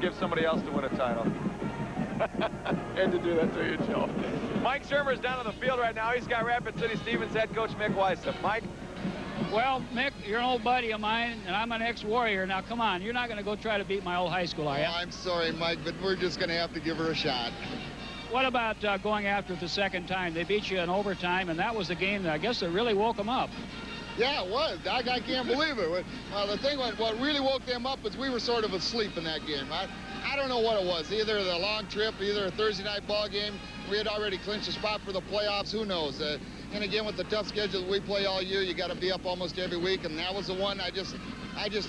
give somebody else to win a title. Had to do that to you, Joe. Mike Shermer's down on the field right now. He's got Rapid City Stevens head coach Mick Weissop. Mike? Well, Mick, you're an old buddy of mine, and I'm an ex-Warrior. Now, come on, you're not going to go try to beat my old high school, are you? Oh, I'm sorry, Mike, but we're just going to have to give her a shot. What about going after it the second time? They beat you in overtime, and that was the game that I guess that really woke them up. Yeah, it was. I can't believe it. Well, the thing, what really woke them up was we were sort of asleep in that game. I don't know what it was. Either the long trip, either a Thursday night ball game. We had already clinched a spot for the playoffs. Who knows? And again, with the tough schedule that we play all year, you got to be up almost every week. And that was the one I just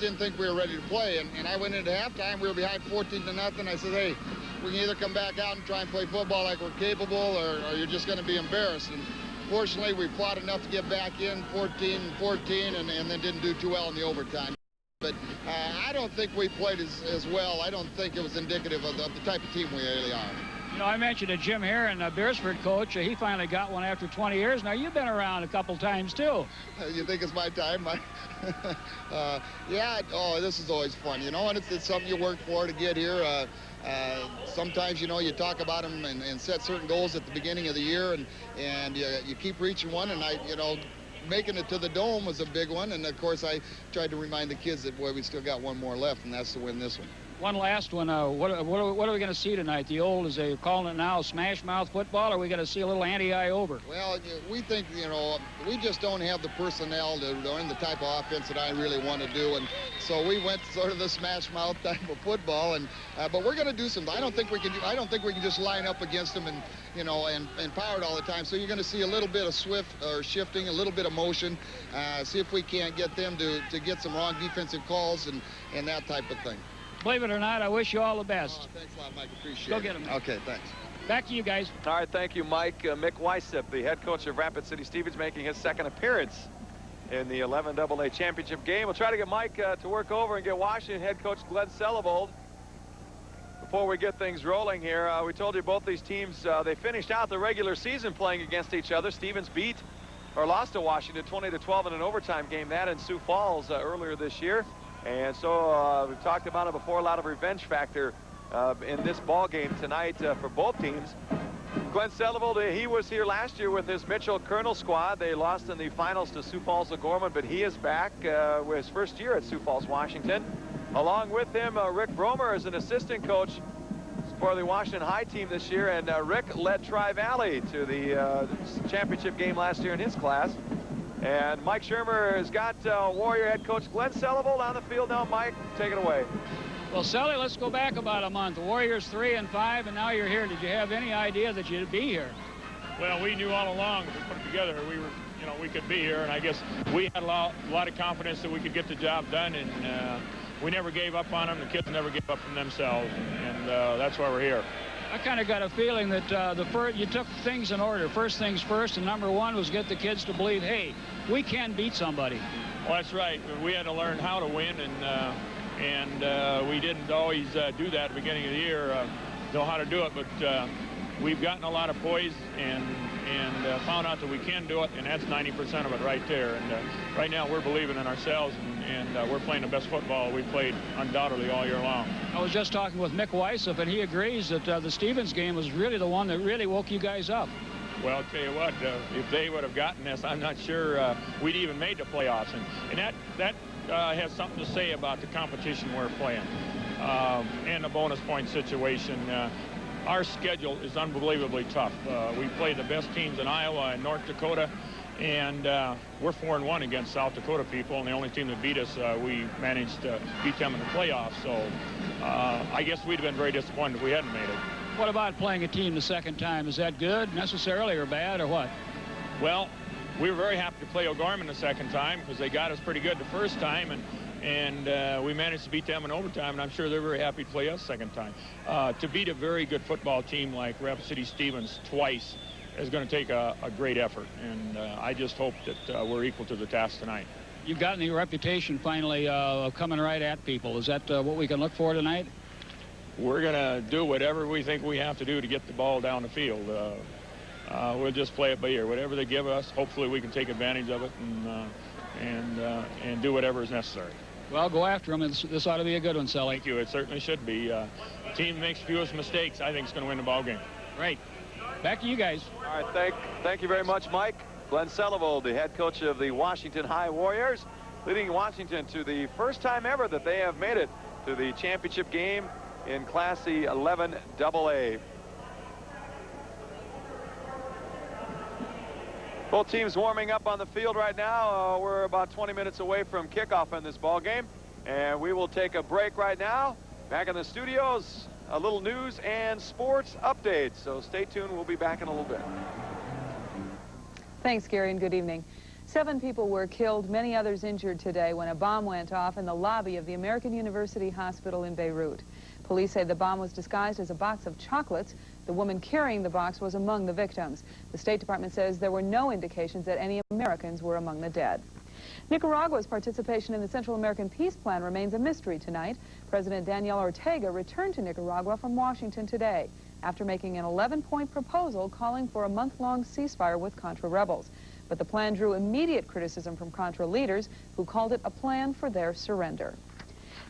didn't think we were ready to play. And I went into halftime. We were behind 14-0. I said, hey, we can either come back out and try and play football like we're capable, or you're just going to be embarrassed. And fortunately, we fought enough to get back in 14-14 and then didn't do too well in the overtime. But I don't think we played as well. I don't think it was indicative of the type of team we really are. You know, I mentioned to Jim Herron, Beresford coach. He finally got one after 20 years. Now, you've been around a couple times, too. You think it's my time? Yeah, this is always fun, you know, and it's something you work for to get here. Sometimes, you know, you talk about them and set certain goals at the beginning of the year, and you keep reaching one, and making it to the Dome was a big one. And, of course, I tried to remind the kids that, boy, we still got one more left, and that's to win this one. One last one. What are we going to see tonight? The old, as they're calling it now, smash mouth football, or are we going to see a little anti-eye over? Well, we think, you know, we just don't have the personnel to run the type of offense that I really want to do. And so we went sort of the smash mouth type of football. And but we're going to do something. I don't think we can just line up against them and, you know, and power it all the time. So you're going to see a little bit of swift or shifting, a little bit of motion. See if we can't get them to get some wrong defensive calls and that type of thing. Believe it or not, I wish you all the best. Oh, thanks a lot, Mike. Appreciate it. Go get them. Okay, thanks. Back to you guys. All right, thank you, Mike. Mick Weissop, the head coach of Rapid City Stevens, making his second appearance in the 11AA championship game. We'll try to get Mike to work over and get Washington head coach Glenn Selivold. Before we get things rolling here, we told you both these teams, they finished out the regular season playing against each other. Stevens lost to Washington 20-12 in an overtime game, that in Sioux Falls earlier this year. And so we've talked about it before, a lot of revenge factor in this ball game tonight for both teams. Glenn Selivold, he was here last year with his Mitchell Colonel squad. They lost in the finals to Sioux Falls O'Gorman, but he is back with his first year at Sioux Falls, Washington. Along with him, Rick Bromer is an assistant coach for the Washington High team this year, and Rick led Tri-Valley to the championship game last year in his class. And Mike Shermer has got Warrior head coach Glenn Selivold on the field now. Mike, take it away. Well, Sully, let's go back about a month. The Warriors 3-5, and now you're here. Did you have any idea that you'd be here? Well, we knew all along if we put it together, we could be here, and I guess we had a lot of confidence that we could get the job done, and we never gave up on them. The kids never gave up on themselves, and that's why we're here. I kind of got a feeling that you took things in order. First things first, and number one was get the kids to believe, hey, we can beat somebody. Well, that's right. We had to learn how to win, and we didn't always do that at the beginning of the year, know how to do it, but we've gotten a lot of poise and found out that we can do it, and that's 90% of it right there. And right now we're believing in ourselves, and we're playing the best football we've played undoubtedly all year long. I was just talking with Mick Weissop, and he agrees that the Stevens game was really the one that really woke you guys up. Well, I'll tell you what, if they would have gotten this, I'm not sure we'd even made the playoffs. And that has something to say about the competition we're playing and the bonus point situation. Our schedule is unbelievably tough. We play the best teams in Iowa and North Dakota, and we're 4-1 against South Dakota people, and the only team that beat us, we managed to beat them in the playoffs. So I guess we'd have been very disappointed if we hadn't made it. What about playing a team the second time? Is that good necessarily or bad or what? Well, we were very happy to play O'Gorman the second time because they got us pretty good the first time, and we managed to beat them in overtime, and I'm sure they're very happy to play us second time. To beat a very good football team like Rapid City Stevens twice is going to take a great effort, and I just hope that we're equal to the task tonight. You've gotten the reputation finally of coming right at people. Is that what we can look for tonight? We're going to do whatever we think we have to do to get the ball down the field. We'll just play it by ear. Whatever they give us, hopefully we can take advantage of it and do whatever is necessary. Well, go after them. This ought to be a good one, Sully. Thank you. It certainly should be. Team that makes fewest mistakes, I think, is going to win the ball game. Right. Back to you guys. All right, thank you very much, Mike. Glenn Selevold, the head coach of the Washington High Warriors, leading Washington to the first time ever that they have made it to the championship game in Class C 11AA. Both teams warming up on the field right now. We're about 20 minutes away from kickoff in this ball game, and we will take a break right now. Back in the studios, a little news and sports updates. So stay tuned. We'll be back in a little bit. Thanks, Gary, and good evening. 7 people were killed, many others injured today when a bomb went off in the lobby of the American University Hospital in Beirut. Police say the bomb was disguised as a box of chocolates. The woman carrying the box was among the victims. The State Department says there were no indications that any Americans were among the dead. Nicaragua's participation in the Central American Peace Plan remains a mystery tonight. President Daniel Ortega returned to Nicaragua from Washington today after making an 11-point proposal calling for a month-long ceasefire with Contra rebels. But the plan drew immediate criticism from Contra leaders who called it a plan for their surrender.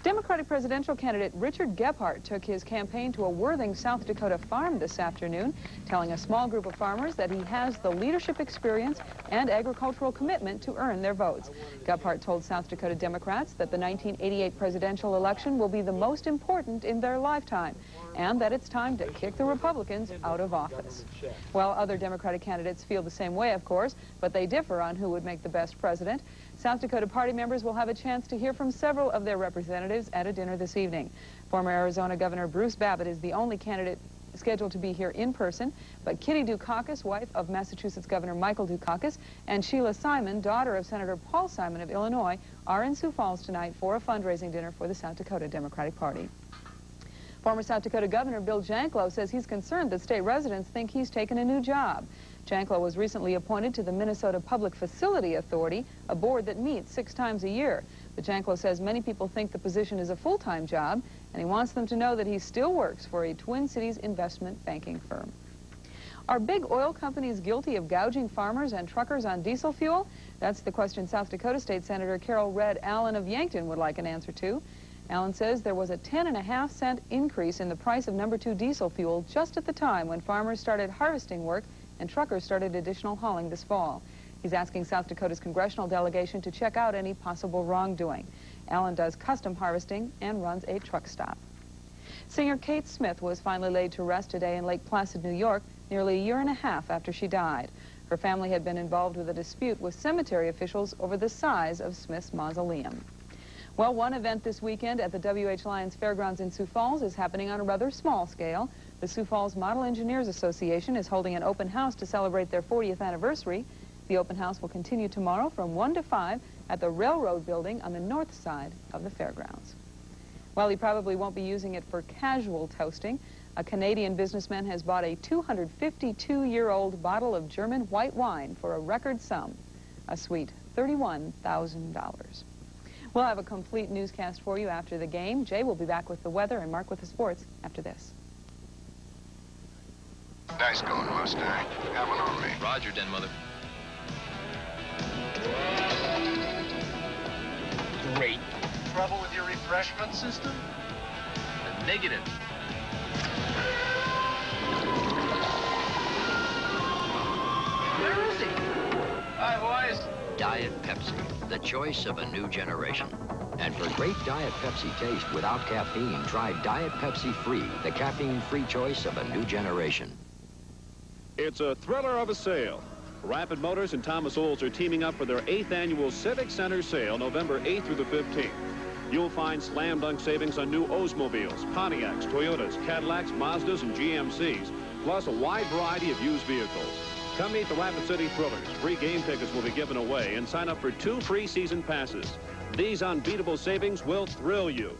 Democratic presidential candidate Richard Gephardt took his campaign to a Worthing, South Dakota farm this afternoon, telling a small group of farmers that he has the leadership experience and agricultural commitment to earn their votes. Gephardt told South Dakota Democrats that the 1988 presidential election will be the most important in their lifetime, and that it's time to kick the Republicans out of office. Well, other Democratic candidates feel the same way, of course, but they differ on who would make the best president. South Dakota Party members will have a chance to hear from several of their representatives at a dinner this evening. Former Arizona Governor Bruce Babbitt is the only candidate scheduled to be here in person, but Kitty Dukakis, wife of Massachusetts Governor Michael Dukakis, and Sheila Simon, daughter of Senator Paul Simon of Illinois, are in Sioux Falls tonight for a fundraising dinner for the South Dakota Democratic Party. Former South Dakota Governor Bill Janklow says he's concerned that state residents think he's taken a new job. Janklow was recently appointed to the Minnesota Public Facility Authority, a board that meets 6 times a year. But Janklow says many people think the position is a full-time job, and he wants them to know that he still works for a Twin Cities investment banking firm. Are big oil companies guilty of gouging farmers and truckers on diesel fuel? That's the question South Dakota State Senator Carol Red Allen of Yankton would like an answer to. Allen says there was a 10.5-cent increase in the price of No. 2 diesel fuel just at the time when farmers started harvesting work and truckers started additional hauling this fall. He's asking South Dakota's congressional delegation to check out any possible wrongdoing. Allen does custom harvesting and runs a truck stop. Singer Kate Smith was finally laid to rest today in Lake Placid, New York, nearly a year and a half after she died. Her family had been involved with a dispute with cemetery officials over the size of Smith's mausoleum. Well, one event this weekend at the W.H. Lyons Fairgrounds in Sioux Falls is happening on a rather small scale. The Sioux Falls Model Engineers Association is holding an open house to celebrate their 40th anniversary. The open house will continue tomorrow from 1 to 5 at the Railroad Building on the north side of the fairgrounds. While he probably won't be using it for casual toasting, a Canadian businessman has bought a 252-year-old bottle of German white wine for a record sum, a sweet $31,000. We'll have a complete newscast for you after the game. Jay will be back with the weather and Mark with the sports after this. Nice going, Mustang. Have one on me. Roger, Den Mother. Great. Trouble with your refreshment system? Negative. Where is he? Hi, boys. Diet Pepsi, the choice of a new generation. And for great Diet Pepsi taste without caffeine, try Diet Pepsi Free, the caffeine-free choice of a new generation. It's a thriller of a sale. Rapid Motors and Thomas Olds are teaming up for their 8th annual Civic Center sale, November 8th through the 15th. You'll find slam dunk savings on new Oldsmobiles, Pontiacs, Toyotas, Cadillacs, Mazdas, and GMCs, plus a wide variety of used vehicles. Come meet the Rapid City Thrillers. Free game tickets will be given away, and sign up for 2 free season passes. These unbeatable savings will thrill you.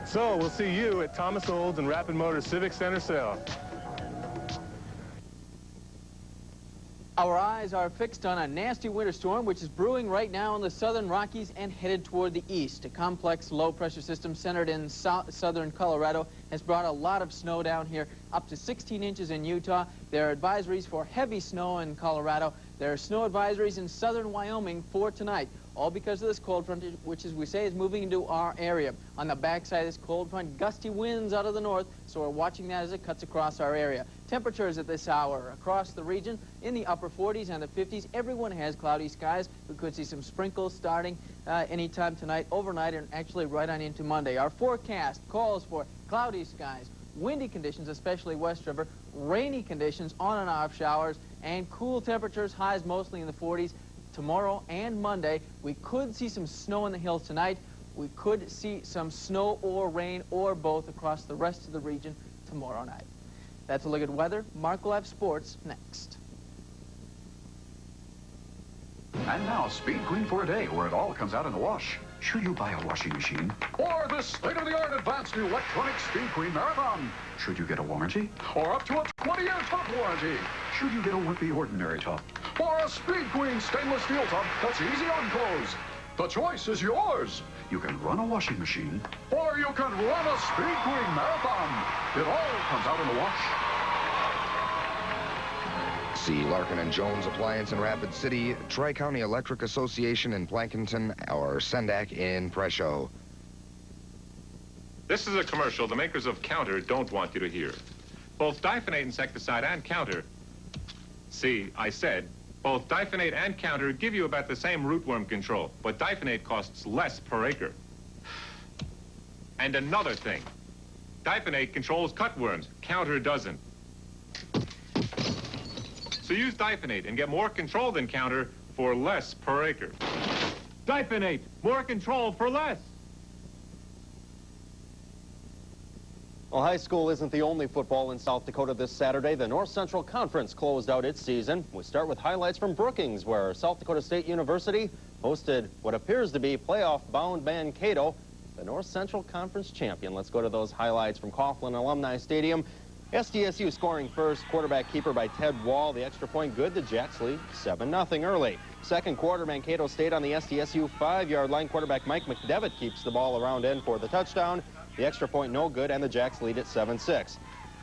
So we'll see you at Thomas Olds and Rapid Motors Civic Center sale. Our eyes are fixed on a nasty winter storm which is brewing right now in the southern Rockies and headed toward the east. A complex low-pressure system centered in southern Colorado has brought a lot of snow down here, up to 16 inches in Utah. There are advisories for heavy snow in Colorado. There are snow advisories in southern Wyoming for tonight. all because of this cold front, which, as we say, is moving into our area. On the backside of this cold front, gusty winds out of the north, so we're watching that as it cuts across our area. Temperatures at this hour across the region in the upper 40s and the 50s. Everyone has cloudy skies. We could see some sprinkles starting anytime tonight, overnight, and actually right on into Monday. Our forecast calls for cloudy skies, windy conditions, especially West River, rainy conditions, on and off showers, and cool temperatures, highs mostly in the 40s. Tomorrow and Monday, we could see some snow in the hills tonight. We could see some snow or rain or both across the rest of the region tomorrow night. That's a look at weather. Mark will have sports next. And now, Speed Queen for a day, where it all comes out in the wash. Should you buy a washing machine? Or this state-of-the-art advanced new electronic Speed Queen Marathon? Should you get a warranty? Or up to a 20-year top warranty? Should you get a Wimpy Ordinary top? Or a Speed Queen stainless steel top that's easy on close? The choice is yours. You can run a washing machine, or you can run a Speed Queen Marathon. It all comes out in the wash. See Larkin & Jones Appliance in Rapid City, Tri-County Electric Association in Plankinton, or Sendak in Presho. This is a commercial the makers of Counter don't want you to hear. Both diphenate insecticide and Counter. See, I said, both diphenate and Counter give you about the same rootworm control, but diphenate costs less per acre. And another thing, diphenate controls cutworms, Counter doesn't. So use diphenate and get more control than Counter for less per acre. Diphenate, more control for less. Well, high school isn't the only football in South Dakota this Saturday. The North Central Conference closed out its season. We start with highlights from Brookings, where South Dakota State University hosted what appears to be playoff-bound Mankato, the North Central Conference champion. Let's go to those highlights from Coughlin Alumni Stadium. SDSU scoring first, quarterback keeper by Ted Wall. The extra point good. The Jacks lead 7-0 early. Second quarter, Mankato State on the SDSU 5-yard line. Quarterback Mike McDevitt keeps the ball around end for the touchdown. The extra point no good, and the Jacks lead at 7-6.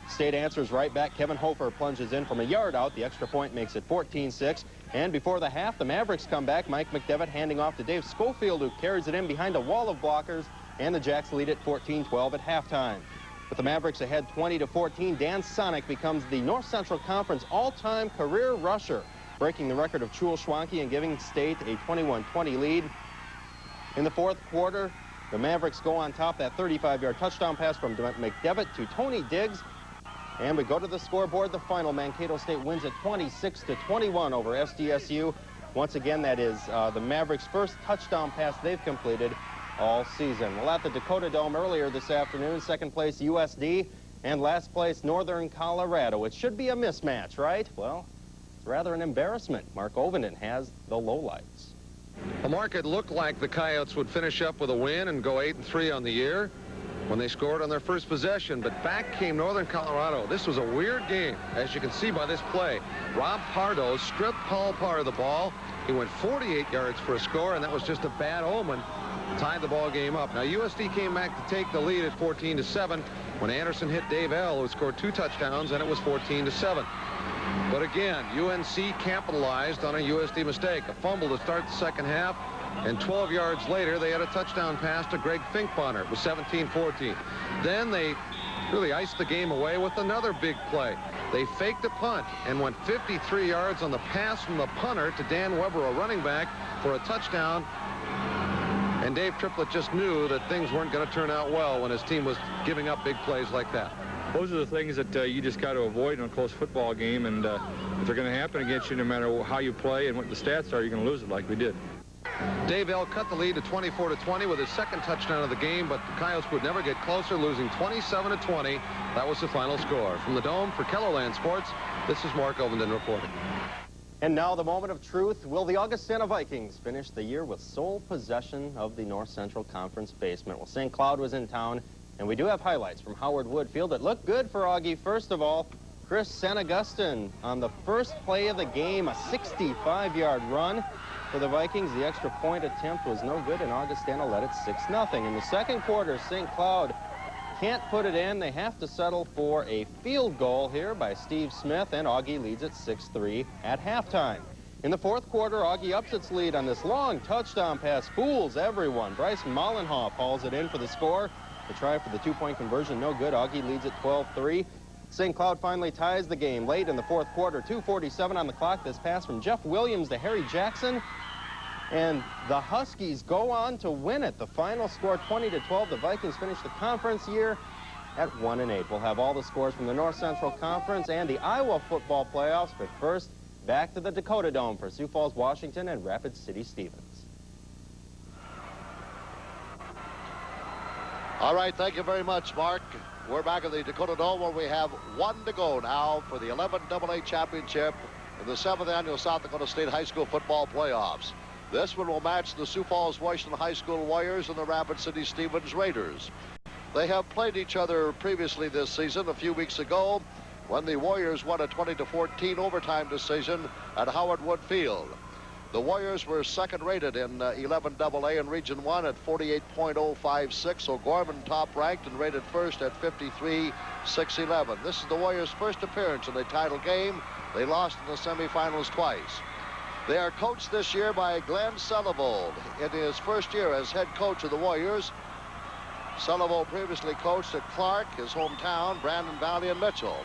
State answers right back. Kevin Hofer plunges in from a yard out. The extra point makes it 14-6. And before the half, the Mavericks come back. Mike McDevitt handing off to Dave Schofield, who carries it in behind a wall of blockers. And the Jacks lead at 14-12 at halftime. With the Mavericks ahead 20-14, Dan Sonic becomes the North Central Conference all-time career rusher, breaking the record of Chul Schwanke and giving State a 21-20 lead. In the fourth quarter, the Mavericks go on top. That 35-yard touchdown pass from McDevitt to Tony Diggs. And we go to the scoreboard. The final, Mankato State wins at 26-21 over SDSU. Once again, that is the Mavericks' first touchdown pass they've completed all season. Well, at the Dakota Dome earlier this afternoon, second place USD and last place Northern Colorado. It should be a mismatch, right? Well, it's rather an embarrassment. Mark Ovenden has the lowlights. Well, Mark, it looked like the Coyotes would finish up with a win and go 8-3 on the year when they scored on their first possession, but back came Northern Colorado. This was a weird game, as you can see by this play. Rob Pardo stripped Paul Parr of the ball. He went 48 yards for a score, and that was just a bad omen. Tied the ball game up. Now, USD came back to take the lead at 14-7 when Anderson hit Dave L., who scored 2 touchdowns, and it was 14-7. But again, UNC capitalized on a USD mistake. A fumble to start the second half, and 12 yards later, they had a touchdown pass to Greg Finkbonner. It was 17-14. Then they really iced the game away with another big play. They faked a punt and went 53 yards on the pass from the punter to Dan Weber, a running back, for a touchdown. And Dave Triplett just knew that things weren't going to turn out well when his team was giving up big plays like that. Those are the things that you just got to avoid in a close football game, and if they're going to happen against you, no matter how you play and what the stats are, you're going to lose it like we did. Dave L. cut the lead to 24-20 with his second touchdown of the game, but the Coyotes would never get closer, losing 27-20. That was the final score. From the Dome for Kellerland Sports, this is Mark Ovenden reporting. And now the moment of truth. Will the Augustana Vikings finish the year with sole possession of the North Central Conference basement? Well, St. Cloud was in town, and we do have highlights from Howard Wood Field that look good for Augie. First of all, Chris St. Augustine on the first play of the game, a 65-yard run for the Vikings. The extra point attempt was no good, and Augustana led it 6-0. In the second quarter, St. Cloud can't put it in. They have to settle for a field goal here by Steve Smith, and Augie leads at 6-3 at halftime. In the fourth quarter, Augie ups its lead on this long touchdown pass. Fools everyone. Bryson Mollenhoff hauls it in for the score. The try for the two-point conversion, no good. Augie leads at 12-3. St. Cloud finally ties the game late in the fourth quarter. 2:47 on the clock. This pass from Jeff Williams to Harry Jackson. And the Huskies go on to win it. The final score, 20-12. The Vikings finish the conference year at 1-8. We'll have all the scores from the North Central Conference and the Iowa football playoffs. But first, back to the Dakota Dome for Sioux Falls, Washington, and Rapid City, Stevens. All right, thank you very much, Mark. We're back at the Dakota Dome where we have 1 to go now for the 11 AA championship in the 7th annual South Dakota State High School football playoffs. This one will match the Sioux Falls Washington High School Warriors and the Rapid City Stevens Raiders. They have played each other previously this season, a few weeks ago, when the Warriors won a 20-14 overtime decision at Howard Wood Field. The Warriors were second rated in 11 AA in Region 1 at 48.056. O'Gorman top ranked and rated first at 53.611. This is the Warriors' first appearance in a title game. They lost in the semifinals twice. They are coached this year by Glenn Selevold in his first year as head coach of the Warriors. Selevold previously coached at Clark, his hometown, Brandon Valley, and Mitchell.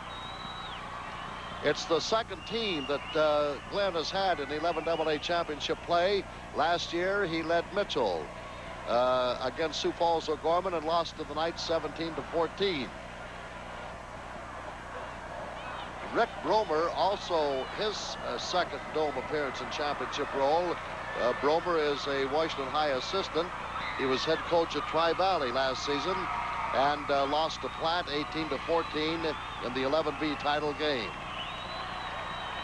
It's the second team that Glenn has had in 11 AA championship play. Last year, he led Mitchell against Sioux Falls O'Gorman and lost to the Knights 17-14. Rick Bromer, also his second Dome appearance in championship role. Bromer is a Washington High assistant. He was head coach at Tri-Valley last season and lost to Platte 18-14 in the 11B title game.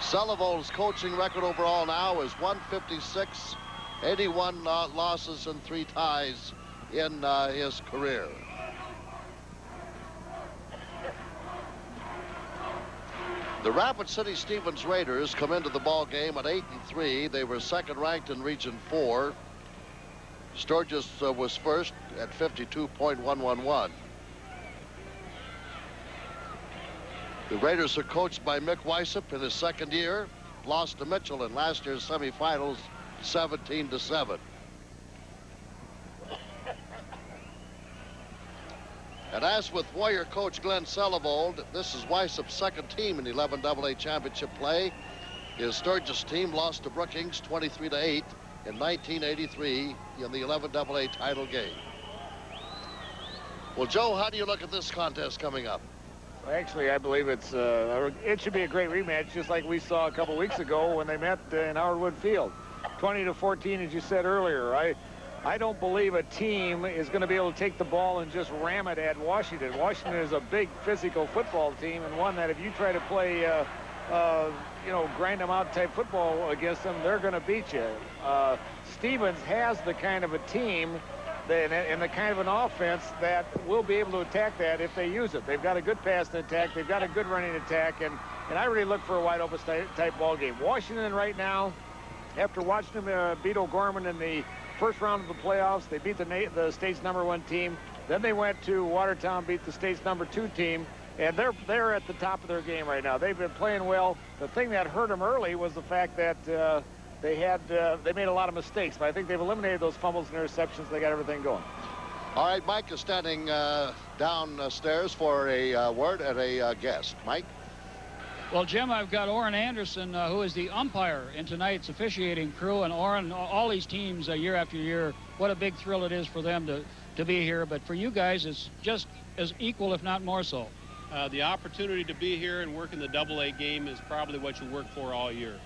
Selevold's coaching record overall now is 156, 81 losses and 3 ties in his career. The Rapid City Stevens Raiders come into the ball game at 8-3. They were second ranked in Region 4. Sturgis was first at 52.111. The Raiders are coached by Mick Weissop in his second year. Lost to Mitchell in last year's semifinals, 17-7. And as with Warrior coach Glenn Selevold, this is Weissop's second team in 11 AA championship play. His Sturgis team lost to Brookings 23-8 in 1983 in the 11 AA title game. Well, Joe, how do you look at this contest coming up? Actually, I believe it should be a great rematch, just like we saw a couple weeks ago when they met in Howard Wood Field. 20-14, as you said earlier. I don't believe a team is going to be able to take the ball and just ram it at Washington. Washington is a big physical football team, and one that if you try to play, grind them out type football against them, they're going to beat you. Stevens has the kind of a team and the kind of an offense that will be able to attack that if they use it. They've got a good passing attack. They've got a good running attack, and I really look for a wide-open type ball game. Washington right now, after watching them beat O'Gorman in the first round of the playoffs, they beat the state's #1 team. Then they went to Watertown, beat the state's #2 team, and they're at the top of their game right now. They've been playing well. The thing that hurt them early was the fact that they made a lot of mistakes, but I think they've eliminated those fumbles and interceptions. They got everything going. All right, Mike is standing downstairs for a word and a guest. Mike? Well, Jim, I've got Orrin Anderson, who is the umpire in tonight's officiating crew. And Orrin, all these teams year after year, what a big thrill it is for them to be here. But for you guys, it's just as equal, if not more so. The opportunity to be here and work in the AA game is probably what you work for all year.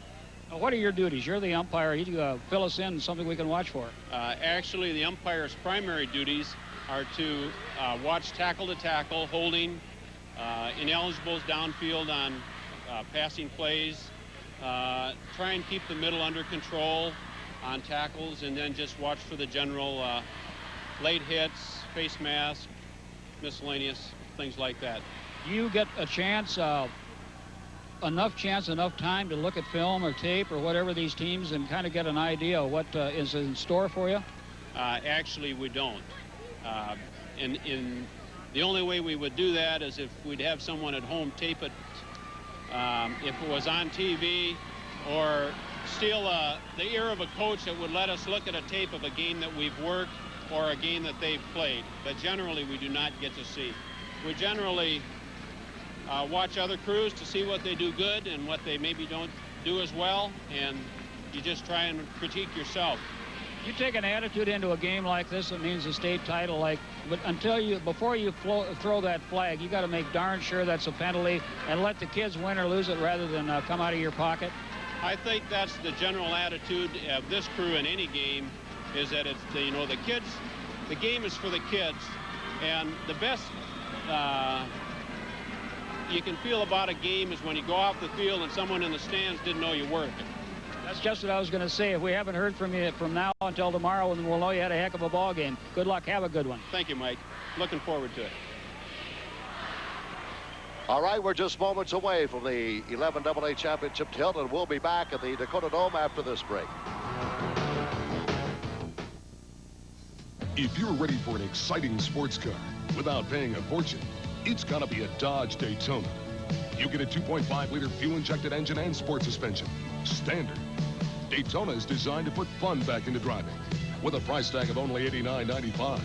What are your duties? You're the umpire. You fill us in, something we can watch for. Actually, the umpire's primary duties are to watch tackle to tackle, holding, ineligibles downfield on passing plays, try and keep the middle under control on tackles, and then just watch for the general late hits, face mask, miscellaneous things like that. You get a chance, enough time to look at film or tape or whatever these teams and kind of get an idea of what is in store for you? Actually, we don't. The only way we would do that is if we'd have someone at home tape it. If it was on TV or steal the ear of a coach that would let us look at a tape of a game that we've worked or a game that they've played. But generally, we do not get to see. We generally watch other crews to see what they do good and what they maybe don't do as well, and you just try and critique yourself. You take an attitude into a game like this, it means a state title, but before you throw that flag, you got to make darn sure that's a penalty and let the kids win or lose it rather than come out of your pocket. I think that's the general attitude of this crew in any game, is that it's the kids. The game is for the kids, and the best you can feel about a game is when you go off the field and someone in the stands didn't know you worked. That's just what I was going to say. If we haven't heard from you from now until tomorrow, then we'll know you had a heck of a ball game. Good luck. Have a good one. Thank you, Mike. Looking forward to it. All right, we're just moments away from the 11AA championship tilt, and we'll be back at the Dakota Dome after this break. If you're ready for an exciting sports car without paying a fortune, it's got to be a Dodge Daytona. You get a 2.5-liter fuel-injected engine and sport suspension. Standard. Daytona is designed to put fun back into driving with a price tag of only $89.95.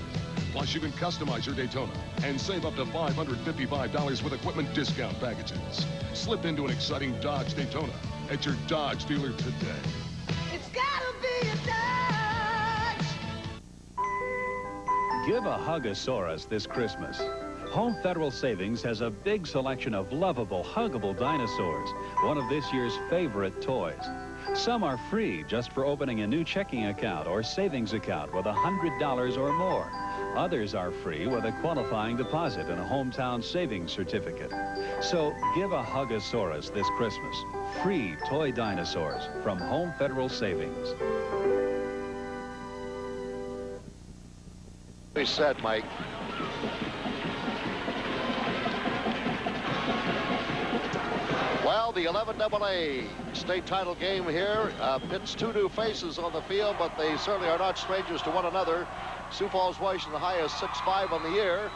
Plus, you can customize your Daytona and save up to $555 with equipment discount packages. Slip into an exciting Dodge Daytona at your Dodge dealer today. It's gotta be a Dodge! Give a Hugosaurus this Christmas. Home Federal Savings has a big selection of lovable, huggable dinosaurs, one of this year's favorite toys. Some are free just for opening a new checking account or savings account with $100 or more. Others are free with a qualifying deposit and a hometown savings certificate. So give a Hugosaurus this Christmas. Free toy dinosaurs from Home Federal Savings. He said, Mike. Well, the 11AA state title game here pits two new faces on the field, but they certainly are not strangers to one another. Sioux Falls Washington the highest 6'5" on the year,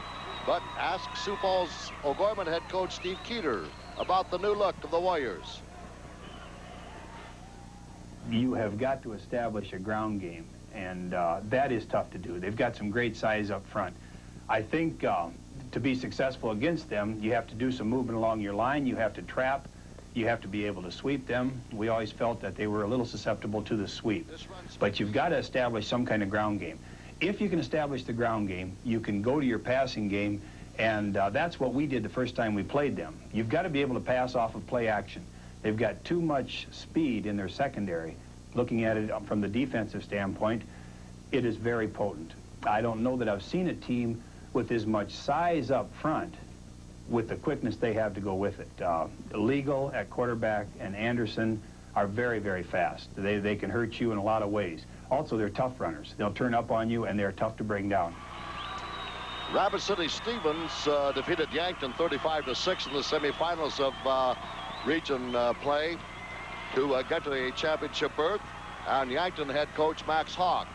but ask Sioux Falls O'Gorman head coach Steve Keeter about the new look of the Warriors. You have got to establish a ground game, and that is tough to do. They've got some great size up front. I think to be successful against them, you have to do some movement along your line. You have to trap. You have to be able to sweep them. We always felt that they were a little susceptible to the sweep. But you've got to establish some kind of ground game. If you can establish the ground game, you can go to your passing game, and that's what we did the first time we played them. You've got to be able to pass off of play action. They've got too much speed in their secondary. Looking at it from the defensive standpoint, it is very potent. I don't know that I've seen a team with as much size up front with the quickness they have to go with it. Legal at quarterback and Anderson are very, very fast. They can hurt you in a lot of ways. Also, they're tough runners. They'll turn up on you, and they're tough to bring down. Rapid City Stevens defeated Yankton 35-6 in the semifinals of region play to get to the championship berth. And Yankton head coach Max Hawk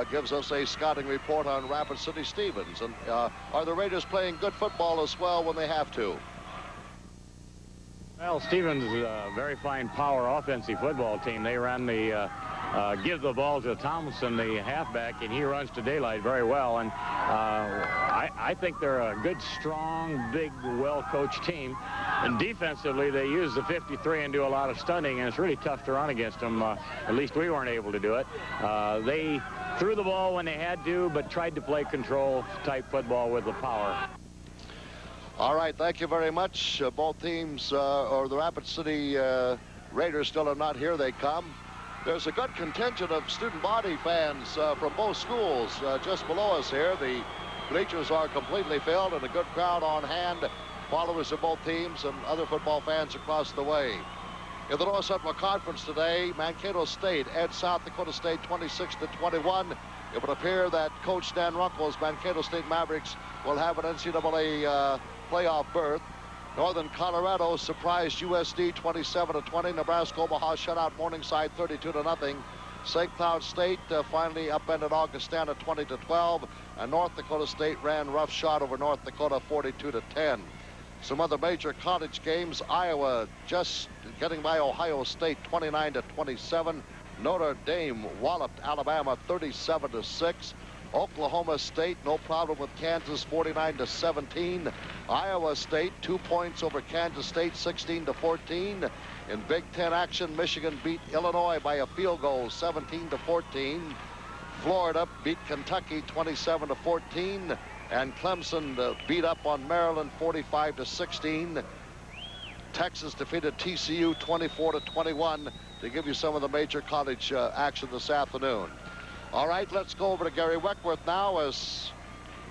gives us a scouting report on Rapid City Stevens. And are the Raiders playing good football as well when they have to? Well, Stevens is a very fine power offensive football team. They run the give the ball to Thompson, the halfback, and he runs to daylight very well. And I think they're a good, strong, big, well-coached team. And defensively, they use the 53 and do a lot of stunning, and it's really tough to run against them. At least we weren't able to do it. They threw the ball when they had to, but tried to play control-type football with the power. All right, thank you very much. Both teams, or the Rapid City Raiders, still are not here. They come. There's a good contingent of student body fans from both schools just below us here. The bleachers are completely filled and a good crowd on hand. Followers of both teams and other football fans across the way. In the North Central Conference today, Mankato State edged South Dakota State 26-21. It would appear that Coach Dan Runkle's Mankato State Mavericks will have an NCAA playoff berth. Northern Colorado surprised USD 27-20. Nebraska Omaha shut out Morningside 32-0. St. Cloud State finally upended Augustana 20-12. And North Dakota State ran roughshod over North Dakota 42-10. Some other major college games. Iowa just getting by Ohio State 29-27. Notre Dame walloped Alabama 37-6. Oklahoma State, no problem with Kansas, 49-17. Iowa State, 2 points over Kansas State, 16-14. In Big Ten action, Michigan beat Illinois by a field goal, 17-14. Florida beat Kentucky 27-14. And Clemson beat up on Maryland 45-16. Texas defeated TCU 24-21 to give you some of the major college action this afternoon. All right, let's go over to Gary Weckworth now as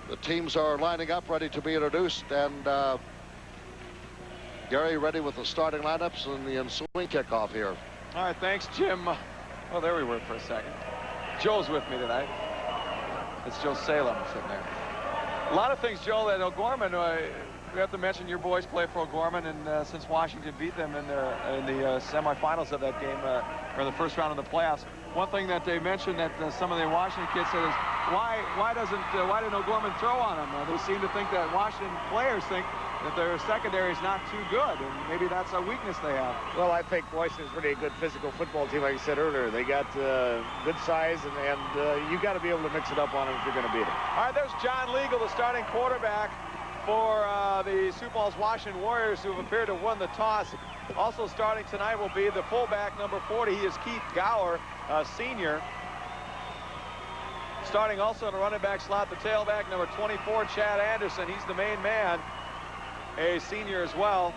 the teams are lining up, ready to be introduced. And Gary, ready with the starting lineups and the ensuing kickoff here. All right, thanks, Jim. Oh, there we were for a second. Joe's with me tonight. It's Joe Salem sitting there. A lot of things, Joe, that O'Gorman, we have to mention your boys play for O'Gorman, and since Washington beat them in the semifinals of that game, or the first round of the playoffs, one thing that they mentioned that some of the Washington kids said is, why didn't O'Gorman throw on them? They seem to think that Washington players think that their secondary is not too good, and maybe that's a weakness they have. Well, I think Washington's really a good physical football team, like you said earlier. They got good size, and you got to be able to mix it up on them if you're going to beat them. All right, there's John Legal, the starting quarterback for the Sioux Falls Washington Warriors, who have appeared to have won the toss. Also starting tonight will be the fullback, number 40. He is Keith Gower, a senior. Starting also in the running back slot, the tailback, number 24, Chad Anderson. He's the main man, a senior as well.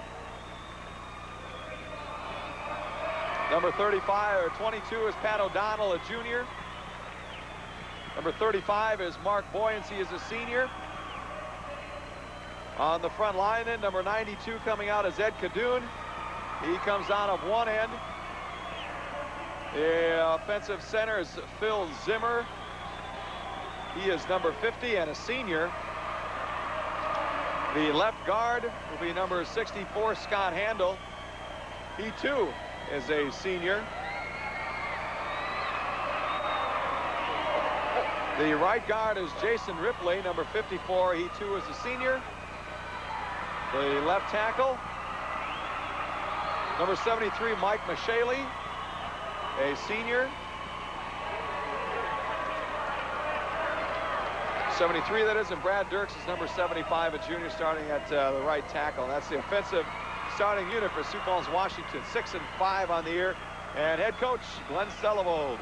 Number 35 or 22 is Pat O'Donnell, a junior. Number 35 is Mark Boyens. He is a senior. On the front line, then, number 92 coming out is Ed Cadoon. He comes out of one end. The offensive center is Phil Zimmer. He is number 50 and a senior. The left guard will be number 64, Scott Handel. He, too, is a senior. The right guard is Jason Ripley, number 54. He, too, is a senior. The left tackle, number 73, Mike Mashaley, a senior. 73, that is, and Brad Dirks is number 75, a junior, starting at the right tackle. And that's the offensive starting unit for Sioux Falls, Washington. 6-5 on the year, and head coach Glenn Selivold.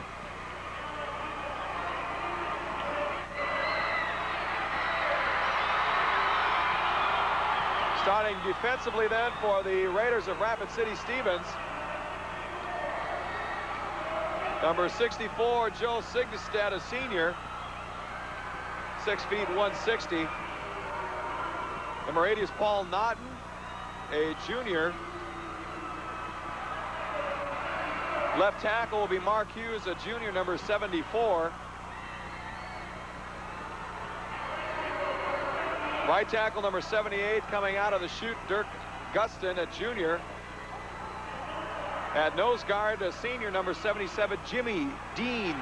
Starting defensively then for the Raiders of Rapid City Stevens. Number 64, Joe Signestad, a senior. 6 feet 160. Number 80 is Paul Naughton, a junior. Left tackle will be Mark Hughes, a junior, number 74. Right tackle number 78 coming out of the chute, Dirk Gustin, a junior. At nose guard, a senior, number 77, Jimmy Dean.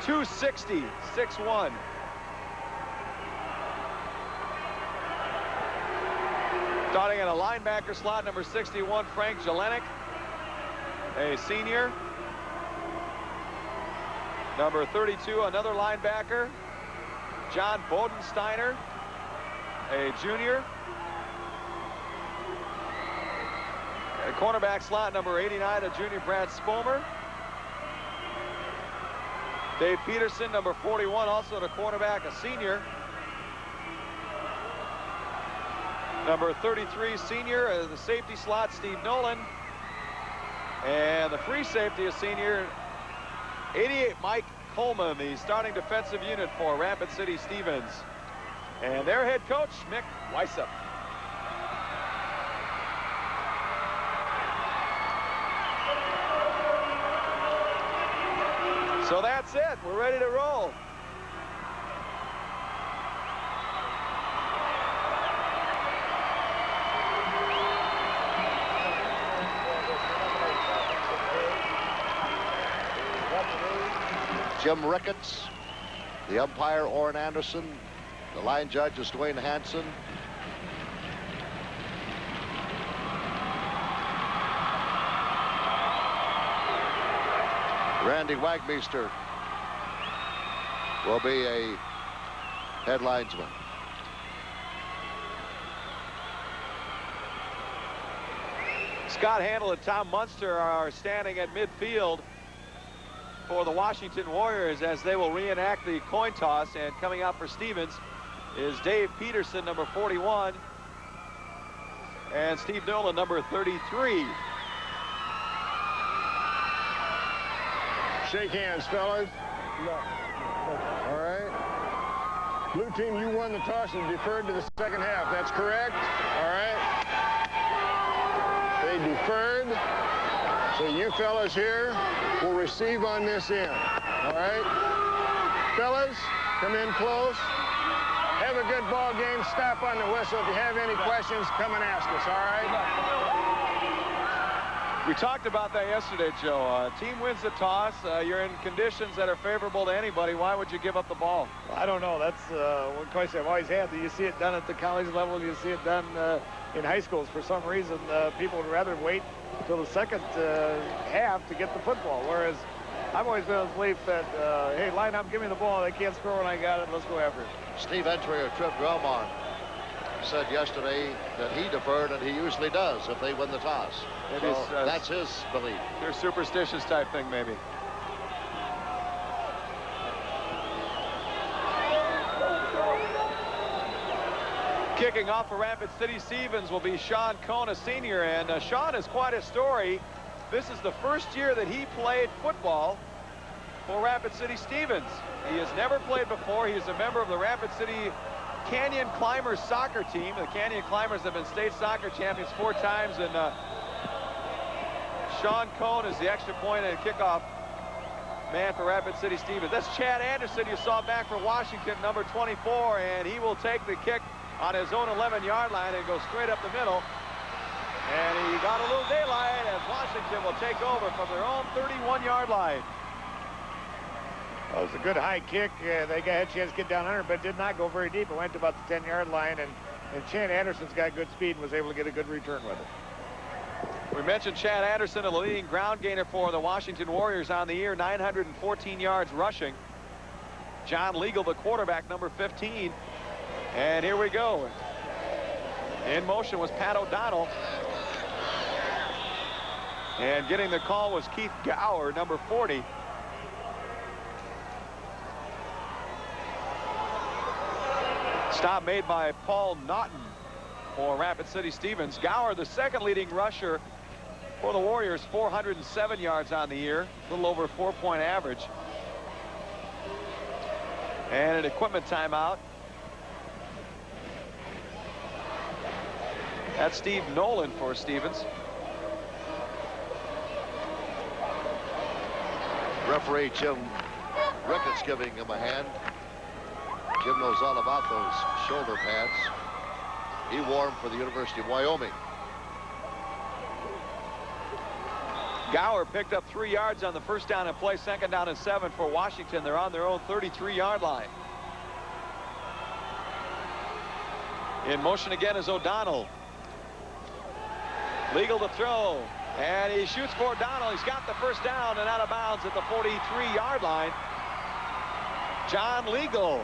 260, 6'1". Starting at a linebacker slot, number 61, Frank Jelenik, a senior. Number 32, another linebacker, John Bodensteiner, a junior. A cornerback slot, number 89, a junior, Brad Spomer. Dave Peterson, number 41, also the cornerback, a senior. Number 33, senior, the safety slot, Steve Nolan. And the free safety, a senior, 88, Mike Coleman, the starting defensive unit for Rapid City Stevens. And their head coach, Mick Weissop. So that's it. We're ready to roll. Jim Ricketts, the umpire Orrin Anderson, the line judge is Dwayne Hanson. Randy Wagmeister will be a head linesman. Scott Handel and Tom Munster are standing at midfield for the Washington Warriors as they will reenact the coin toss. And coming out for Stevens is Dave Peterson, number 41, and Steve Nolan, number 33. Shake hands, fellas. All right. Blue team, you won the toss and deferred to the second half. That's correct? All right. They deferred. So you fellas here will receive on this end. All right. Fellas, come in close. Have a good ball game. Stop on the whistle. If you have any questions, come and ask us, all right? We talked about that yesterday, Joe. Team wins the toss. You're in conditions that are favorable to anybody. Why would you give up the ball? Well, I don't know. That's one question I've always had. You see it done at the college level. You see it done in high schools. For some reason, people would rather wait until the second half to get the football, whereas I've always been of the belief that, hey, line up, give me the ball. They can't score when I got it. Let's go after it. Steve Entry or Trip Grelmont said yesterday that he deferred, and he usually does if they win the toss. Maybe so that's his belief. They're superstitious type thing, maybe. Kicking off for Rapid City Stevens will be Sean Cohn, a senior, and Sean is quite a story. This is the first year that he played football for Rapid City Stevens. He has never played before. He is a member of the Rapid City Canyon Climbers soccer team. The Canyon Climbers have been state soccer champions 4 times, and Sean Cohn is the extra point and kickoff man for Rapid City Stevens. That's Chad Anderson, you saw back for Washington, number 24, and he will take the kick on his own 11-yard line and go straight up the middle. And he got a little daylight as Washington will take over from their own 31-yard line. Well, it was a good high kick. They had a chance to get down under, but it did not go very deep. It went to about the 10-yard line, and Chad Anderson's got good speed and was able to get a good return with it. We mentioned Chad Anderson, a leading ground gainer for the Washington Warriors on the year, 914 yards rushing. John Legal, the quarterback, number 15. And here we go. In motion was Pat O'Donnell. And getting the call was Keith Gower, number 40. Stop made by Paul Naughton for Rapid City Stevens. Gower, the second leading rusher for the Warriors, 407 yards on the year, a little over 4-point average. And an equipment timeout. That's Steve Nolan for Stevens. Referee Jim Ricketts giving him a hand. Jim knows all about those shoulder pads. He wore them for the University of Wyoming. Gower picked up 3 yards on the first down and play. Second down and 7 for Washington. They're on their own 33-yard line. In motion again is O'Donnell. Legal to throw, and he shoots for O'Donnell. He's got the first down and out of bounds at the 43-yard line. John Legal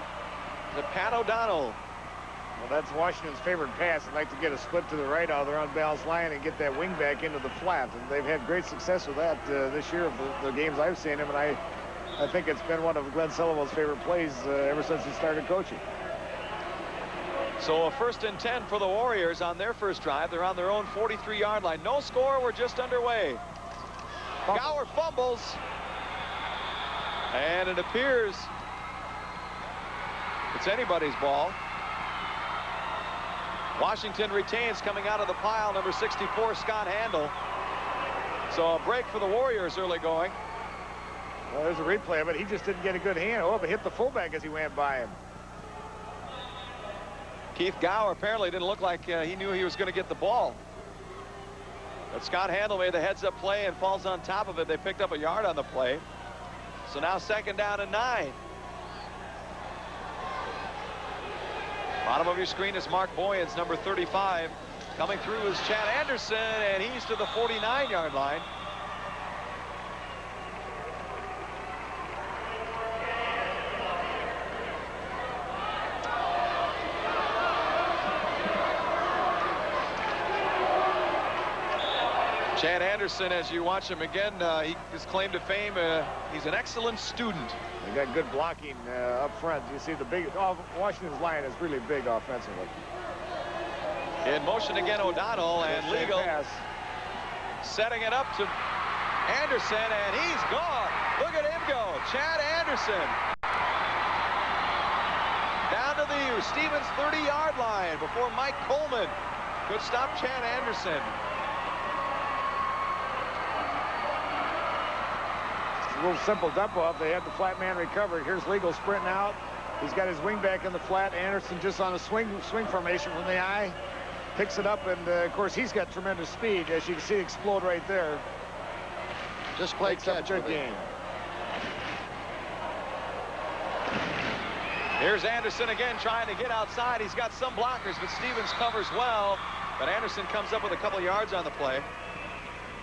to Pat O'Donnell. Well, that's Washington's favorite pass. They'd like to get a split to the right out of their unbalanced line and get that wing back into the flat. And they've had great success with that this year of the games I've seen him. And I think it's been one of Glenn Sullivan's favorite plays ever since he started coaching. So a 1st and 10 for the Warriors on their first drive. They're on their own 43-yard line. No score. We're just underway. Gower fumbles. And it appears it's anybody's ball. Washington retains coming out of the pile, number 64, Scott Handel. So a break for the Warriors early going. Well, there's a replay of it. He just didn't get a good hand. Oh, but hit the fullback as he went by him. Keith Gower apparently didn't look like he knew he was going to get the ball. But Scott Handel made the heads-up play and falls on top of it. They picked up a yard on the play. So now 2nd down and 9. Bottom of your screen is Mark Boyens, number 35. Coming through is Chad Anderson, and he's to the 49-yard line. Chad Anderson, as you watch him again, his claim to fame, he's an excellent student. They got good blocking up front. You see the big, Washington's line is really big offensively. In motion again, O'Donnell, and Legal setting it up to Anderson, and he's gone. Look at him go. Chad Anderson. Down to the Stevens 30-yard line before Mike Coleman could stop Chad Anderson. A little simple dump off. They had the flat man recovered. Here's Legal sprinting out. He's got his wing back in the flat. Anderson just on a swing formation from the eye. Picks it up, and of course he's got tremendous speed, as you can see explode right there. Just play catch. Good game. Here's Anderson again trying to get outside. He's got some blockers, but Stevens covers well. But Anderson comes up with a couple yards on the play.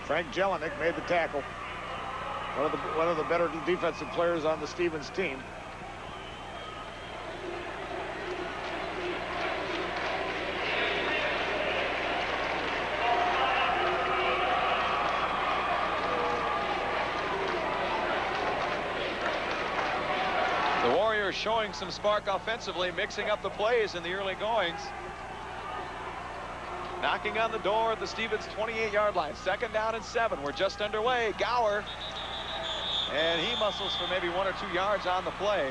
Frank Jelinek made the tackle. One of the better defensive players on the Stevens team. The Warriors showing some spark offensively, mixing up the plays in the early goings. Knocking on the door at the Stevens 28-yard line. 2nd down and 7. We're just underway. Gower. And he muscles for maybe 1 or 2 yards on the play.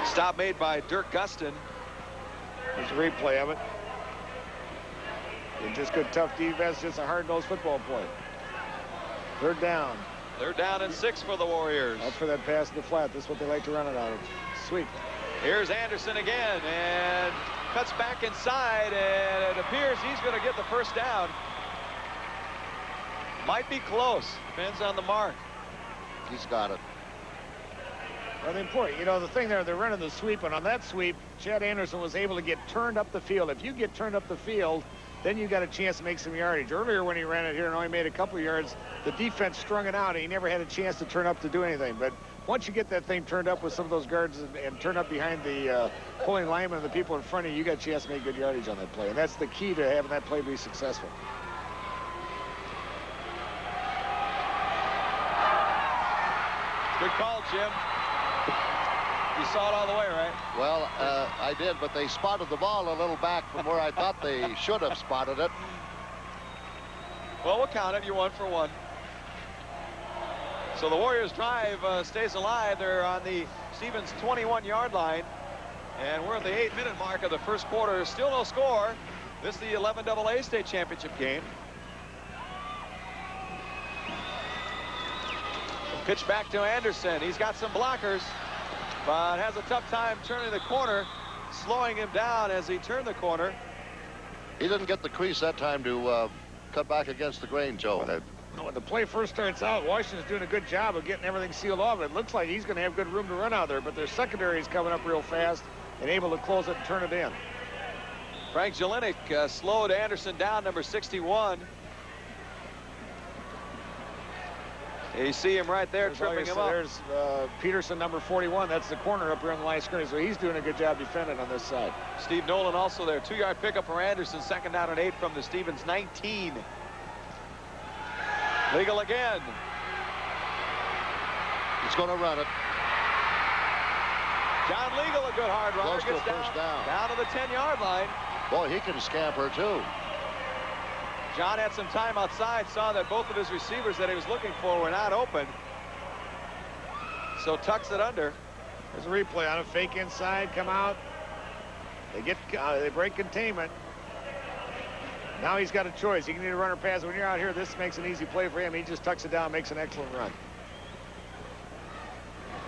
Stop made by Dirk Gustin. There's a replay of it. And just good, tough defense, just a hard-nosed football play. 3rd down. 3rd down and 6 for the Warriors. Up for that pass in the flat. This is what they like to run it out of. Sweep. Here's Anderson again, and cuts back inside, and it appears he's going to get the 1st down. Might be close. Depends on the mark. He's got it. Well, the important, the thing there, they're running the sweep, and on that sweep, Chad Anderson was able to get turned up the field. If you get turned up the field, then you got a chance to make some yardage. Earlier when he ran it here and only made a couple of yards, the defense strung it out, and he never had a chance to turn up to do anything. But once you get that thing turned up with some of those guards and turn up behind the pulling linemen and the people in front of you, you got a chance to make good yardage on that play. And that's the key to having that play be successful. Good call, Jim. You saw it all the way, right? Well, I did, but they spotted the ball a little back from where I thought they should have spotted it. Well, we'll count it. You're 1 for 1. So the Warriors drive stays alive. They're on the Stevens 21-yard line. And we're at the 8-minute mark of the 1st quarter. Still no score. This is the 11 AA state championship game. Pitch back to Anderson. He's got some blockers, but has a tough time turning the corner, slowing him down as he turned the corner. He didn't get the crease that time to cut back against the grain, Joe. When the play first starts out, Washington's doing a good job of getting everything sealed off. It looks like he's going to have good room to run out there, but their secondary is coming up real fast and able to close it and turn it in. Frank Jelinek slowed Anderson down, number 61. You see him right there, tripping him up. There's Peterson, number 41. That's the corner up here on the line of scrimmage, so he's doing a good job defending on this side. Steve Nolan also there. 2-yard pickup for Anderson. 2nd down and 8 from the Stevens 19. Legal again. He's going to run it. John Legal, a good hard runner. Close to a first down. Down to the 10-yard line. Boy, he can scamper, too. John had some time outside, saw that both of his receivers that he was looking for were not open. So tucks it under. There's a replay on it. Fake inside, come out. They break containment. Now he's got a choice. He can either run or pass. When you're out here, this makes an easy play for him. He just tucks it down, makes an excellent run.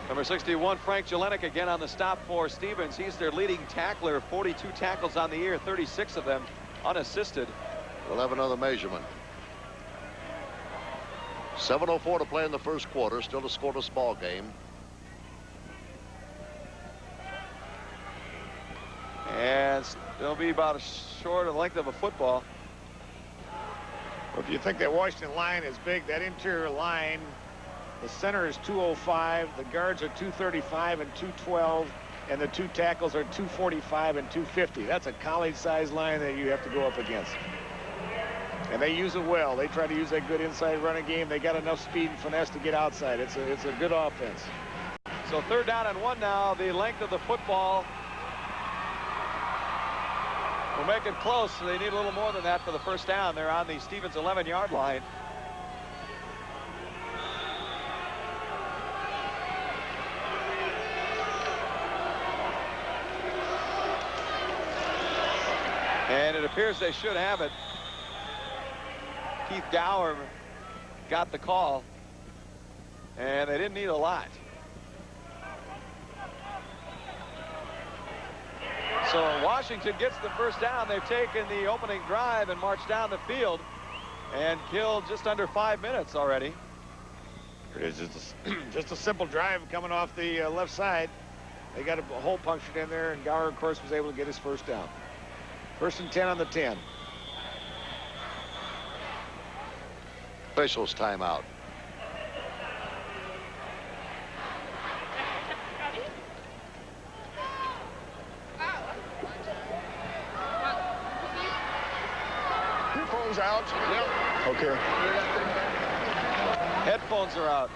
Number 61, Frank Jelinek again on the stop for Stevens. He's their leading tackler, 42 tackles on the year, 36 of them unassisted. We'll have another measurement. 7:04 to play in the 1st quarter. Still a scoreless ball game. And it'll be about a short length of a football. Well, if you think that Washington line is big, that interior line The center is 205. The guards are 235 and 212. And the two tackles are 245 and 250. That's a college-sized line that you have to go up against. And they use it well. They try to use that good inside running game. They got enough speed and finesse to get outside. It's a good offense. So 3rd down and 1 now. The length of the football will make it close. So they need a little more than that for the 1st down. They're on the Stevens 11-yard line. And it appears they should have it. Keith Gower got the call, and they didn't need a lot. So Washington gets the 1st down. They've taken the opening drive and marched down the field and killed just under 5 minutes already. It's just a simple drive coming off the left side. They got a hole punctured in there, and Gower, of course, was able to get his 1st down. 1st and 10 on the 10. Officials timeout. Headphones out. Yep. Okay. Headphones are out.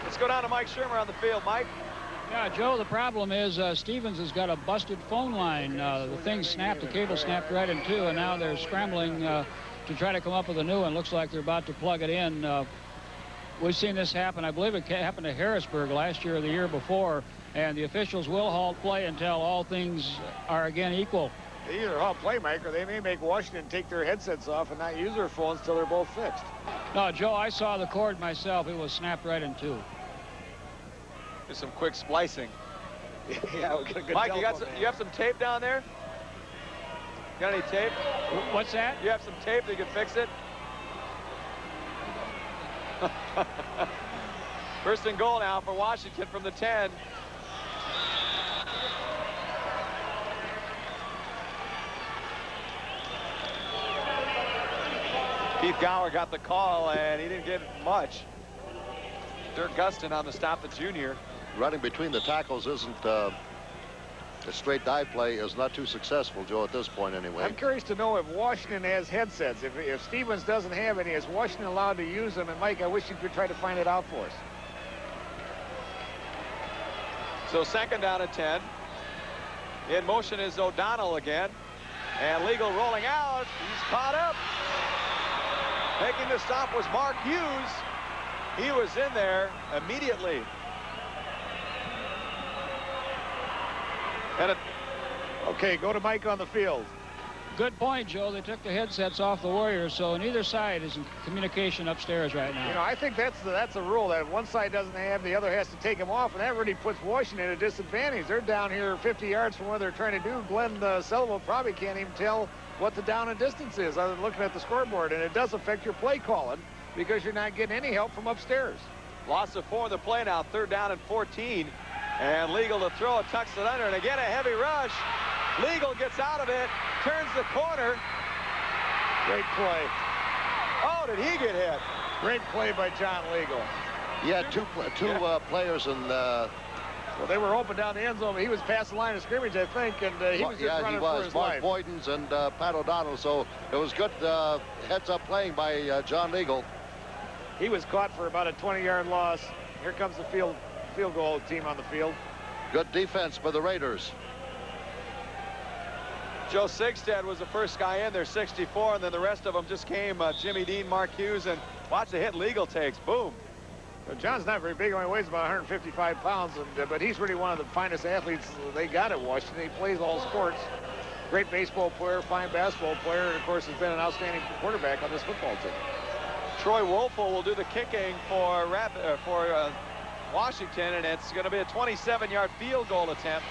Let's go down to Mike Shermer on the field. Mike? Yeah, Joe, the problem is Stevens has got a busted phone line. The thing snapped, the cable snapped right in two, and now they're scrambling to try to come up with a new one. Looks like they're about to plug it in. We've seen this happen. I believe it happened to Harrisburg last year or the year before, and the officials will halt play until all things are again equal. They either halt play, Mike, or they may make Washington take their headsets off and not use their phones till they're both fixed. No, Joe, I saw the cord myself. It was snapped right in two. There's some quick splicing. Yeah, we got a good Mike, you have some tape down there? Got any tape? What's that? You have some tape that you can fix it? 1st and goal now for Washington from the 10. Keith Gower got the call, and he didn't get much. Dirk Gustin on the stop, the junior. Running between the tackles isn't a straight dive play is not too successful, Joe, at this point anyway. I'm curious to know if Washington has headsets. If Stevens doesn't have any, is Washington allowed to use them? And Mike, I wish you could try to find it out for us. So 2nd down and 10. In motion is O'Donnell again. And Legal rolling out. He's caught up. Making the stop was Mark Hughes. He was in there immediately. And okay, go to Mike on the field. Good point, Joe. They took the headsets off the Warriors, so neither side is in communication upstairs right now. You know, I think that's a rule that if one side doesn't have, the other has to take them off, and that really puts Washington at a disadvantage. They're down here 50 yards from what they're trying to do. Glenn Sullivan probably can't even tell what the down and distance is other than looking at the scoreboard, and it does affect your play calling because you're not getting any help from upstairs. Loss of 4 in the play now, 3rd down and 14. And Legal to throw, tucks it under, and again a heavy rush. Legal gets out of it, turns the corner. Great play. Oh, did he get hit? Great play by John Legal. He had two players in well, they were open down the end zone. He was past the line of scrimmage, I think, and he was just running for his life. Mark Boydens and Pat O'Donnell, so it was good heads-up playing by John Legal. He was caught for about a 20-yard loss. Here comes the field goal team on the field. Good defense by the Raiders. Joe Sigstead was the first guy in there, 64, and then the rest of them just came. Jimmy Dean, Mark Hughes, and watch the hit Legal takes. Boom. So John's not very big. Only weighs about 155 pounds, but he's really one of the finest athletes they got at Washington. He plays all sports. Great baseball player, fine basketball player, and of course has been an outstanding quarterback on this football team. Troy Woelfel will do the kicking for Washington, and it's going to be a 27-yard field goal attempt.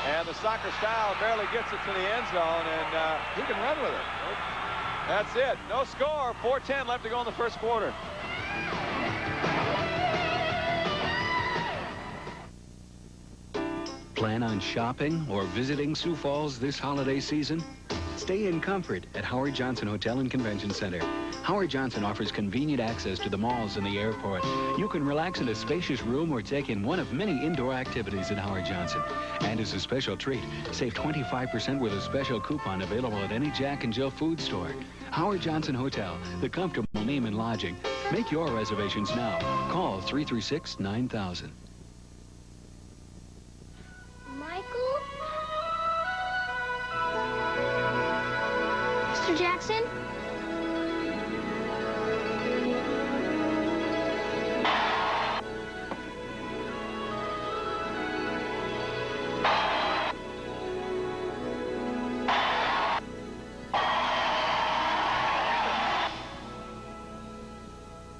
And the soccer style barely gets it to the end zone, and he can run with it. That's it. No score. 4:10 left to go in the first quarter. Plan on shopping or visiting Sioux Falls this holiday season? Stay in comfort at Howard Johnson Hotel and Convention Center. Howard Johnson offers convenient access to the malls and the airport. You can relax in a spacious room or take in one of many indoor activities at Howard Johnson. And as a special treat, save 25% with a special coupon available at any Jack and Jill food store. Howard Johnson Hotel, the comfortable name and lodging. Make your reservations now. Call 336-9000. Michael? Mr. Jackson?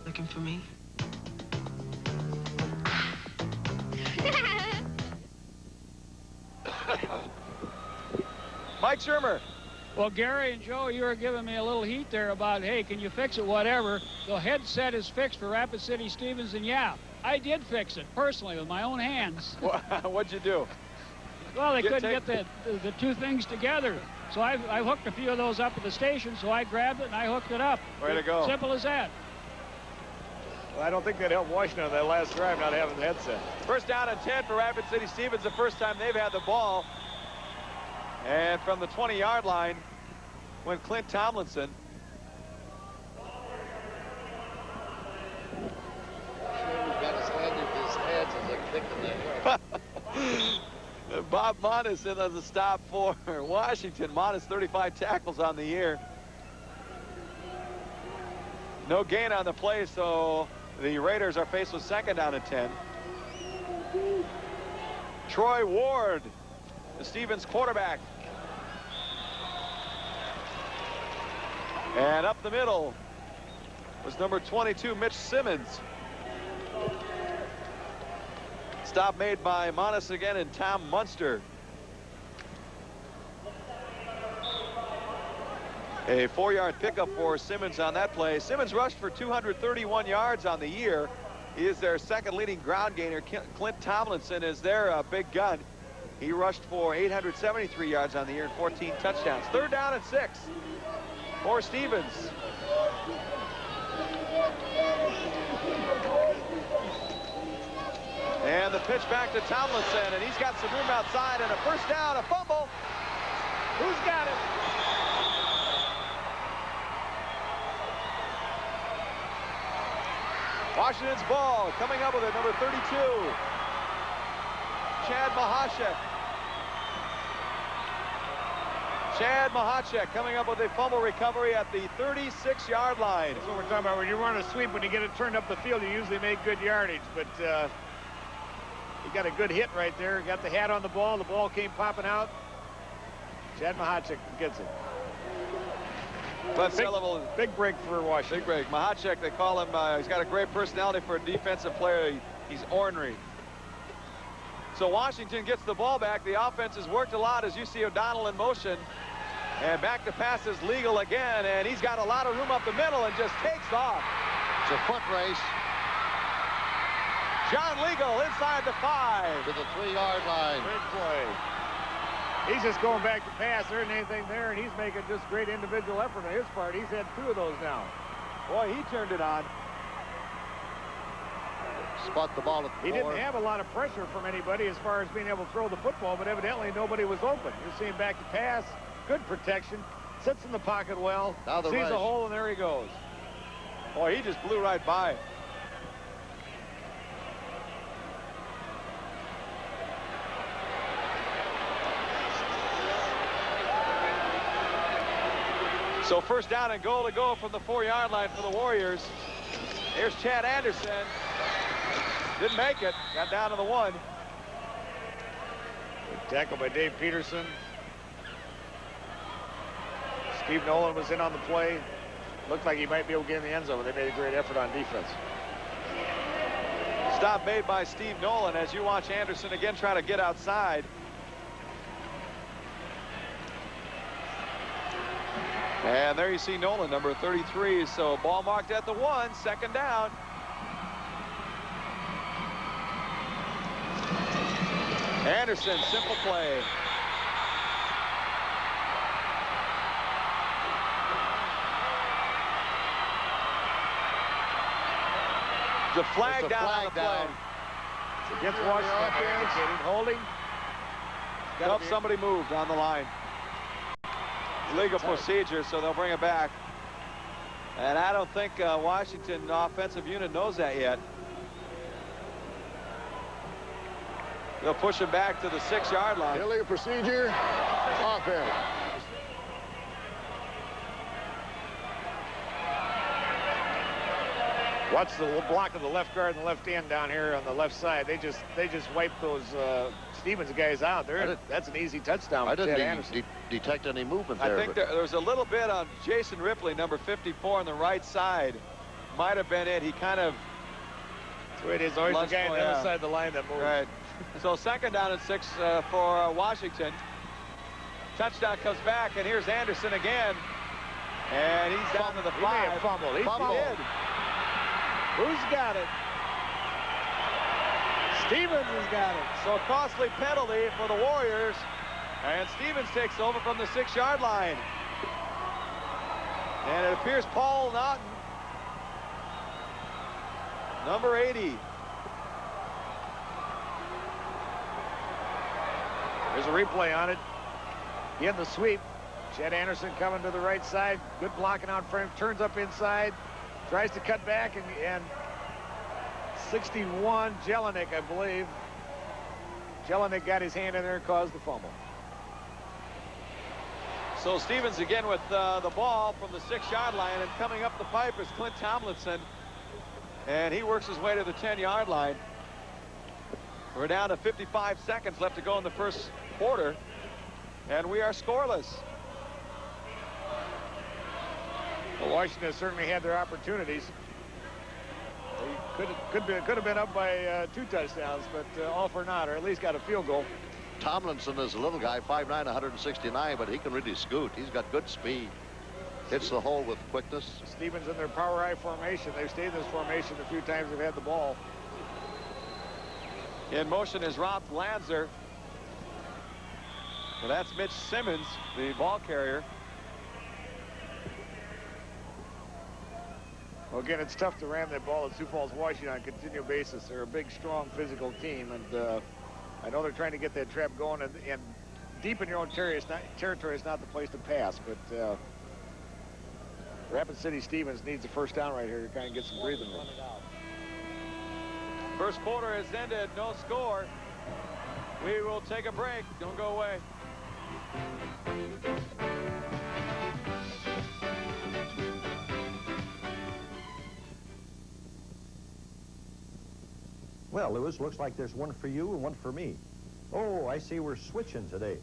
Looking for me? Mike Shermer. Well, Gary and Joe, you were giving me a little heat there about, hey, can you fix it, whatever. The headset is fixed for Rapid City Stevens, and yeah, I did fix it personally with my own hands. What'd you do? Well, they couldn't get the two things together. So I hooked a few of those up at the station, so I grabbed it and I hooked it up. Way to go. Simple as that. Well, I don't think that helped Washington on that last drive, not having the headset. First down and 10 for Rapid City Stevens, the first time they've had the ball. And from the 20-yard line went Clint Tomlinson. Bob Monis in as a stop for Washington. Monis 35 tackles on the year. No gain on the play, so the Raiders are faced with second down and 10. Troy Ward, the Stevens quarterback. And up the middle was number 22, Mitch Simmons. Stop made by Monis again and Tom Munster. A 4-yard pickup for Simmons on that play. Simmons rushed for 231 yards on the year. He is their second leading ground gainer. Clint Tomlinson is their big gun. He rushed for 873 yards on the year and 14 touchdowns. Third down and 6 for Stevens. And the pitch back to Tomlinson, and he's got some room outside, and a first down, a fumble. Who's got it? Washington's ball coming up with it, number 32. Chad Mahacek. Chad Mahacek coming up with a fumble recovery at the 36-yard line. That's what we're talking about. When you run a sweep, when you get it turned up the field, you usually make good yardage. But he got a good hit right there. Got the hat on the ball. The ball came popping out. Chad Mahacek gets it. Big break for Washington. Big break. Mahacek, they call him, he's got a great personality for a defensive player. He's ornery. So Washington gets the ball back. The offense has worked a lot as you see O'Donnell in motion. And back to pass is legal again, and he's got a lot of room up the middle and just takes off. It's a foot race. John Legal inside the 5. To the 3-yard line. Great play. He's just going back to pass. There isn't anything there, and he's making just great individual effort on his part. He's had 2 of those now. Boy, he turned it on. Spot the ball at the 4. He didn't have a lot of pressure from anybody as far as being able to throw the football, but evidently nobody was open. You're seeing back to pass. Good protection. Sits in the pocket well. Now the sees rush. a hole, and there he goes. Boy, he just blew right by it. So first down and goal to go from the 4-yard line for the Warriors. Here's Chad Anderson. Didn't make it. Got down to the 1. Good tackle by Dave Peterson. Steve Nolan was in on the play. Looked like he might be able to get in the end zone. They made a great effort on defense. Stop made by Steve Nolan as you watch Anderson again try to get outside. And there you see Nolan, number 33. So ball marked at the 1, second down. Anderson, simple play. There's a flag down on the play. It's against Washington. Holding. Nope, somebody moved on the line. Legal procedure, so they'll bring it back. And I don't think Washington offensive unit knows that yet. They'll push him back to the 6-yard line. Illegal procedure. Offense. Watch the block of the left guard and the left end down here on the left side. They just wiped those Stevens guys out. That's an easy touchdown. I didn't detect any movement there. I think there was a little bit on Jason Ripley, number 54 on the right side. Might have been it. He kind of. That's the way it is. Always the guy on the other side of the line that moves. Right. So 2nd down and 6 for Washington. Touchdown comes back, and here's Anderson again. And he's down to the 5. He may have fumbled. He did. Who's got it? Stevens has got it. So costly penalty for the Warriors. And Stevens takes over from the 6-yard line. And it appears Paul Naughton, number 80. There's a replay on it. In the sweep. Chet Anderson coming to the right side. Good blocking out front. Turns up inside. Tries to cut back, and 61, Jelinek, I believe. Jelinek got his hand in there and caused the fumble. So Stevens again with the ball from the 6-yard line, and coming up the pipe is Clint Tomlinson. And he works his way to the 10-yard line. We're down to 55 seconds left to go in the first quarter, and we are scoreless. Well, Washington certainly had their opportunities. They could have been up by 2 touchdowns, but all for naught, or at least got a field goal. Tomlinson is a little guy, 5'9", 169, but he can really scoot. He's got good speed. Hits the hole with quickness. Stevens in their power I formation. They've stayed in this formation a few times they've had the ball. In motion is Rob Glanzer. Well, that's Mitch Simmons, the ball carrier. Well, again, it's tough to ram that ball at Sioux Falls, Washington on a continual basis. They're a big, strong, physical team, and I know they're trying to get that trap going, and deep in your own territory is not the place to pass, but Rapid City Stevens needs a first down right here to kind of get some breathing room. First quarter has ended, no score. We will take a break. Don't go away. Well, Lewis, looks like there's one for you and one for me. Oh, I see we're switching today.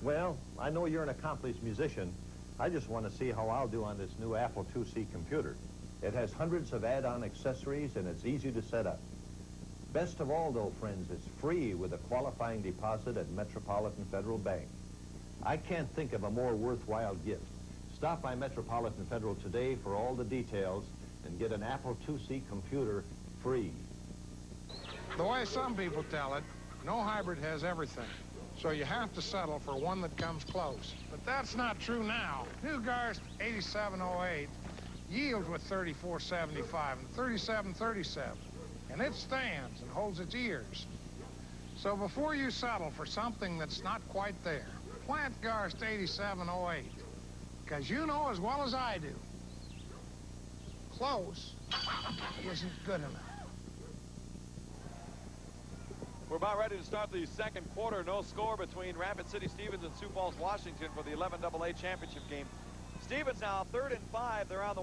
Well, I know you're an accomplished musician. I just want to see how I'll do on this new Apple IIc computer. It has hundreds of add-on accessories, and it's easy to set up. Best of all, though, friends, it's free with a qualifying deposit at Metropolitan Federal Bank. I can't think of a more worthwhile gift. Stop by Metropolitan Federal today for all the details and get an Apple IIc computer free. The way some people tell it, no hybrid has everything. So you have to settle for one that comes close. But that's not true now. New Garst 8708 yields with 3475 and 3737. And it stands and holds its ears. So before you settle for something that's not quite there, plant Garst 8708. Because you know as well as I do, close isn't good enough. We're about ready to start the second quarter. No score between Rapid City Stevens and Sioux Falls, Washington for the 11AA championship game. Stevens now 3rd and 5. They're on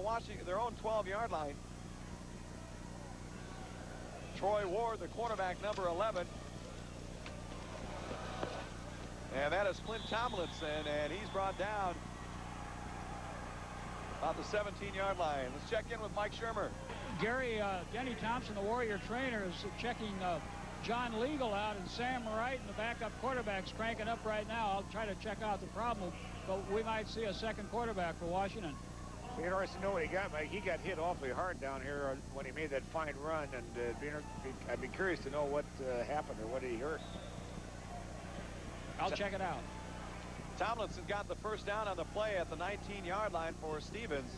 their own 12-yard line. Troy Ward, the quarterback, number 11. And that is Clint Tomlinson, and he's brought down about the 17-yard line. Let's check in with Mike Shermer. Gary, Denny Thompson, the Warrior trainer, is checking John Legal out, and Sam Wright and the backup quarterback's cranking up right now. I'll try to check out the problem, but we might see a second quarterback for Washington. Be interesting to know what he got, Mike. He got hit awfully hard down here when he made that fine run, and I'd be curious to know what happened or what he hurt. I'll check it out. Tomlinson got the first down on the play at the 19-yard line for Stevens.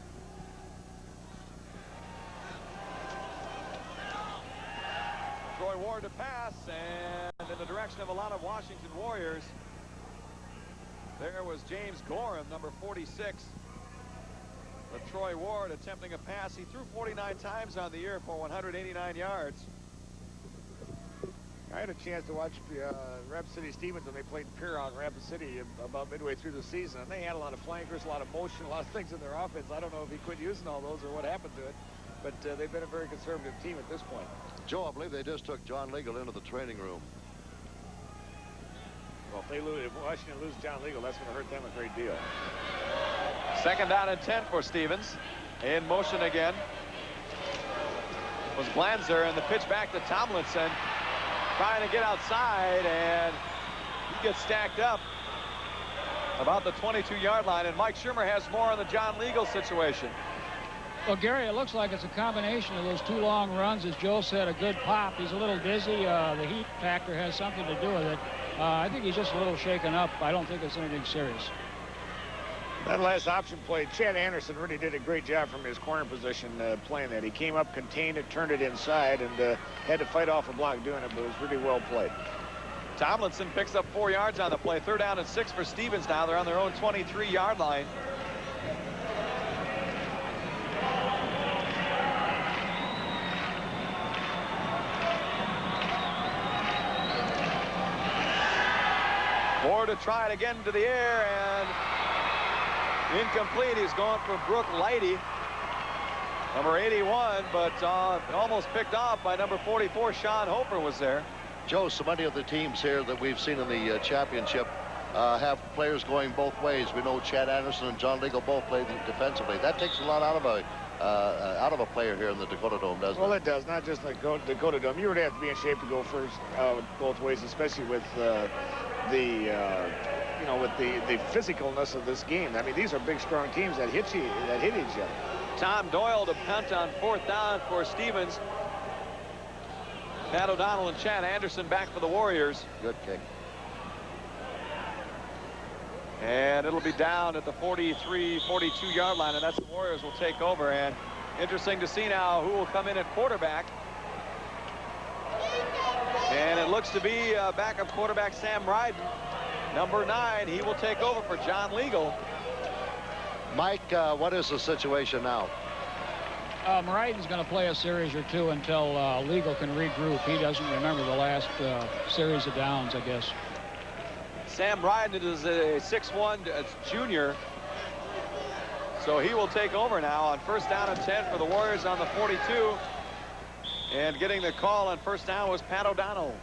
Troy Ward to pass, and in the direction of a lot of Washington Warriors. There was James Gorham, number 46. But Troy Ward attempting a pass. He threw 49 times on the year for 189 yards. I had a chance to watch Rapid City Stevens when they played Pierron in Rapid City about midway through the season. And they had a lot of flankers, a lot of motion, a lot of things in their offense. I don't know if he quit using all those or what happened to it. But they've been a very conservative team at this point. Joe, I believe they just took John Legal into the training room. Well, if Washington loses John Legal, that's going to hurt them a great deal. Second down and 10 for Stevens. In motion again was Glanzer, and the pitch back to Tomlinson. Trying to get outside, and he gets stacked up about the 22-yard line. And Mike Schumer has more on the John Legal situation. Well, Gary, it looks like it's a combination of those two long runs. As Joe said, a good pop. He's a little dizzy. The heat factor has something to do with it. I think he's just a little shaken up. I don't think it's anything serious. That last option play, Chad Anderson really did a great job from his corner position playing that. He came up, contained it, turned it inside, and had to fight off a block doing it, but it was really well played. Tomlinson picks up 4 yards on the play. 3rd down and 6 for Stevens now. They're on their own 23-yard line. Ford to try it again to the air, and incomplete. He's going for Brooke Lighty, number 81, but almost picked off by number 44. Sean Hofer was there. Joe, so many of the teams here that we've seen in the championship have players going both ways. We know Chad Anderson and John Legal both play defensively. That takes a lot out of a player here in the Dakota Dome, doesn't it? Well, it does. Not just like Dakota Dome. You would have to be in shape to go first both ways, especially with the physicalness of this game. I mean, these are big, strong teams that hit each other. Tom Doyle to punt on 4th down for Stevens. Pat O'Donnell and Chad Anderson back for the Warriors. Good kick. And it'll be down at the 43, 42-yard line, and that's the Warriors will take over. And interesting to see now who will come in at quarterback. And it looks to be backup quarterback Sam Ryden, number 9. He will take over for John Legal. Mike, what is the situation now? Ryden's going to play a series or two until Legal can regroup. He doesn't remember the last series of downs, I guess. Sam Ryden is a 6'1" junior. So he will take over now on 1st down and 10 for the Warriors on the 42. And getting the call on 1st down was Pat O'Donnell.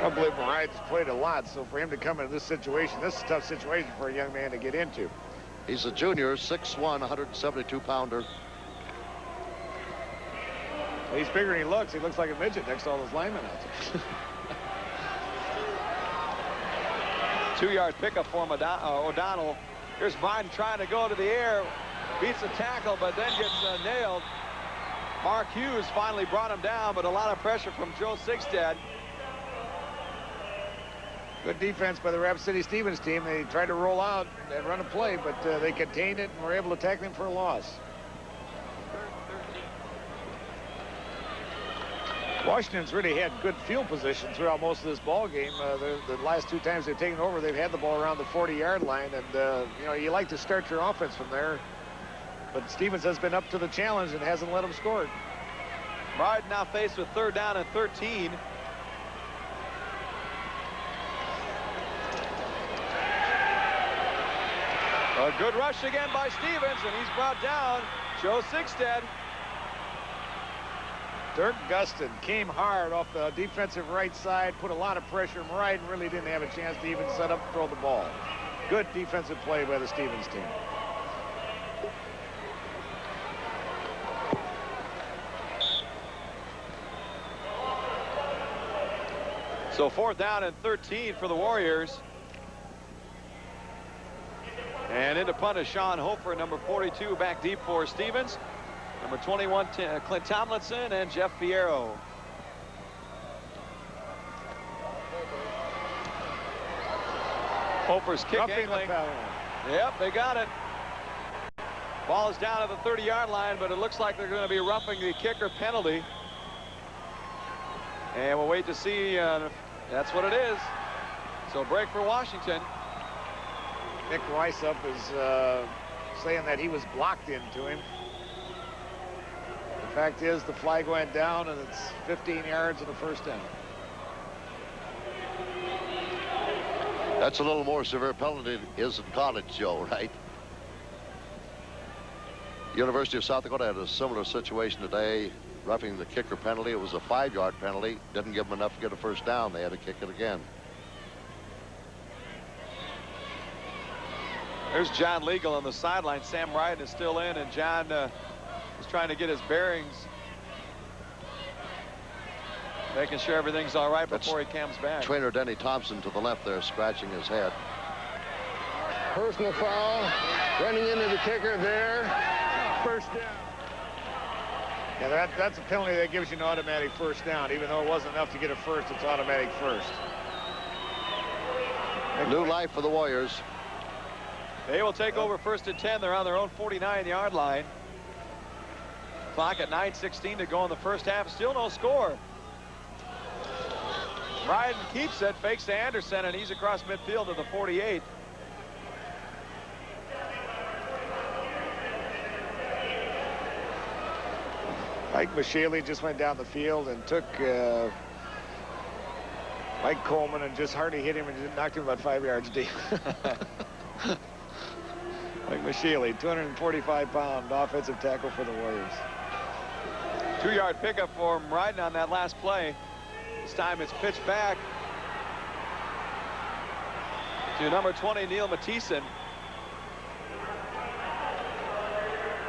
I believe Ryden's played a lot, so for him to come into this situation, this is a tough situation for a young man to get into. He's a junior, 6'1", 172-pounder. He's bigger than he looks. He looks like a midget next to all those linemen out there. 2-yard pickup for O'Donnell. Here's Ryden trying to go to the air. Beats the tackle, but then gets nailed. Mark Hughes finally brought him down, but a lot of pressure from Joe Sigstad. Good defense by the Rapid City Stevens team. They tried to roll out and run a play, but they contained it and were able to tackle him for a loss. Washington's really had good field position throughout most of this ball game. The last 2 times they've taken over, they've had the ball around the 40-yard line, and you know, you like to start your offense from there. But Stevens has been up to the challenge and hasn't let them score. Ryden now faced with 3rd down and 13. A good rush again by Stevens, and he's brought down. Joe Sigstad. Dirk Gustin came hard off the defensive right side, put a lot of pressure. Ryden really didn't have a chance to even set up and throw the ball. Good defensive play by the Stevens team. So 4th down and 13 for the Warriors. And into punt is Sean Hofer, number 42, back deep for Stevens. Number 21, Clint Tomlinson, and Jeff Fierro. Hofer's kick angling. Yep, they got it. Ball is down at the 30-yard line, but it looks like they're going to be roughing the kicker penalty. And we'll wait to see. That's what it is. So break for Washington. Nick Weisup is saying that he was blocked into him. The fact is the flag went down, and it's 15 yards and a first down. That's a little more severe penalty is in college, Joe, right? University of South Dakota had a similar situation today, roughing the kicker penalty. It was a 5-yard penalty. Didn't give them enough to get a first down. They had to kick it again. There's John Legal on the sideline. Sam Ryden is still in, and John is trying to get his bearings, making sure everything's all right before he comes back. Trainer Denny Thompson to the left there, scratching his head. Personal foul, running into the kicker there. First down. Yeah, that's a penalty that gives you an automatic first down. Even though it wasn't enough to get a first, it's automatic first. New life for the Warriors. They will take over 1st and 10. They're on their own 49-yard line. Clock at 9:16 to go in the first half. Still no score. Ryden keeps it, fakes to Anderson, and he's across midfield to the 48. Mike Michele just went down the field and took Mike Coleman and just hardly hit him and knocked him about 5 yards deep. Mike Michele, 245-pound offensive tackle for the Warriors. 2-yard pickup for Ryden on that last play. This time it's pitched back to number 20, Neil Mathieson.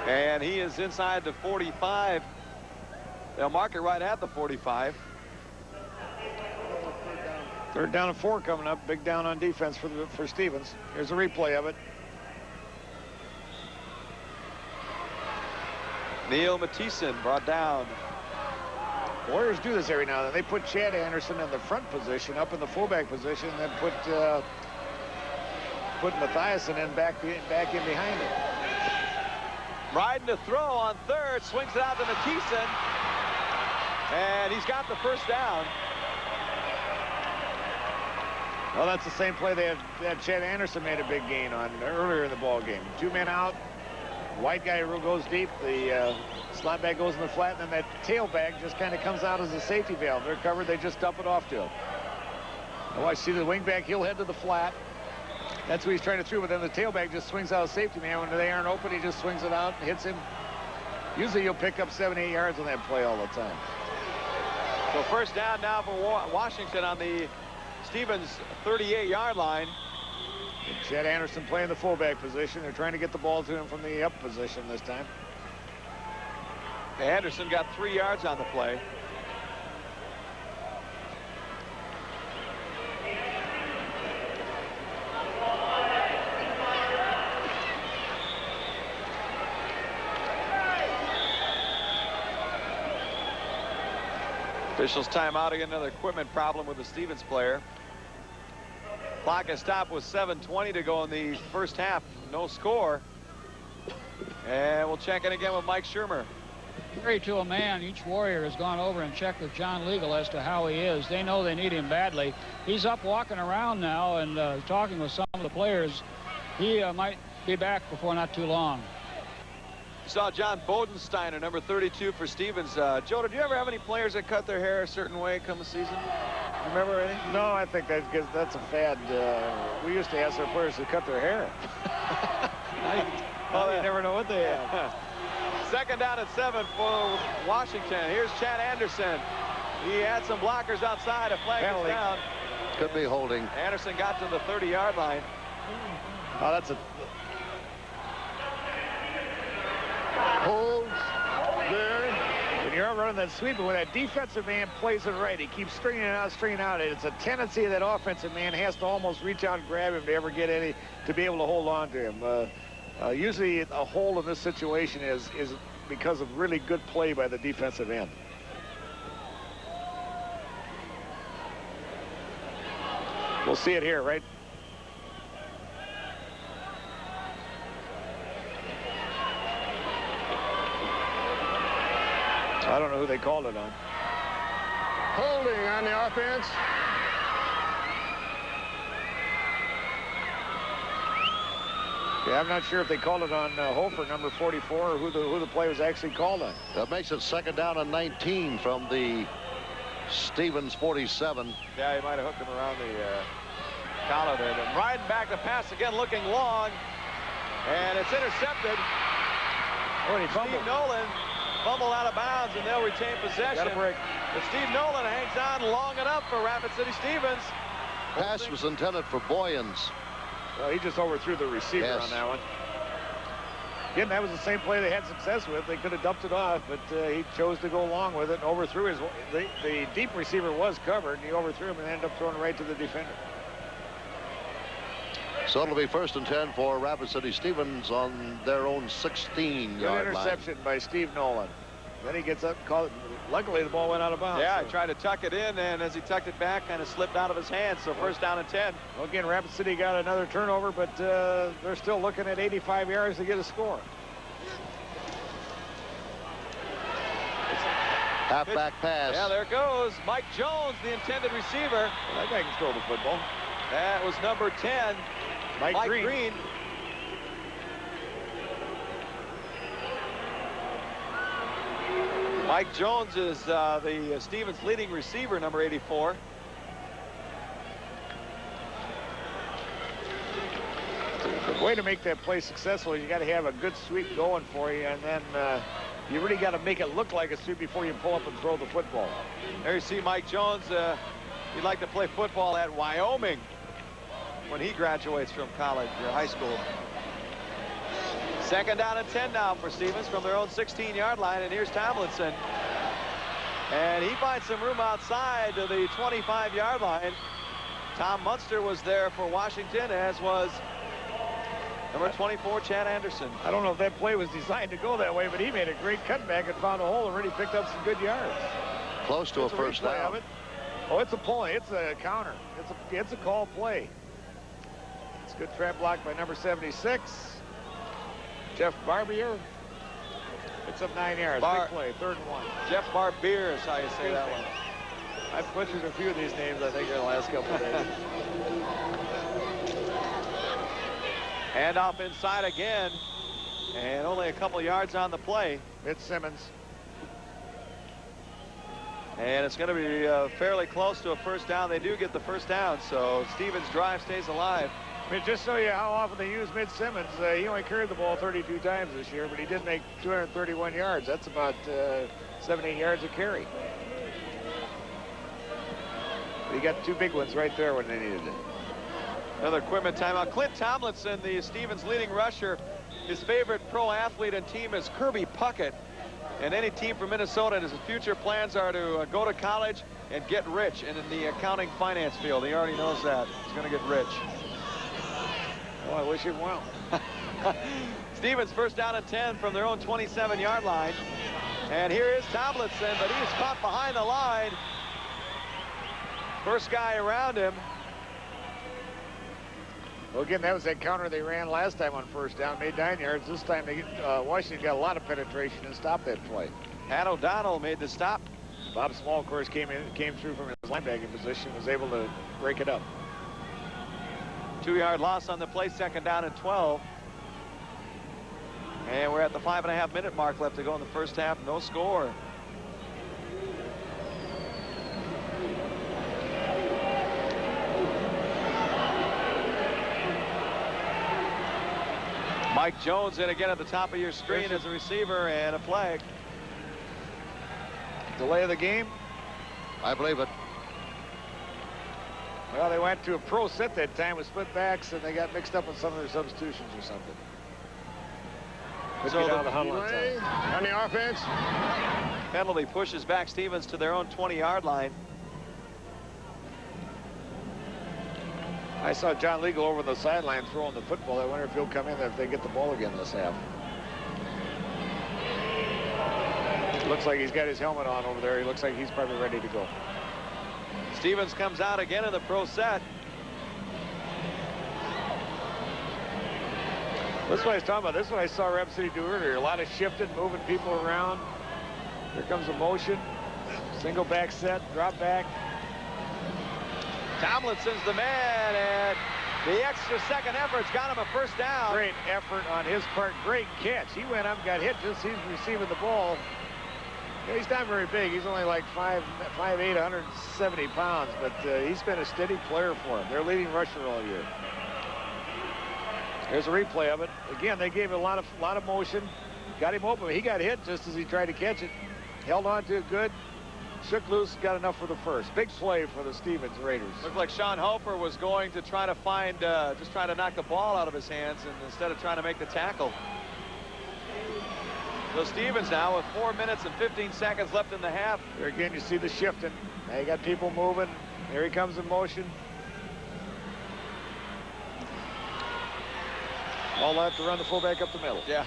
And he is inside the 45. They'll mark it right at the 45. 3rd down and 4 coming up. Big down on defense for Stevens. Here's a replay of it. Neil Mathieson brought down. Warriors do this every now and then. They put Chad Anderson in the front position, up in the fullback position, and then put Mathieson in back in behind him. Ryden to throw on 3rd, swings it out to Mathieson, and he's got the first down. Well, that's the same play that Chad Anderson made a big gain on earlier in the ball game. 2 men out. White guy goes deep. The slot back goes in the flat, and then that tailback just kind of comes out as a safety valve. They're covered. They just dump it off to him. Oh, I see the wingback. He'll head to the flat. That's what he's trying to throw, but then the tailback just swings out a safety man. When they aren't open, he just swings it out and hits him. Usually you'll pick up 7-8 yards on that play all the time. So first down now for Washington on the Stevens 38-yard line. And Chad Anderson playing the fullback position. They're trying to get the ball to him from the up position this time. Anderson got 3 yards on the play. Officials timeout again. Another equipment problem with the Stevens player. Clock has stopped with 7:20 to go in the first half. No score. And we'll check in again with Mike Shermer. 3 to a man. Each Warrior has gone over and checked with John Legal as to how he is. They know they need him badly. He's up walking around now and talking with some of the players. He might be back before not too long. You saw John Bodensteiner, number 32 for Stevens. Joe, did you ever have any players that cut their hair a certain way come the season? Remember any? No, I think that's a fad. We used to ask our players to cut their hair. You never know what they have. 2nd down at 7 for Washington. Here's Chad Anderson. He had some blockers outside. A flag is down. Could be holding. Anderson got to the 30-yard line. Oh, that's a Holds there. When you're running that sweep, but when that defensive man plays it right, he keeps stringing it out. It's a tendency that offensive man has to almost reach out and grab him to ever get any, to be able to hold on to him. Usually a hold in this situation is because of really good play by the defensive end. We'll see it here, right? I don't know who they called it on. Holding on the offense. Yeah, I'm not sure if they called it on Hofer, number 44, or who the play was actually called on. That makes it 2nd down and 19 from the Stevens 47. Yeah, he might have hooked him around the collar there. Then riding back the pass again, looking long, and it's intercepted. Oh, and he fumbled. Steve Nolan fumbled out of bounds, and they'll retain possession. Got a break. But Steve Nolan hangs on long enough for Rapid City Stevens. Pass was intended for Boyens. Well, he just overthrew the receiver on that one. Again, that was the same play they had success with. They could have dumped it off, but he chose to go along with it and overthrew his. The deep receiver was covered, and he overthrew him and ended up throwing right to the defender. So it'll be 1st and 10 for Rapid City Stevens on their own 16-yard line. Interception by Steve Nolan. Then he gets up and calls. Luckily, the ball went out of bounds. Yeah, he tried to tuck it in, and as he tucked it back, kind of slipped out of his hands. So 1st down and 10. Well, again, Rapid City got another turnover, but they're still looking at 85 yards to get a score. Halfback pass. Yeah, there it goes. Mike Jones, the intended receiver. Well, that guy can throw the football. That was number 10, Mike Green. Mike Jones is the Stevens leading receiver, number 84. The way to make that play successful is you got to have a good sweep going for you, and then you really got to make it look like a sweep before you pull up and throw the football. There you see Mike Jones. He'd like to play football at Wyoming when he graduates from college or high school. 2nd down and 10 now for Stevens from their own 16-yard line, and here's Tomlinson. And he finds some room outside to the 25-yard line. Tom Munster was there for Washington, as was number 24, Chad Anderson. I don't know if that play was designed to go that way, but he made a great cutback and found a hole and really picked up some good yards. Close to a 1st down. Oh, it's a play. It's a counter. It's a call play. It's a good trap block by number 76. Jeff Barbier. It's up 9 yards. Big play. 3rd and 1. Jeff Barbier is how you say that one. I've butchered a few of these names, I think, in the last couple of days. Handoff inside again. And only a couple yards on the play. Simmons. And it's going to be fairly close to a 1st down. They do get the 1st down, so Stevens' drive stays alive. I mean, just show you how often they use Simmons. He only carried the ball 32 times this year, but he did make 231 yards. That's about 7-8 yards a carry. But he got 2 big ones right there when they needed it. Another equipment timeout. Clint Tomlinson, the Stevens leading rusher, his favorite pro athlete and team is Kirby Puckett. And any team from Minnesota, and his future plans are to go to college and get rich. And in the accounting finance field, he already knows that. He's going to get rich. Oh, I wish him well. Stevens 1st down and 10 from their own 27-yard line. And here is Tomlinson, but he's caught behind the line. First guy around him. Well, again, that was that counter they ran last time on 1st down, made 9 yards. This time, Washington got a lot of penetration and stopped that play. Pat O'Donnell made the stop. Bob Small, of course, came through from his linebacking position, was able to break it up. 2-yard loss on the play, 2nd down and 12. And we're at the 5.5-minute mark left to go in the 1st half. No score. Mike Jones in again at the top of your screen as a receiver, and a flag. Delay of the game? I believe it. Well, they went to a pro set that time with split backs, and they got mixed up with some of their substitutions or something. So the huddle on the offense. Penalty pushes back Stevens to their own 20-yard line. I saw John Legal over the sideline throwing the football. I wonder if he'll come in if they get the ball again this half. Looks like he's got his helmet on over there. He looks like he's probably ready to go. Stevens comes out again in the pro set. This is what I was talking about. This is what I saw Rapid City do earlier. A lot of shifting, moving people around. Here comes a motion. Single back set, drop back. Tomlinson's the man, and the extra second effort's got him a first down. Great effort on his part. Great catch. He went up and got hit just as he's receiving the ball. Yeah, he's not very big. He's only like 5'8", 170 pounds, but he's been a steady player for him. Their leading rusher all year. There's a replay of it. Again, they gave him a lot of motion. Got him open. He got hit just as he tried to catch it. Held on to it good. Shook loose, got enough for the first. Big play for the Stevens Raiders. Looked like Sean Hofer was going to try to find, just trying to knock the ball out of his hands, and instead of trying to make the tackle. So Stevens now with 4 minutes and 15 seconds left in the half. There again, you see the shifting. Now you got people moving. Here he comes in motion. All left to run the fullback up the middle. Yeah.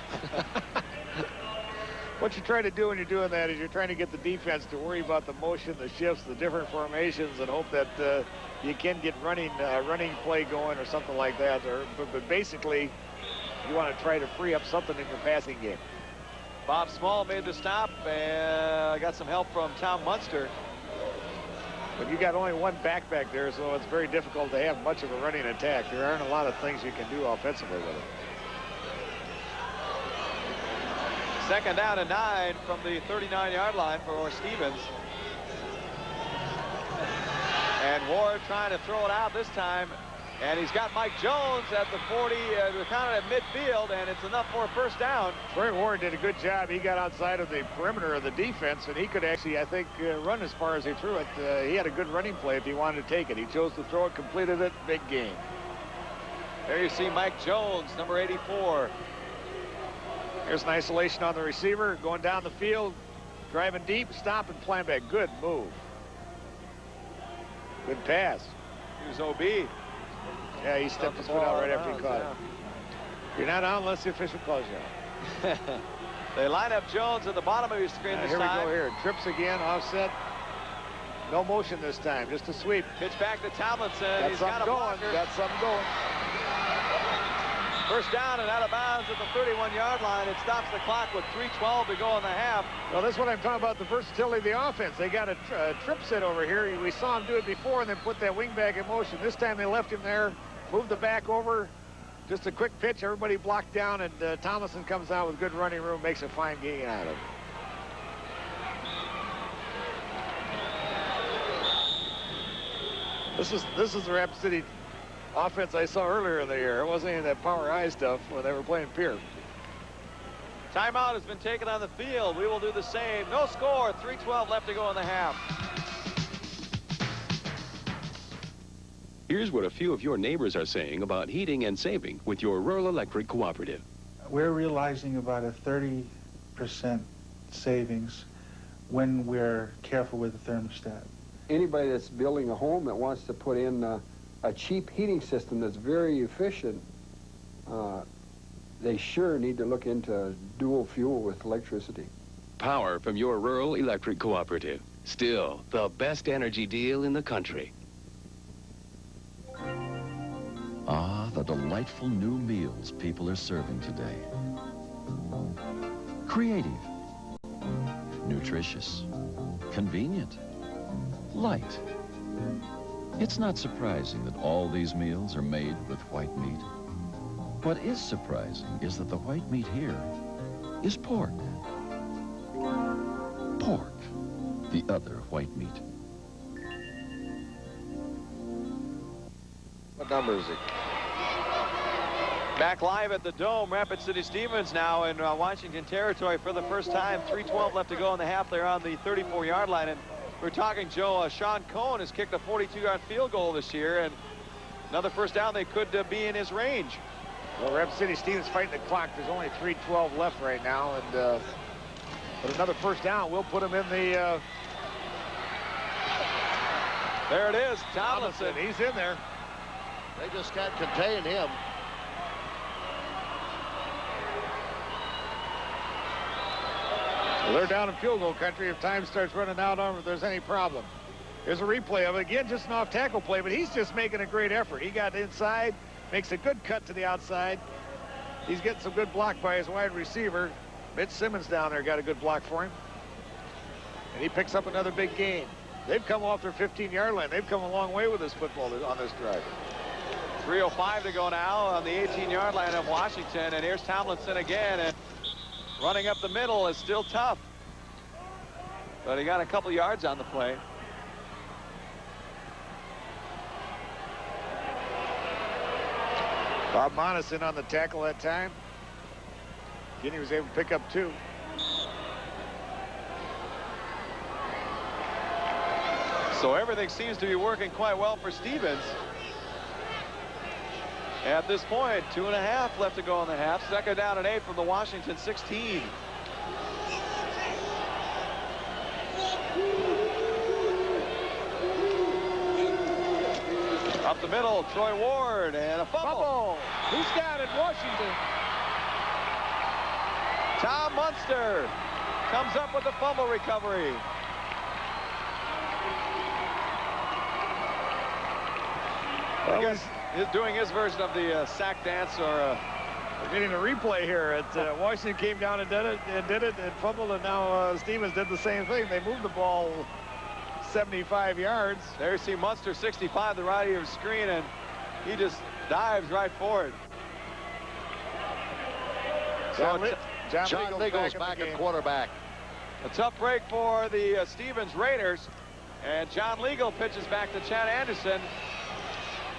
What you try to do when you're doing that is you're trying to get the defense to worry about the motion, the shifts, the different formations, and hope that you can get running play going or something like that. But basically, you want to try to free up something in your passing game. Bob Small made the stop and got some help from Tom Munster. But you got only one back there, so it's very difficult to have much of a running attack. There aren't a lot of things you can do offensively with it. Second down and 9 from the 39-yard line for Stevens. And Ward trying to throw it out this time. And he's got Mike Jones at the 40, kind of at midfield, and it's enough for a first down. Troy Ward did a good job. He got outside of the perimeter of the defense, and he could actually, I think, run as far as he threw it. He had a good running play if he wanted to take it. He chose to throw it, completed it, big gain. There you see Mike Jones, number 84. Here's an isolation on the receiver, going down the field, driving deep, stop and plant back. Good move. Good pass. Here's OB. Yeah, he stepped his foot out right after he caught it. You're not out unless the official calls you out. They line up Jones at the bottom of your screen this time. Here we go here. Trips again, offset. No motion this time, just a sweep. Pitch back to Tomlinson. He's got a blocker. Got something going. First down and out of bounds at the 31-yard line. It stops the clock with 3:12 to go in the half. Well, this is what I'm talking about, the versatility of the offense. They got a trip set over here. We saw him do it before and then put that wing back in motion. This time they left him there, moved the back over. Just a quick pitch, everybody blocked down, and Thomason comes out with good running room, makes a fine gain out of it. This is the Rapid City offense I saw earlier in the year. It wasn't any of that power high stuff when they were playing Pierre. Timeout has been taken on the field. We will do the same. No score. 3:12 left to go in the half. Here's what a few of your neighbors are saying about heating and saving with your rural electric cooperative. We're realizing about a 30% savings when we're careful with the thermostat. Anybody that's building a home that wants to put in a cheap heating system that's very efficient, they sure need to look into dual fuel with electricity. Power from your rural electric cooperative. Still the best energy deal in the country. Ah, the delightful new meals people are serving today. Creative, nutritious, convenient, light. It's not surprising that all these meals are made with white meat. What is surprising is that the white meat here is pork. Pork, the other white meat. What number is he? Back live at the Dome, Rapid City Stevens now in Washington territory for the first time. 3:12 left to go in the half. They're on the 34-yard line. And we're talking, Joe, Sean Cohen has kicked a 42-yard field goal this year. And another first down, they could be in his range. Well, Rapid City Stevens fighting the clock. There's only 3:12 left right now. And but another first down will put him in the... There it is, Tomlinson. He's in there. They just can't contain him. Well, they're down in field goal country if time starts running out on if there's any problem. Here's a replay of it. Again, just an off-tackle play, but he's just making a great effort. He got inside, makes a good cut to the outside. He's getting some good block by his wide receiver. Mitch Simmons down there got a good block for him. And he picks up another big gain. They've come off their 15-yard line. They've come a long way with this football on this drive. 3:05 to go now on the 18-yard line of Washington. And here's Tomlinson again. And running up the middle is still tough. But he got a couple yards on the play. Bob Monison on the tackle that time. Again, he was able to pick up 2. So everything seems to be working quite well for Stevens. At this point, 2.5 left to go in the half. 2nd down and 8 from the Washington 16. Up the middle, Troy Ward, and a fumble. Who's got it? Washington. Tom Munster comes up with the fumble recovery. I guess he's doing his version of the sack dance, or we're getting a replay here. Washington came down and did it and fumbled, and now Stevens did the same thing. They moved the ball 75 yards. There you see Munster, 65, the right of your screen, and he just dives right for it. John Legal's back at quarterback. A tough break for the Stevens Raiders, and John Legal pitches back to Chad Anderson,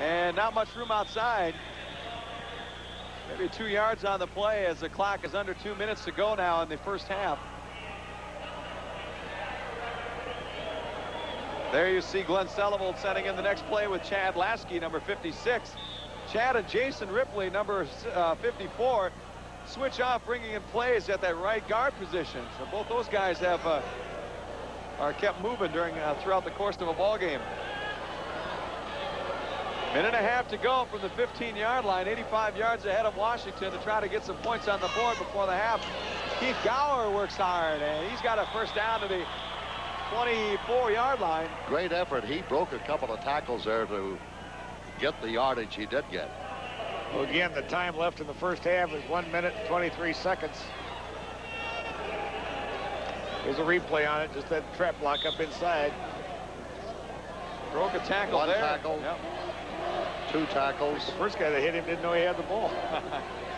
and not much room outside. Maybe 2 yards on the play as the clock is under 2 minutes to go now in the first half. There you see Glenn Selivold setting in the next play with Chad Lasky, number 56. Chad and Jason Ripley, number 54, switch off, bringing in plays at that right guard position. So both those guys have are kept moving during throughout the course of a ball game. 1.5 minutes to go from the 15-yard line, 85 yards ahead of Washington to try to get some points on the board before the half. Keith Gower works hard, and he's got a first down to the 24-yard line. Great effort. He broke a couple of tackles there to get the yardage he did get. Well, again, the time left in the first half is 1 minute and 23 seconds. There's a replay on it, just that trap block up inside. Broke a tackle One there. tackle. Yep. 2 tackles. The first guy that hit him didn't know he had the ball.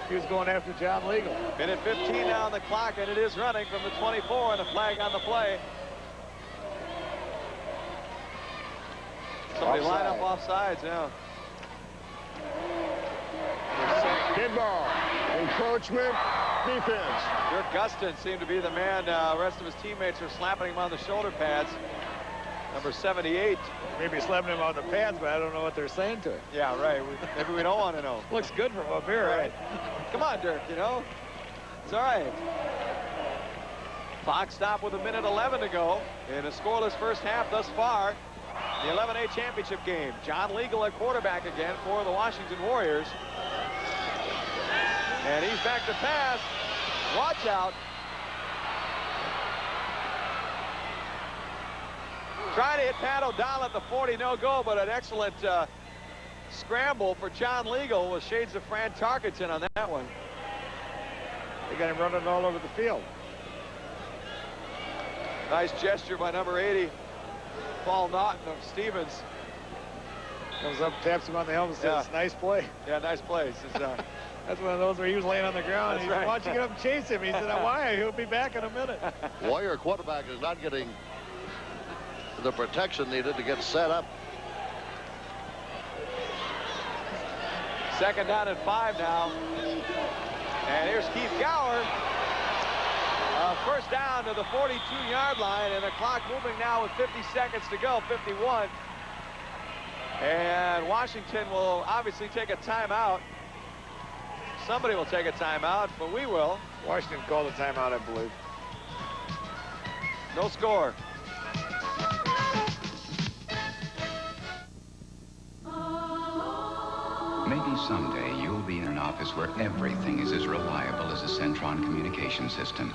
He was going after John Legal. Minute 15 now on the clock, and it is running from the 24, and a flag on the play. Somebody line up offsides, yeah. Dead ball. Encroachment. Defense. Dirk Gustin seemed to be the man. The rest of his teammates are slapping him on the shoulder pads. Number 78. Maybe slapping him on the pads, but I don't know what they're saying to him. Yeah, right. Maybe we don't want to know. Looks good from up here, right? Come on, Dirk, you know. It's all right. Clock stop with 1:11 to go in a scoreless first half thus far. The 11A championship game. John Legal at quarterback again for the Washington Warriors. And he's back to pass. Watch out. Trying to hit Pat O'Donnell at the 40, no go, but an excellent scramble for John Legal with shades of Fran Tarkenton on that one. They got him running all over the field. Nice gesture by number 80, Paul Naughton of Stevens. Comes up, taps him on the helmet, says, nice play. Yeah, nice play. That's one of those where he was laying on the ground. He's watching him chase him. He said, why? He'll be back in a minute. Warrior quarterback is not getting the protection needed to get set up. 2nd down and 5 now. And here's Keith Gower. First down to the 42-yard line, and the clock moving now with 50 seconds to go, 51. And Washington will obviously take a timeout. Somebody will take a timeout, but we will. Washington called a timeout, I believe. No score. Maybe someday you'll be in an office where everything is as reliable as a Centron communication system.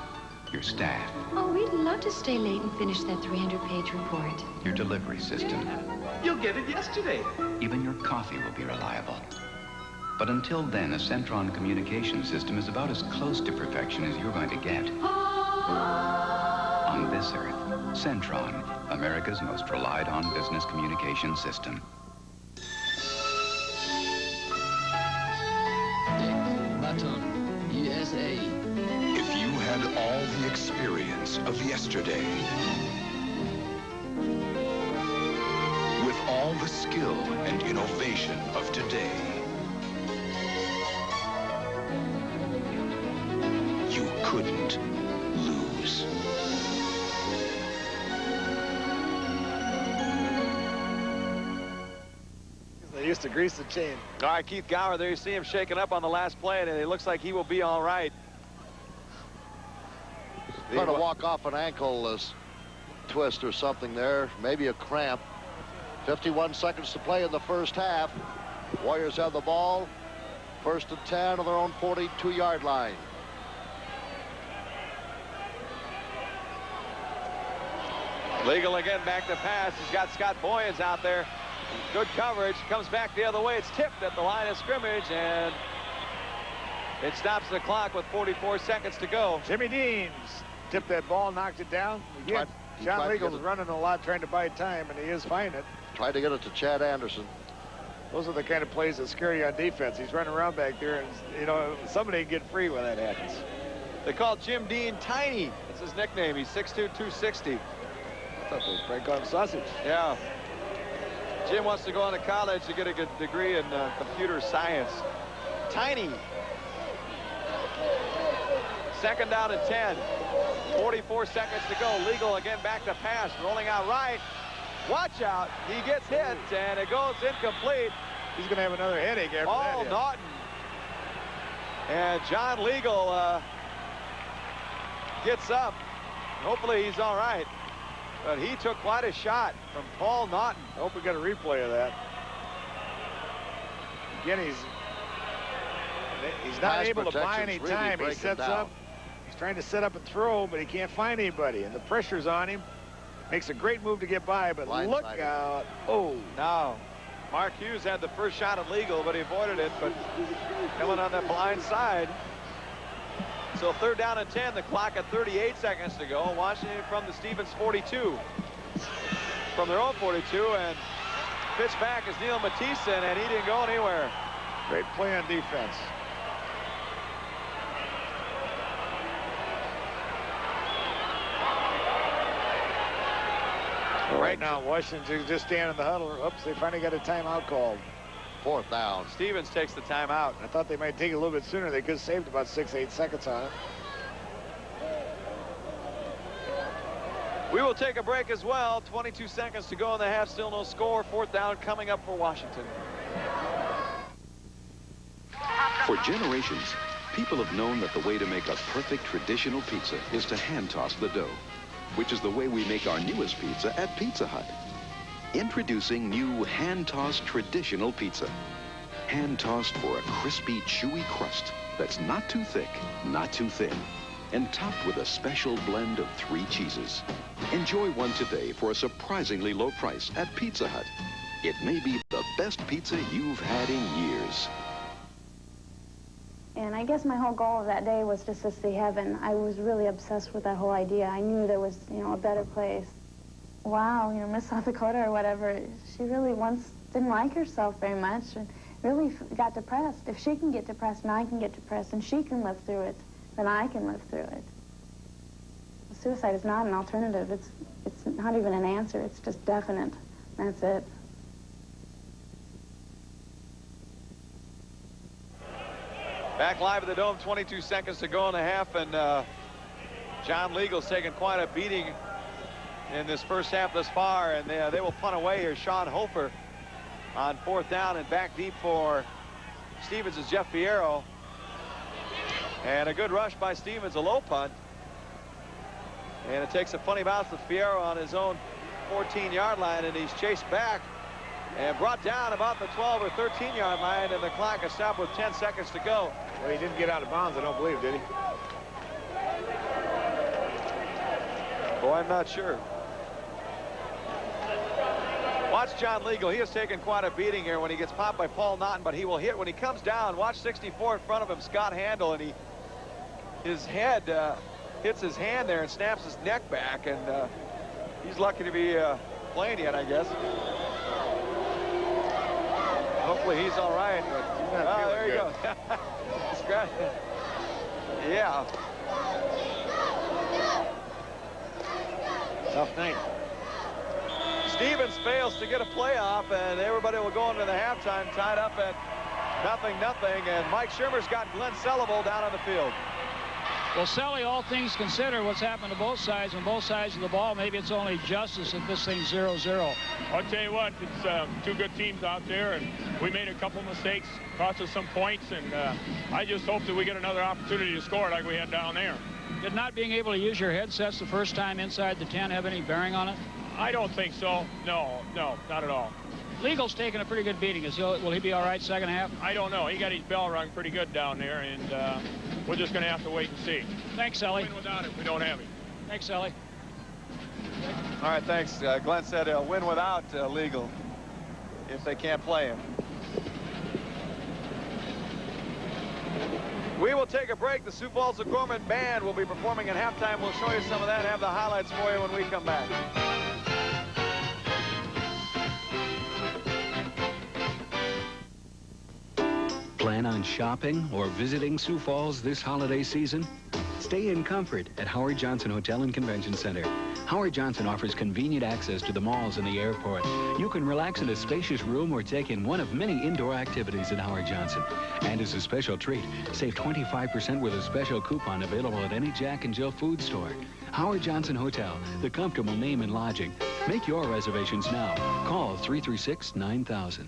Your staff, Oh, we'd love to stay late and finish that 300-page report. your delivery system, You'll get it yesterday. even your coffee will be reliable. But until then, a Centron communication system is about as close to perfection as you're going to get. on this earth. Centron, America's most relied on business communication system. Button, USA. If you had all the experience of yesterday, with all the skill and innovation of today, you couldn't lose. They used to grease the chain. All right, Keith Gower, there you see him shaking up on the last play, and it looks like he will be all right. Trying to walk off an ankle twist or something there, maybe a cramp. 51 seconds to play in the first half. Warriors have the ball. 1st and 10 on their own 42-yard line. Legal again, back to pass. He's got Scott Boyens out there. Good coverage. Comes back the other way. It's tipped at the line of scrimmage, and it stops the clock with 44 seconds to go. Jimmy Deans tipped that ball, knocked it down. Again, John Legal's running a lot, trying to buy time, and he is finding it. Tried to get it to Chad Anderson. Those are the kind of plays that scare you on defense. He's running around back there, and, you know, somebody can get free when that happens. They call Jim Dean Tiny. That's his nickname. He's 6'2", 260. I thought they probably called him Sausage. Yeah. Jim wants to go on to college to get a good degree in computer science. Tiny. 2nd down and 10. 44 seconds to go. Legal again, back to pass. Rolling out right. Watch out. He gets hit, and it goes incomplete. He's going to have another headache after that. Paul Naughton. And John Legal gets up. Hopefully he's all right. But he took quite a shot from Paul Naughton. I hope we get a replay of that. Again, he's not able to buy any time. He sets up. He's trying to set up and throw, but he can't find anybody. And the pressure's on him. Makes a great move to get by, but look out. Oh, now. Mark Hughes had the first shot at Legal, but he avoided it. But coming on that blind side. So 3rd down and 10, the clock at 38 seconds to go. Washington from the Stevens 42. From their own 42, and pitch back is Neil Mathieson, and he didn't go anywhere. Great play on defense. Right now, Washington's just standing in the huddle. Oops, they finally got a timeout called. 4th down. Stevens takes the timeout. I thought they might take it a little bit sooner. They could have saved about 6-8 seconds on it. We will take a break as well. 22 seconds to go in the half. Still no score. 4th down coming up for Washington. For generations, people have known that the way to make a perfect traditional pizza is to hand toss the dough, which is the way we make our newest pizza at Pizza Hut. Introducing new hand-tossed traditional pizza. Hand-tossed for a crispy, chewy crust that's not too thick, not too thin, and topped with a special blend of 3 cheeses. Enjoy one today for a surprisingly low price at Pizza Hut. It may be the best pizza you've had in years. And I guess my whole goal of that day was just to see heaven. I was really obsessed with that whole idea. I knew there was, you know, a better place. Wow, you know, Miss South Dakota or whatever, she really once didn't like herself very much and really got depressed. If she can get depressed and I can get depressed and she can live through it, then I can live through it. Suicide is not an alternative. It's not even an answer. It's just definite. That's it. Back live at the Dome, 22 seconds to go in the half, and John Legal's taking quite a beating in this first half thus far, and they will punt away here. Sean Hofer on 4th down, and back deep for Stevens is Jeff Fierro. And a good rush by Stevens, a low punt. And it takes a funny bounce with Fierro on his own 14-yard line, and he's chased back and brought down about the 12 or 13-yard line, and the clock is stopped with 10 seconds to go. Well, he didn't get out of bounds, I don't believe, did he? Oh, I'm not sure. Watch John Legal. He has taken quite a beating here when he gets popped by Paul Naughton, but he will hit when he comes down. Watch 64 in front of him, Scott Handel, and his head hits his hand there and snaps his neck back, and he's lucky to be playing yet, I guess. Hopefully he's all right. But, there you go. Yeah. Tough night. Stevens fails to get a playoff, and everybody will go into the halftime tied up at 0-0. And Mike Shermer's got Glenn Sellable down on the field. Well, Sally, all things considered, what's happened to both sides on both sides of the ball, maybe it's only justice if this thing's 0-0. I'll tell you what, it's two good teams out there, and we made a couple mistakes, cost us some points, and I just hope that we get another opportunity to score like we had down there. Did not being able to use your headsets the first time inside the 10 have any bearing on it? I don't think so. No, not at all. Legal's taking a pretty good beating. Will he be all right second half? I don't know. He got his bell rung pretty good down there, and we're just going to have to wait and see. Thanks, Sally. Win without him, we don't have him. Thanks, Sally. All right, thanks. Glenn said he'll win without Legal if they can't play him. We will take a break. The Sioux Falls O'Gorman Band will be performing at halftime. We'll show you some of that and have the highlights for you when we come back. Plan on shopping or visiting Sioux Falls this holiday season? Stay in comfort at Howard Johnson Hotel and Convention Center. Howard Johnson offers convenient access to the malls and the airport. You can relax in a spacious room or take in one of many indoor activities at Howard Johnson. And as a special treat, save 25% with a special coupon available at any Jack and Jill food store. Howard Johnson Hotel, the comfortable name and lodging. Make your reservations now. Call 336-9000.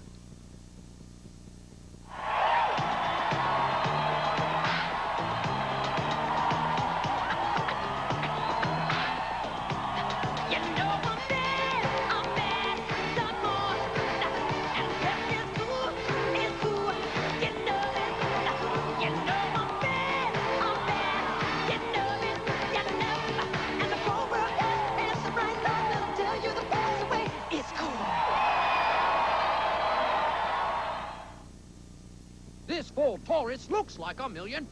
This Ford Taurus looks like $1 million.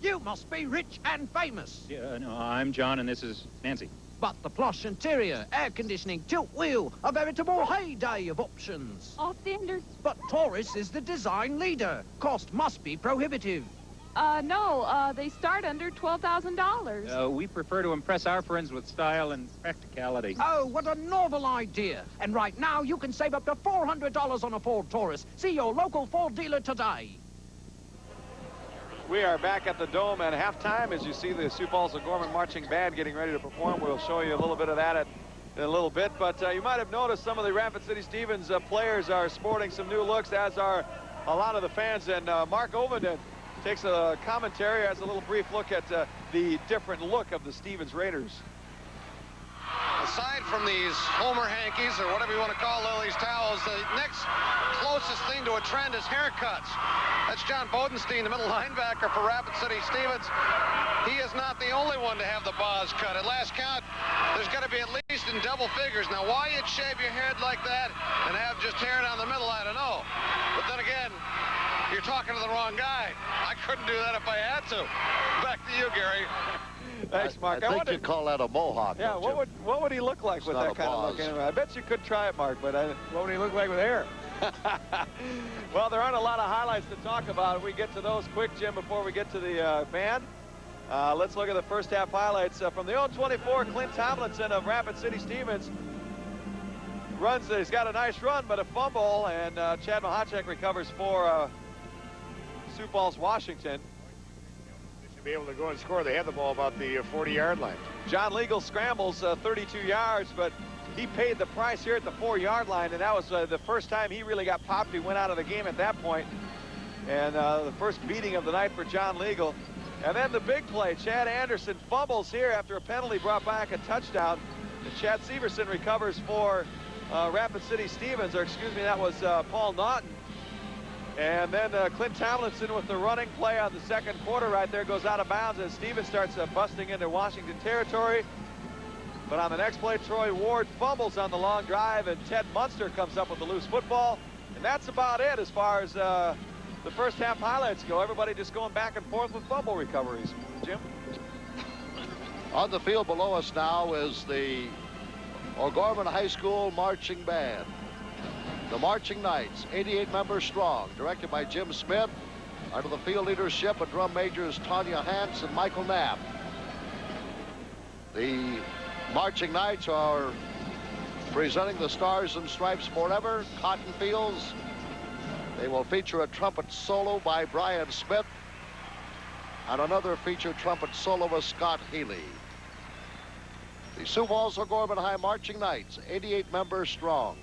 You must be rich and famous. Yeah, no, I'm John, and this is Nancy. But the plush interior, air conditioning, tilt wheel, a veritable heyday of options. All standards. But Taurus is the design leader. Cost must be prohibitive. No, they start under $12,000. We prefer to impress our friends with style and practicality. Oh, what a novel idea. And right now, you can save up to $400 on a Ford Taurus. See your local Ford dealer today. We are back at the Dome at halftime. As you see the Sioux Falls O'Gorman Marching Band getting ready to perform. We'll show you a little bit of that in a little bit. But you might have noticed some of the Rapid City Stevens players are sporting some new looks, as are a lot of the fans. And Mark Ovenden takes a commentary, has a little brief look at the different look of the Stevens Raiders. Aside from these Homer hankies, or whatever you want to call Lily's towels, the next closest thing to a trend is haircuts. That's John Bodenstein, the middle linebacker for Rapid City Stevens. He is not the only one to have the buzz cut. At last count, there's got to be at least in double figures. Now, why you'd shave your head like that and have just hair down the middle, I don't know. But then again, you're talking to the wrong guy. I couldn't do that if I had to. Back to you, Gary. Thanks, Mark. I think you'd call that a mohawk. Yeah, what would he look like with that kind of look? Anyway, I bet you could try it, Mark, but what would he look like with hair? Well, there aren't a lot of highlights to talk about. We get to those quick, Jim, before we get to the band. Let's look at the first half highlights. From the 0-24, Clint Tomlinson of Rapid City Stevens runs. He's got a nice run, but a fumble, and Chad Mahacek recovers for Sioux Falls, Washington. Be able to go and score. They had the ball about the 40-yard line. John Legal scrambles 32 yards, but he paid the price here at the 4-yard line, and that was the first time he really got popped. He went out of the game at that point, and the first beating of the night for John Legal. And then the big play, Chad Anderson fumbles here after a penalty brought back a touchdown. And Chad Severson recovers for Rapid City Stevens, or excuse me, that was Paul Naughton. And then Clint Tomlinson with the running play on the second quarter right there goes out of bounds as Stevens starts busting into Washington territory. But on the next play, Troy Ward fumbles on the long drive, and Ted Munster comes up with the loose football. And that's about it as far as the first half highlights go. Everybody just going back and forth with fumble recoveries. Jim? On the field below us now is the O'Gorman High School Marching Band. The Marching Knights, 88 members strong, directed by Jim Smith, under the field leadership of drum majors Tanya Hance and Michael Knapp. The Marching Knights are presenting the Stars and Stripes Forever, Cotton Fields. They will feature a trumpet solo by Brian Smith and another featured trumpet soloist, Scott Healy. The Sioux Falls O'Gorman High Marching Knights, 88 members strong.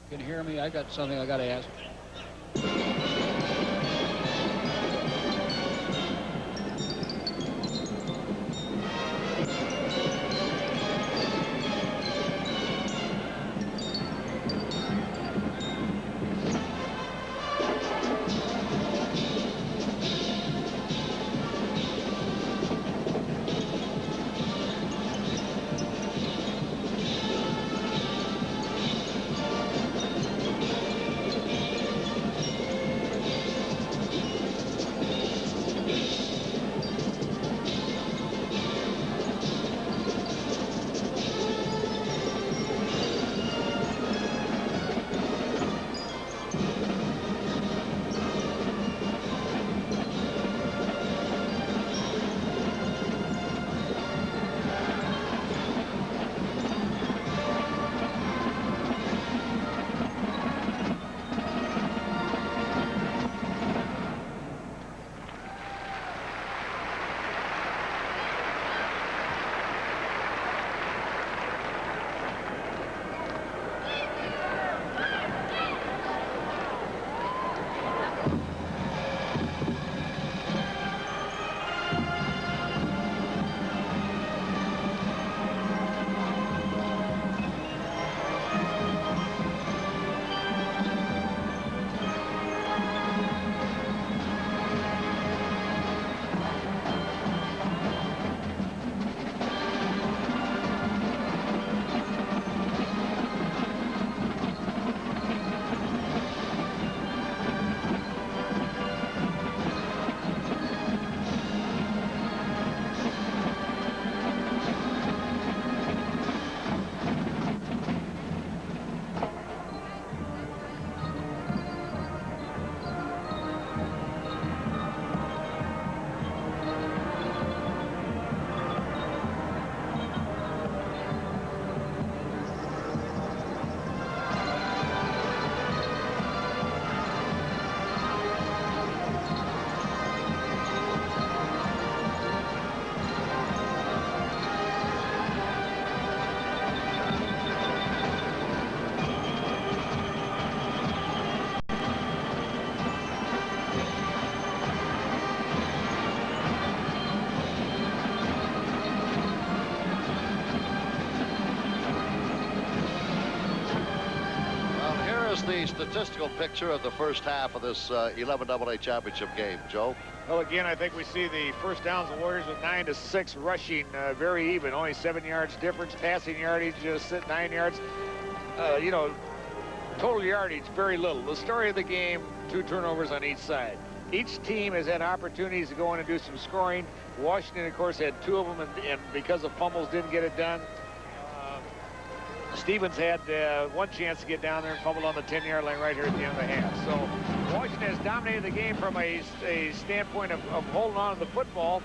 Can you hear me? I got something I got to ask. The statistical picture of the first half of this 11 AA championship game, Joe. Well, again, I think we see the first downs of the Warriors with 9-6 rushing, very even, only 7 yards difference. Passing yardage just at 9 yards. You know, total yardage very little. The story of the game, 2 turnovers on each side. Each team has had opportunities to go in and do some scoring. Washington, of course, had 2 of them, and because of fumbles, didn't get it done. Stevens had 1 chance to get down there and fumbled on the 10-yard line right here at the end of the half. So Washington has dominated the game from a standpoint of holding on to the football,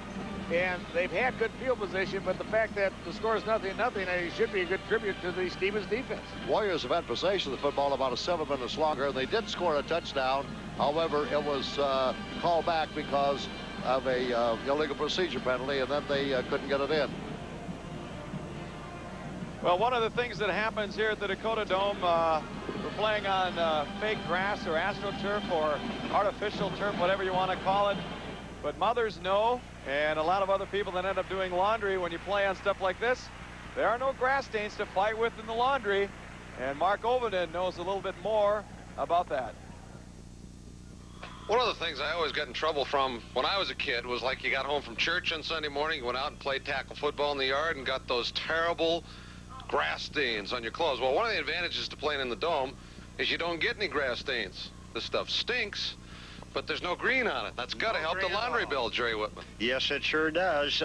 and they've had good field position, but the fact that the score is 0-0, it should be a good tribute to the Stevens defense. Warriors have had possession of the football about 7 minutes longer, and they did score a touchdown. However, it was called back because of a illegal procedure penalty, and then they couldn't get it in. Well, one of the things that happens here at the Dakota Dome, we're playing on fake grass or AstroTurf or artificial turf, whatever you want to call it. But mothers know, and a lot of other people that end up doing laundry when you play on stuff like this, there are no grass stains to fight with in the laundry. And Mark Ovenden knows a little bit more about that. One of the things I always got in trouble from when I was a kid was like you got home from church on Sunday morning, you went out and played tackle football in the yard and got those terrible grass stains on your clothes. Well, one of the advantages to playing in the Dome is you don't get any grass stains. This stuff stinks, but there's no green on it. That's got to help the laundry bill, Jerry Whitman. Yes, it sure does.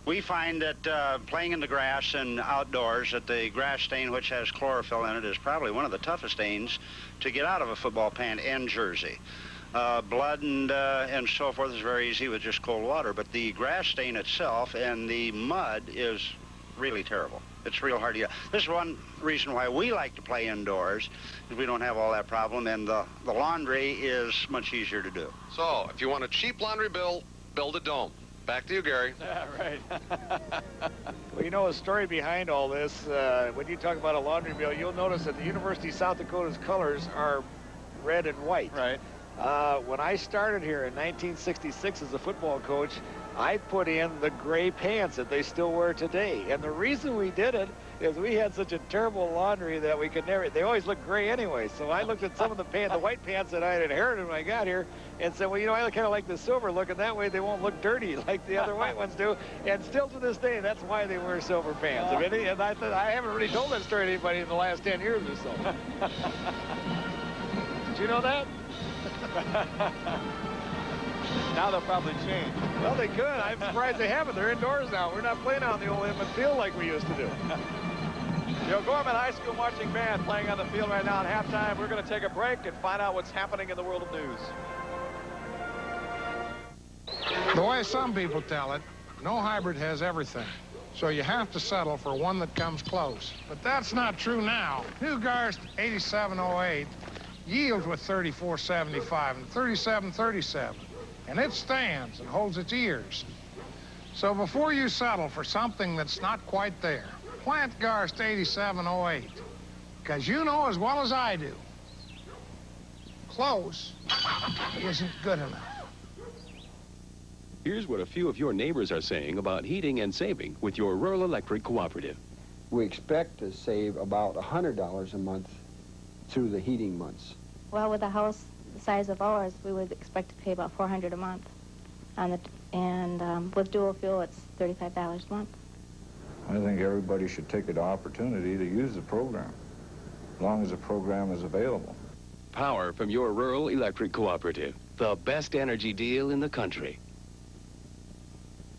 We find that playing in the grass and outdoors, that the grass stain, which has chlorophyll in it, is probably one of the toughest stains to get out of a football pant and jersey. Blood and so forth is very easy with just cold water, but the grass stain itself and the mud is really terrible. It's real hard to get. This is one reason why we like to play indoors, is we don't have all that problem, and the laundry is much easier to do. So, if you want a cheap laundry bill, build a Dome. Back to you, Gary. Yeah, right. Well, you know, a story behind all this, when you talk about a laundry bill, you'll notice that the University of South Dakota's colors are red and white. Right. When I started here in 1966 as a football coach, I put in the gray pants that they still wear today. And the reason we did it is we had such a terrible laundry that we could never, they always looked gray anyway. So I looked at some of the pants, the white pants that I had inherited when I got here, and said, well, you know, I kind of like the silver look, and that way they won't look dirty like the other white ones do. And still to this day, that's why they wear silver pants. And I haven't really told that story to anybody in the last 10 years or so. Did you know that? Now they'll probably change. Well, they could. I'm surprised they haven't. They're indoors now. We're not playing out in the old Inman field like we used to do. The O'Gorman High School Marching Band playing on the field right now at halftime. We're going to take a break and find out what's happening in the world of news. The way some people tell it, no hybrid has everything. So you have to settle for one that comes close. But that's not true now. New Garst 8708 yields with 3475 and 3737. And it stands and holds its ears. So before you settle for something that's not quite there, plant Garst 8708. Because you know as well as I do, close isn't good enough. Here's what a few of your neighbors are saying about heating and saving with your rural electric cooperative. We expect to save about $100 a month through the heating months. Well, with a house the size of ours, we would expect to pay about $400 a month. And with dual fuel, it's $35 a month. I think everybody should take an opportunity to use the program, as long as the program is available. Power from your rural electric cooperative. The best energy deal in the country.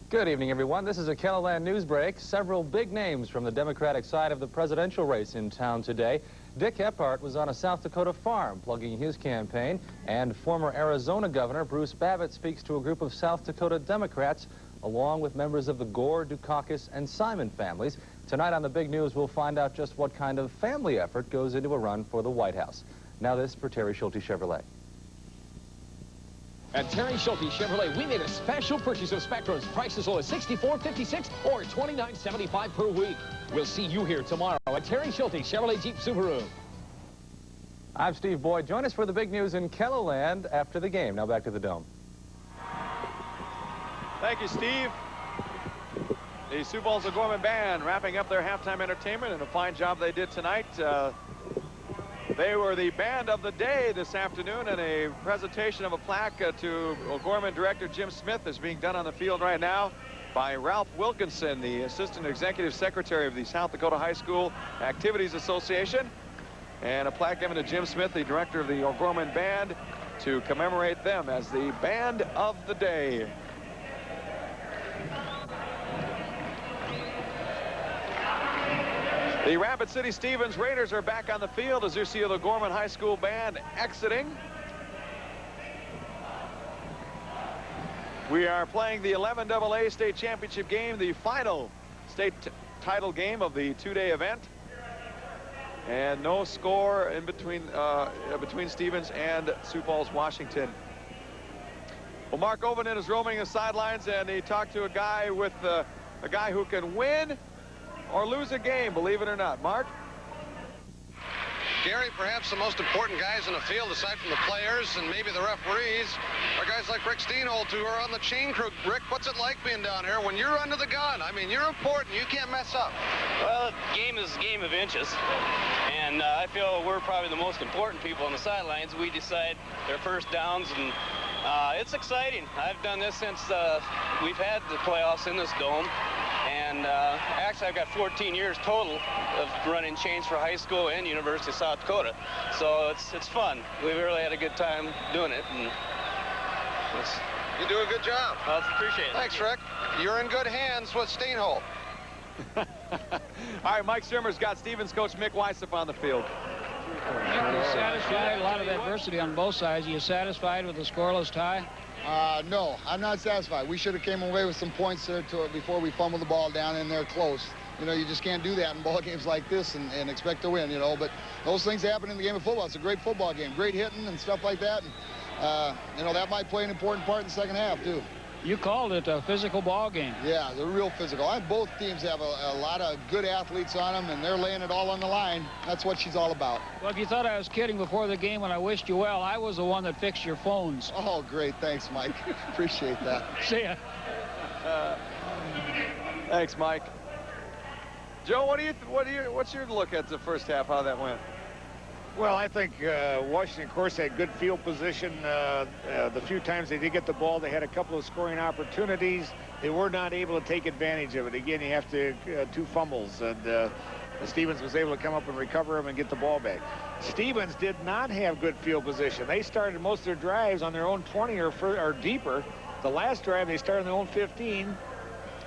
Good evening, everyone. This is a KELOLAND News Break. Several big names from the Democratic side of the presidential race in town today. Dick Ephart was on a South Dakota farm plugging his campaign, and former Arizona Governor Bruce Babbitt speaks to a group of South Dakota Democrats along with members of the Gore, Dukakis, and Simon families. Tonight on the Big News, we'll find out just what kind of family effort goes into a run for the White House. Now this for Terry Schulte Chevrolet. At Terry Schulte Chevrolet, we made a special purchase of Spectrums. Prices low as $64.56 or $29.75 per week. We'll see you here tomorrow at Terry Schulte Chevrolet Jeep Subaru. I'm Steve Boyd. Join us for the big news in KELOLAND after the game. Now back to the Dome. Thank you, Steve. The Sioux Falls O'Gorman Band wrapping up their halftime entertainment, and a fine job they did tonight. They were the band of the day this afternoon, and a presentation of a plaque to O'Gorman director Jim Smith is being done on the field right now by Ralph Wilkinson, the Assistant Executive Secretary of the South Dakota High School Activities Association. And a plaque given to Jim Smith, the director of the O'Gorman Band, to commemorate them as the band of the day. The Rapid City Stevens Raiders are back on the field as you see the O'Gorman High School Band exiting. We are playing the 11AA State Championship game, the final state title game of the two-day event. And no score in between Stevens and Sioux Falls, Washington. Well, Mark Ovenden is roaming the sidelines, and he talked to a guy who can win or lose a game, believe it or not. Mark? Gary, perhaps the most important guys in the field, aside from the players and maybe the referees, are guys like Rick Steenholt, who are on the chain crew. Rick, what's it like being down here when you're under the gun? I mean, you're important. You can't mess up. Well, game is a game of inches. And And I feel we're probably the most important people on the sidelines. We decide their first downs, and it's exciting. I've done this since we've had the playoffs in this dome. And actually, I've got 14 years total of running chains for high school and University of South Dakota. So it's fun. We've really had a good time doing it. And you do a good job. Well, appreciate it. Thanks, Rick. You're in good hands with Steenholt. All right, Mike Shermer's got Stevens coach Mick Weissop on the field. Mick is satisfied. A lot of adversity on both sides. Are you satisfied with the scoreless tie? No, I'm not satisfied. We should have came away with some points there before we fumbled the ball down in there close. You know, you just can't do that in ball games like this and expect to win, you know. But those things happen in the game of football. It's a great football game, great hitting and stuff like that. And, you know, that might play an important part in the second half, too. You called it a physical ball game. Yeah, they're real physical. Both teams have a lot of good athletes on them, and they're laying it all on the line. That's what she's all about. Well, if you thought I was kidding before the game when I wished you well, I was the one that fixed your phones. Oh, great. Thanks, Mike. Appreciate that. See ya. Thanks, Mike. Joe, what's your look at the first half, how that went? Well, I think Washington, of course, had good field position. The few times they did get the ball, they had a couple of scoring opportunities. They were not able to take advantage of it. Again, you have to 2 fumbles, and Stevens was able to come up and recover them and get the ball back. Stevens did not have good field position. They started most of their drives on their own 20 or deeper. The last drive, they started on their own 15.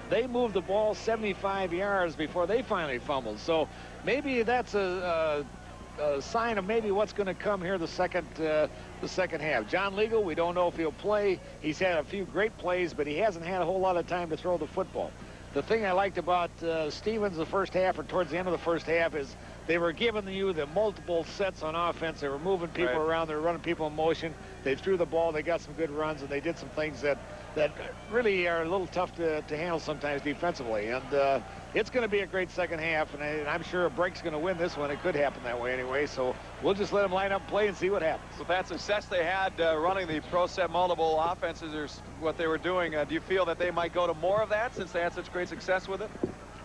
They moved the ball 75 yards before they finally fumbled. So maybe that's a sign of maybe what's going to come here the second half. John Legal, we don't know if he'll play. He's had a few great plays, but he hasn't had a whole lot of time to throw the football. The thing I liked about Stevens the first half, or towards the end of the first half, is they were giving you the multiple sets on offense. They were moving people around. They were running people in motion. They threw the ball. They got some good runs, and they did some things that really are a little tough to handle sometimes defensively. And it's going to be a great second half, and I'm sure a break's going to win this one. It could happen that way anyway, so we'll just let them line up and play and see what happens. With that success they had running the pro set multiple offenses, or what they were doing, do you feel that they might go to more of that since they had such great success with it?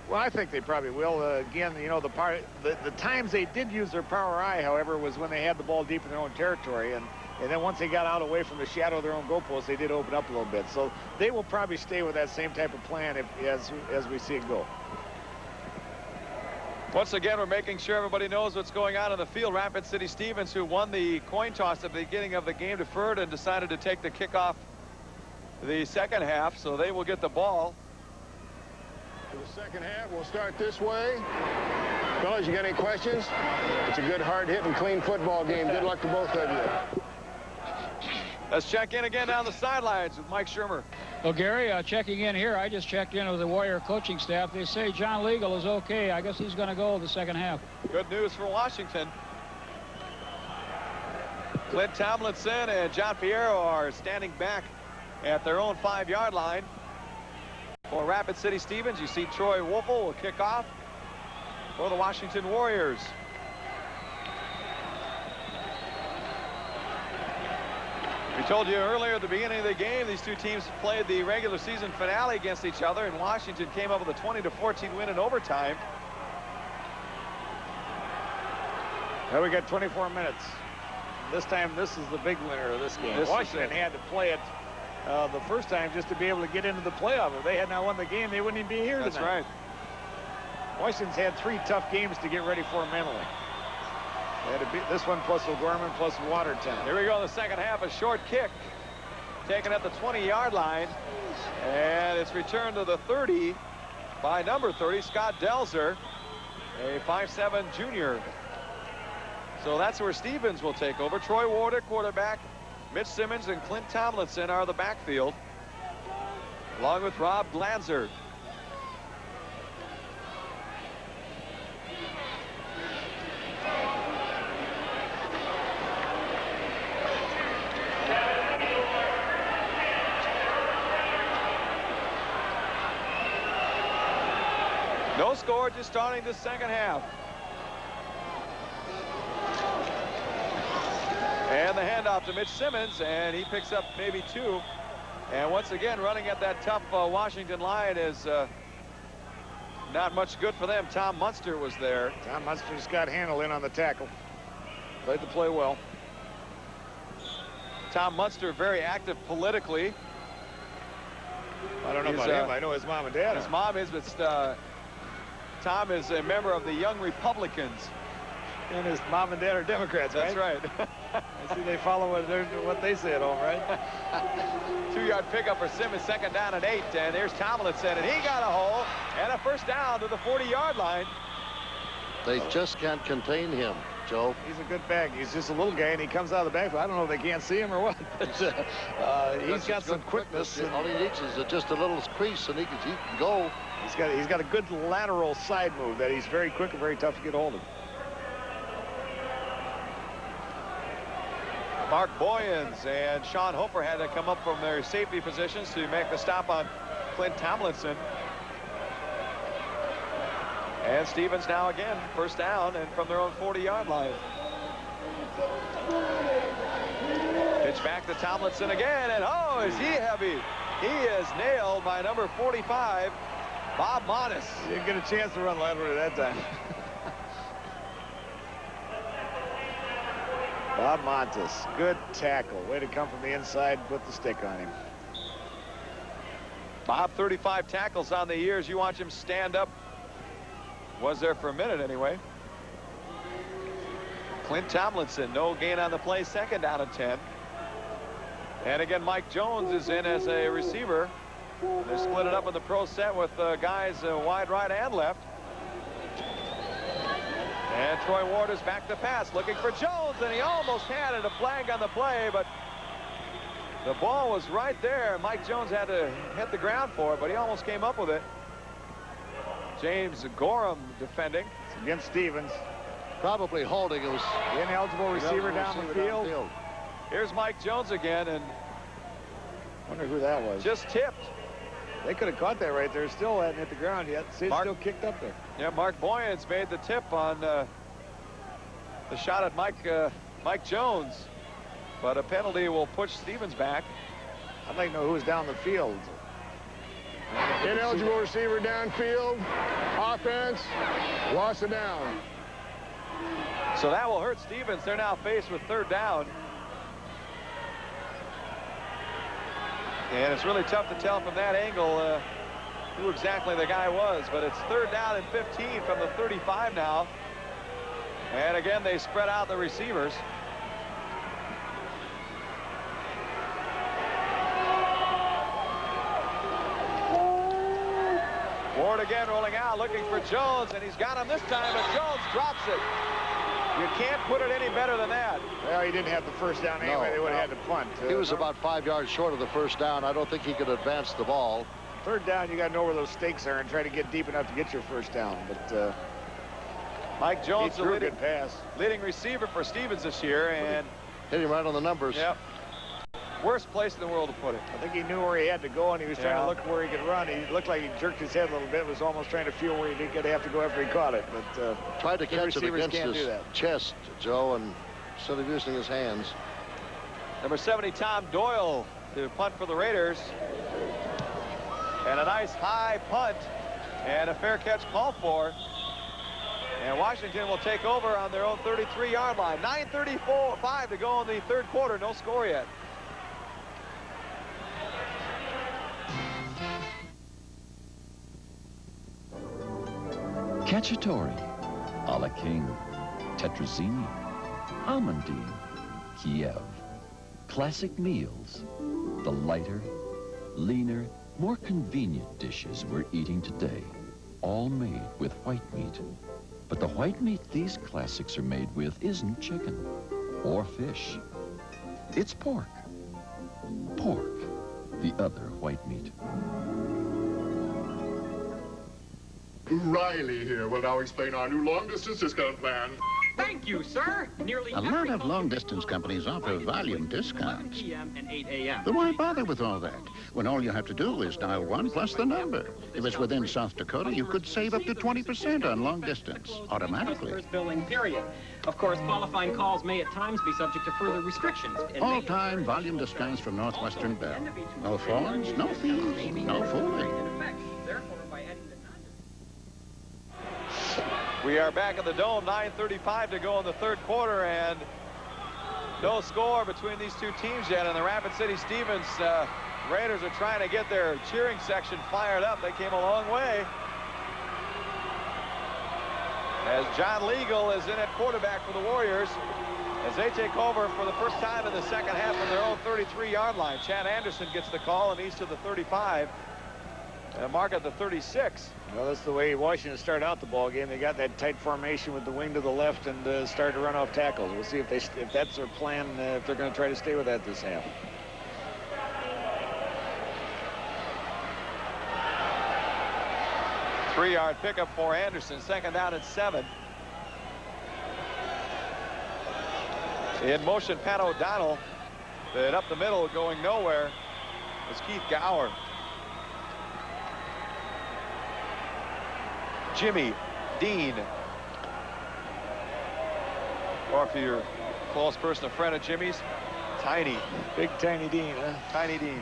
Well, I think they probably will. Again, you know, the times they did use their power eye, however, was when they had the ball deep in their own territory, and then once they got out away from the shadow of their own goalpost, they did open up a little bit. So they will probably stay with that same type of plan as we see it go. Once again, we're making sure everybody knows what's going on in the field. Rapid City Stevens, who won the coin toss at the beginning of the game, deferred and decided to take the kickoff the second half, so they will get the ball. For the second half, we'll start this way. Fellas, you got any questions? It's a good, hard-hitting, clean football game. Good luck to both of you. Let's check in again down the sidelines with Mike Shermer. Well, Gary, checking in here, I just checked in with the Warrior coaching staff. They say John Legal is okay. I guess he's going to go the second half. Good news for Washington. Clint Tomlinson and John Piero are standing back at their own 5-yard line. For Rapid City Stevens, you see Troy Wolfel will kick off for the Washington Warriors. We told you earlier at the beginning of the game, these two teams played the regular season finale against each other, and Washington came up with a 20-14 win in overtime. Now we got 24 minutes. This time, this is the big winner of this game. Washington had to play it the first time just to be able to get into the playoff. If they had not won the game, they wouldn't even be here tonight. That's right. Washington's had 3 tough games to get ready for mentally. They had to beat this one plus O'Gorman plus Watertown. Here we go in the second half. A short kick taken at the 20-yard line, and it's returned to the 30 by number 30, Scott Delzer, a 5'7" junior. So that's where Stevens will take over. Troy Ward at quarterback. Mitch Simmons and Clint Tomlinson are the backfield, along with Rob Glanzer. No score, just starting the second half. And the handoff to Mitch Simmons, and he picks up maybe 2. And once again, running at that tough Washington line is not much good for them. Tom Munster was there. Tom Munster just got Handel in on the tackle. Played the play well. Tom Munster, very active politically. I don't know about him. I know his mom and dad. His mom is, but Tom is a member of the Young Republicans. And his mom and dad are Democrats, That's right. I see they follow what they say at home, right? 2-yard pickup for Simmons, 2nd down and 8. And there's Tomlinson, and he got a hole. And a first down to the 40-yard line. They just can't contain him, Joe. He's a good back. He's just a little guy, and he comes out of the backfield. I don't know if they can't see him or what, but he's got some quickness. All he needs is just a little crease, and he can go. He's got a good lateral side move that he's very quick and very tough to get hold of. Mark Boyens and Sean Hofer had to come up from their safety positions to make the stop on Clint Tomlinson. And Stevens now again, first down and from their own 40-yard line. Pitch back to Tomlinson again, and oh, is he heavy? He is nailed by number 45, Bob Montes. He didn't get a chance to run laterally that time. Bob Montes, good tackle. Way to come from the inside, put the stick on him. Bob, 35 tackles on the year. As you watch him stand up. Was there for a minute anyway. Clint Tomlinson, no gain on the play, 2nd down and 10. And again, Mike Jones is in as a receiver. They split it up in the pro set with guys wide right and left. And Troy Ward is back to pass, looking for Jones, and he almost had it, a flag on the play, but the ball was right there. Mike Jones had to hit the ground for it, but he almost came up with it. James Gorham defending. It's against Stevens. Probably holding. It was the ineligible receiver down the field. Here's Mike Jones again, and wonder who that was. Just tipped. They could have caught that right there. Still hadn't hit the ground yet. See, it's still kicked up there. Yeah, Mark Boyens made the tip on the shot at Mike Jones, but a penalty will push Stevens back. I'd like to know who's down the field. Ineligible receiver downfield. Offense. Loss of down. So that will hurt Stevens. They're now faced with 3rd down. And it's really tough to tell from that angle who exactly the guy was, but it's 3rd down and 15 from the 35 now. And again, they spread out the receivers. Ward again rolling out, looking for Jones, and he's got him this time, but Jones drops it. You can't put it any better than that. Well, he didn't have the first down anyway. They would have had to punt. He was about 5 yards short of the first down. I don't think he could advance the ball. 3rd down, you got to know where those stakes are and try to get deep enough to get your first down. But Mike Jones, he threw a good pass. Leading receiver for Stevens this year, and hit him right on the numbers. Yep. Worst place in the world to put it. I think he knew where he had to go, and he was trying to look where he could run. He looked like he jerked his head a little bit, was almost trying to feel where he didn't have to go after he caught it. But tried to catch it against his chest, Joe, and instead of using his hands. Number 70, Tom Doyle, to punt for the Raiders. And a nice high punt, and a fair catch called for. And Washington will take over on their own 33-yard line. 9:35 to go in the 3rd quarter. No score yet. Cacciatore, Ala King, Tetrazzini, Amandine, Kiev. Classic meals. The lighter, leaner, more convenient dishes we're eating today. All made with white meat. But the white meat these classics are made with isn't chicken or fish. It's pork. Pork, the other white meat. Riley here will now explain our new long-distance discount plan. Thank you, sir. Nearly a lot of long-distance companies offer volume discounts. p.m. and 8 a.m. Then why bother with all that, when all you have to do is dial 1 plus the number? If it's within South Dakota, you could save up to 20% on long distance, automatically. First billing period. Of course, qualifying calls may at times be subject to further restrictions. All-time volume discounts from Northwestern Bell. No phones, no fees, no fooling. Therefore, by adding the We are back at the Dome, 9:35 to go in the third quarter, and no score between these two teams yet. And the Rapid City Stevens Raiders are trying to get their cheering section fired up. They came a long way. As John Legal is in at quarterback for the Warriors, as they take over for the first time in the second half from their own 33-yard line. Chad Anderson gets the call, and he's to the 35. And Mark at the 36. Well, that's the way Washington started out the ball game. They got that tight formation with the wing to the left and started to run off tackles. We'll see if that's their plan, if they're going to try to stay with that this half. Three-yard pickup for Anderson. Second down and 7. In motion, Pat O'Donnell. But up the middle, going nowhere, is Keith Gower. Jimmy Dean. Or if you're a close person, a friend of Jimmy's, Tiny. Big Tiny Dean, huh? Tiny Dean.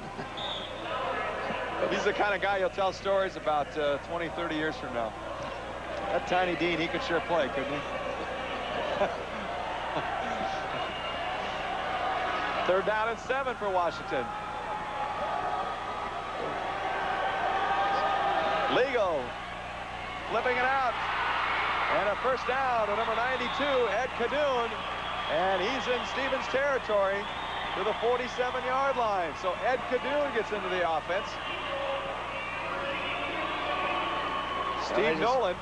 He's the kind of guy you'll tell stories about 20, 30 years from now. That Tiny Dean, he could sure play, couldn't he? Third down and 7 for Washington. Legal flipping it out. And a first down to number 92, Ed Cadoon. And he's in Stevens territory to the 47-yard line. So Ed Cadoon gets into the offense. Steve Nolan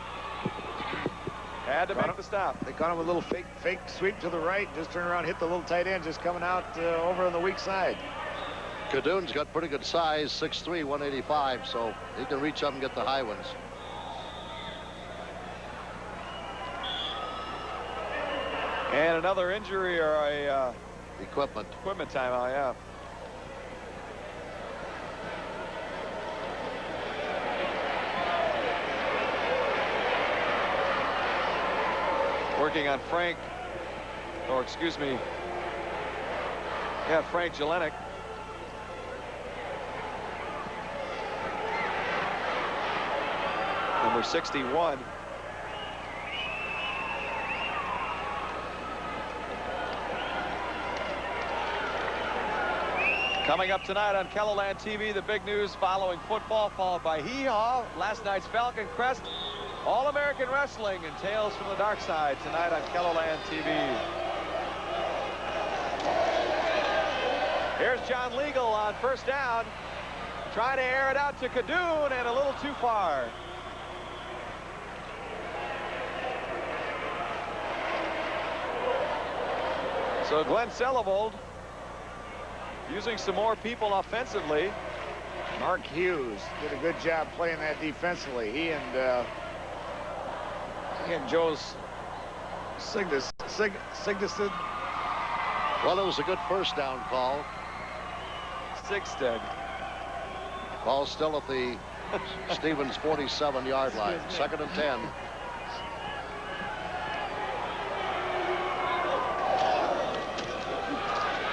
had to make the stop. They caught him with a little fake sweep to the right. Just turn around, hit the little tight end, just coming out over on the weak side. Cadoon's got pretty good size, 6'3", 185, so he can reach up and get the high ones. And another injury or a equipment timeout, yeah. Working on Frank, or excuse me, yeah, Frank Jelinek. Number 61. Coming up tonight on KELOLAND TV, the big news following football, followed by Hee-Haw, last night's Falcon Crest, All-American Wrestling, and Tales from the Dark Side tonight on KELOLAND TV. Here's John Legal on first down, trying to air it out to Cadoon, and a little too far. So Glenn Selivold using some more people offensively. Mark Hughes did a good job playing that defensively. He and Joe's Signested. Well, it was a good first down call. Sigstead. Ball still at the Stevens 47-yard line. Second and 10.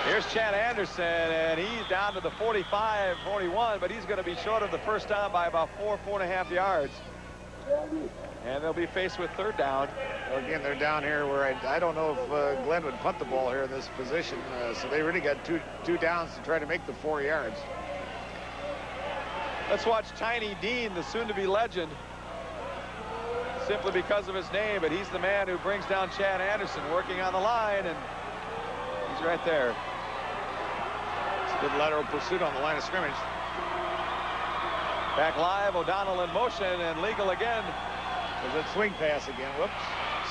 Here's Chad Anderson, and he's down to the 45, 41, but he's going to be short of the first down by about 4.5 yards. And they'll be faced with third down. Well, again, they're down here where I don't know if Glenn would punt the ball here in this position. So they really got two downs to try to make the 4 yards. Let's watch Tiny Dean, the soon-to-be legend, simply because of his name, but he's the man who brings down Chad Anderson, working on the line, and he's right there. Good lateral pursuit on the line of scrimmage. Back live, O'Donnell in motion, and Legal again. There's a swing pass again. Whoops.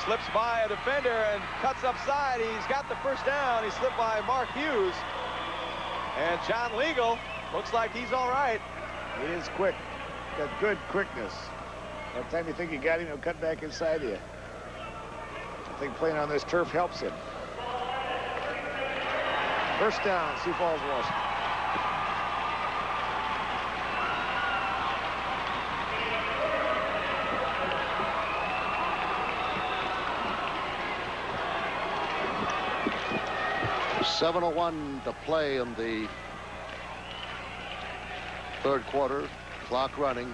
Slips by a defender and cuts upside. He's got the first down. He slipped by Mark Hughes. And John Legal looks like he's all right. He is quick. Got good quickness. By the time you think you got him, he'll cut back inside you. I think playing on this turf helps him. First down, Sioux Falls, Washington. .701 to play in the third quarter. Clock running.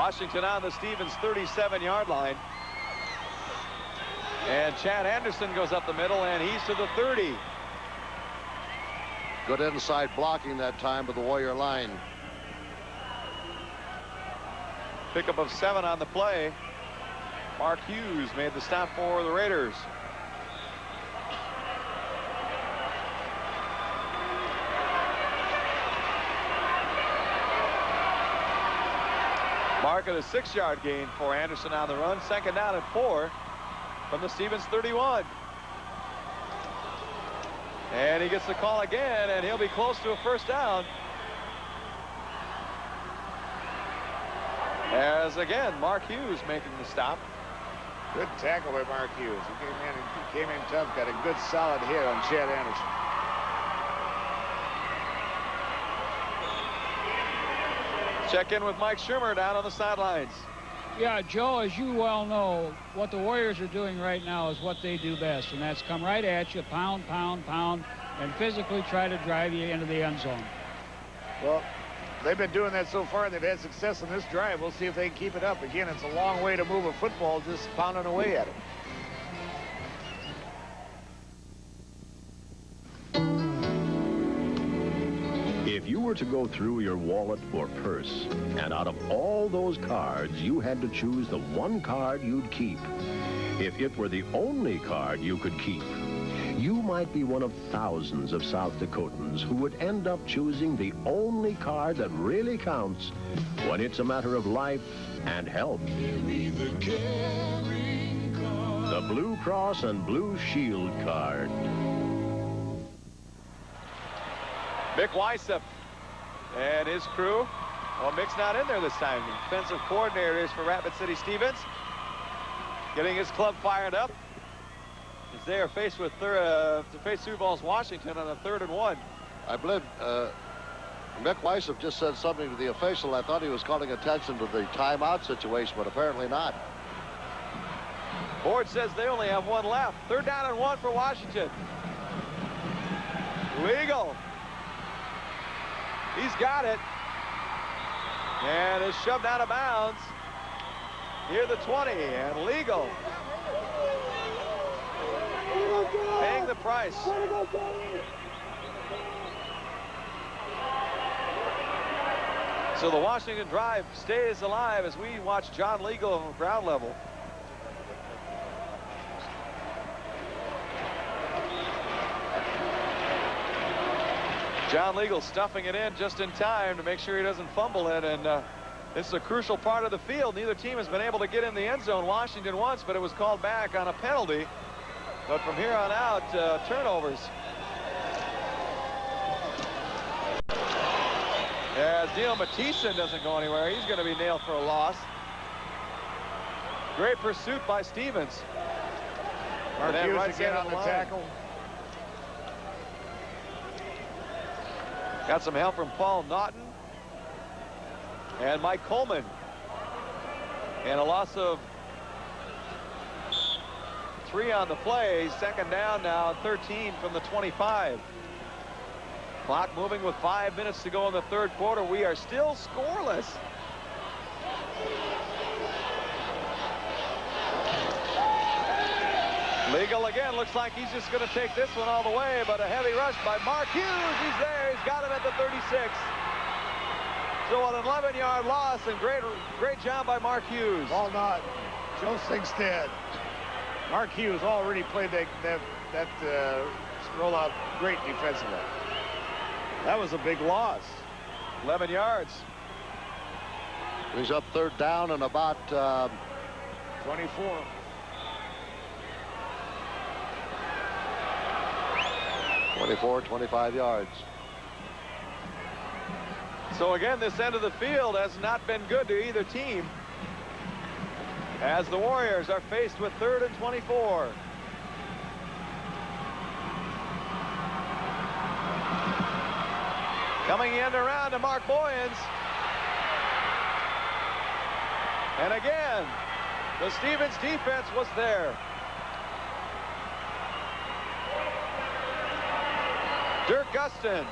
Washington on the Stevens 37-yard line. And Chad Anderson goes up the middle, and he's to the 30. Good inside blocking that time with the Warrior line. Pickup of 7 on the play. Mark Hughes made the stop for the Raiders. Mark at a 6-yard gain for Anderson on the run. Second down and 4 from the Stevens 31. And he gets the call again, and he'll be close to a first down. As again, Mark Hughes making the stop. Good tackle by Mark Hughes. He came in tough, got a good solid hit on Chad Anderson. Check in with Mike Schumer down on the sidelines. Yeah, Joe, as you well know, what the Warriors are doing right now is what they do best, and that's come right at you, pound, pound, pound, and physically try to drive you into the end zone. Well, they've been doing that so far. They've had success in this drive. We'll see if they can keep it up. Again, it's a long way to move a football, just pounding away at it. If you were to go through your wallet or purse, and out of all those cards, you had to choose the one card you'd keep, if it were the only card you could keep, you might be one of thousands of South Dakotans who would end up choosing the only card that really counts when it's a matter of life and health. The Blue Cross and Blue Shield card. Mick Weissep and his crew. Well, Mick's not in there this time. The defensive coordinator is for Rapid City Stevens. Getting his club fired up as they are faced with to face Sioux Falls, Washington on a 3rd and 1. I believe Mick Weissep just said something to the official. I thought he was calling attention to the timeout situation, but apparently not. Board says they only have 1 left. 3rd down and 1 for Washington. Legal. He's got it. And is shoved out of bounds near the 20. And Legal paying the price. So the Washington drive stays alive as we watch John Legal on ground level. John Legal stuffing it in just in time to make sure he doesn't fumble it, and this is a crucial part of the field. Neither team has been able to get in the end zone. Washington once, but it was called back on a penalty. But from here on out, turnovers. As Neil Mathieson doesn't go anywhere, he's going to be nailed for a loss. Great pursuit by Stevens. Mark Hughes again on the tackle. Got some help from Paul Naughton and Mike Coleman. And a loss of 3 on the play. 2nd down now, 13 from the 25. Clock moving with 5 minutes to go in the 3rd quarter. We are still scoreless. Legal again, looks like he's just going to take this one all the way, but a heavy rush by Mark Hughes. He's there, he's got him at the 36. So an 11-yard loss, and great job by Mark Hughes. Ball not. Joe Singstead. Mark Hughes already played that rollout great defensively. That was a big loss. 11 yards. He's up 3rd down and about 24. 25 yards. So again, this end of the field has not been good to either team, as the Warriors are faced with 3rd and 24. Coming in around to Mark Boyens. And again, the Stevens defense was there. Dirk Gustin.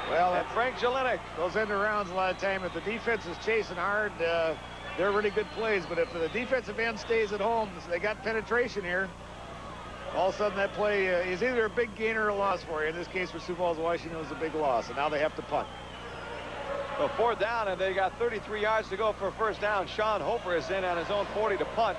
Well, and Frank Jelinek. Those end arounds a lot of time. If the defense is chasing hard, they're really good plays. But if the defensive end stays at home, they got penetration here. All of a sudden, that play is either a big gain or a loss for you. In this case, for Sioux Falls, Washington, it was a big loss, and now they have to punt. So 4th down, and they got 33 yards to go for a first down. Sean Hofer is in on his own 40 to punt.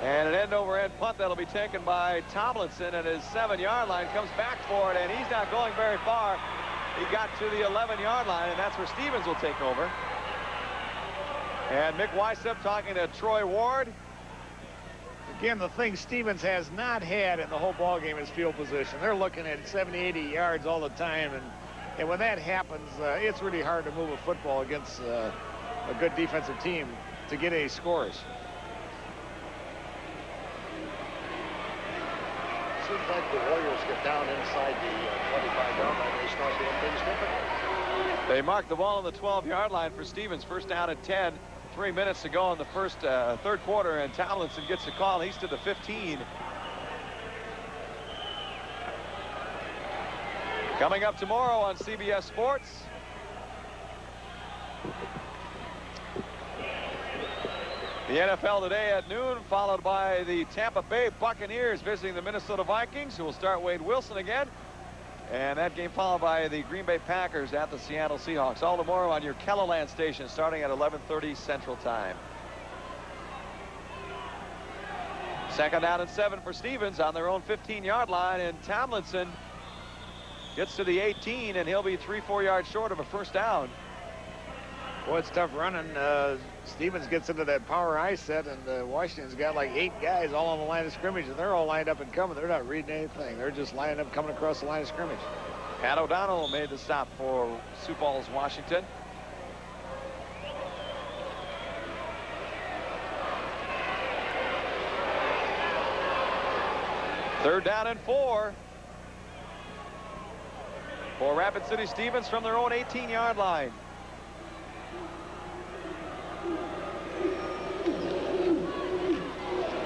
And an end-over-end punt that'll be taken by Tomlinson at his 7-yard line. Comes back for it, and he's not going very far. He got to the 11-yard line, and that's where Stevens will take over. And Mick Weissep talking to Troy Ward. Again, the thing Stevens has not had in the whole ball game is field position. They're looking at 70, 80 yards all the time, and when that happens, it's really hard to move a football against a good defensive team to get any scores. Seems like the Warriors get down inside the 25-yard line. They start doing things differently. They mark the ball on the 12-yard line for Stevens. First down at 10. 3 minutes to go in the third quarter, and Tomlinson gets the call. He's to the 15. Coming up tomorrow on CBS Sports. The NFL today at noon, followed by the Tampa Bay Buccaneers visiting the Minnesota Vikings, who will start Wade Wilson again. And that game followed by the Green Bay Packers at the Seattle Seahawks. All tomorrow on your Kellerland station starting at 11:30 Central Time. Second down and 7 for Stevens on their own 15-yard line. And Tomlinson gets to the 18, and he'll be 3-4 yards short of a first down. Boy, it's tough running. Stevens gets into that power I set, and Washington's got like 8 guys all on the line of scrimmage, and they're all lined up and coming. They're not reading anything. They're just lining up, coming across the line of scrimmage. Pat O'Donnell made the stop for Sioux Falls, Washington. Third down and 4 for Rapid City Stevens from their own 18-yard line.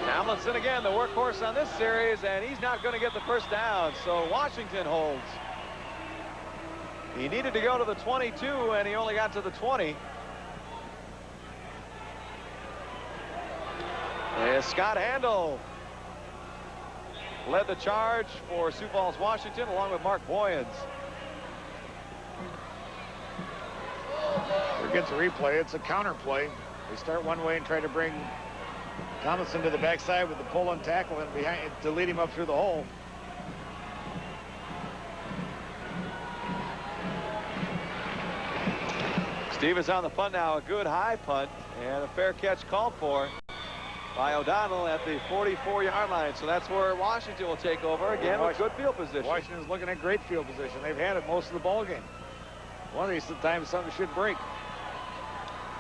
Tomlinson again, the workhorse on this series, and he's not going to get the first down, so Washington holds. He needed to go to the 22, and he only got to the 20. And Scott Handel led the charge for Sioux Falls, Washington, along with Mark Boyens. Forget the replay. It's a counter play. They start one way and try to bring Tomlinson to the backside with the pull and tackle and behind to lead him up through the hole. Stevens on the punt now, a good high punt, and a fair catch called for by O'Donnell at the 44-yard line. So that's where Washington will take over again with good field position. Washington's looking at great field position. They've had it most of the ball game. One of these times something should break.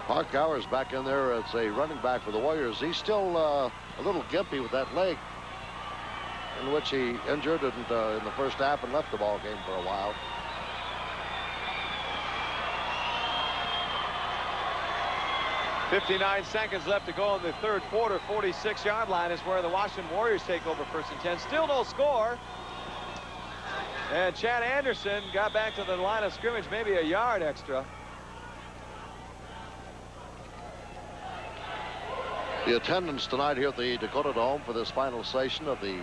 Mark Gower's back in there as a running back for the Warriors. He's still a little gimpy with that leg, in which he injured in the first half and left the ball game for a while. .59 seconds left to go in the third quarter. 46-yard line is where the Washington Warriors take over first and 10. Still no score. And Chad Anderson got back to the line of scrimmage, maybe a yard extra. The attendance tonight here at the Dakota Dome for this final session of the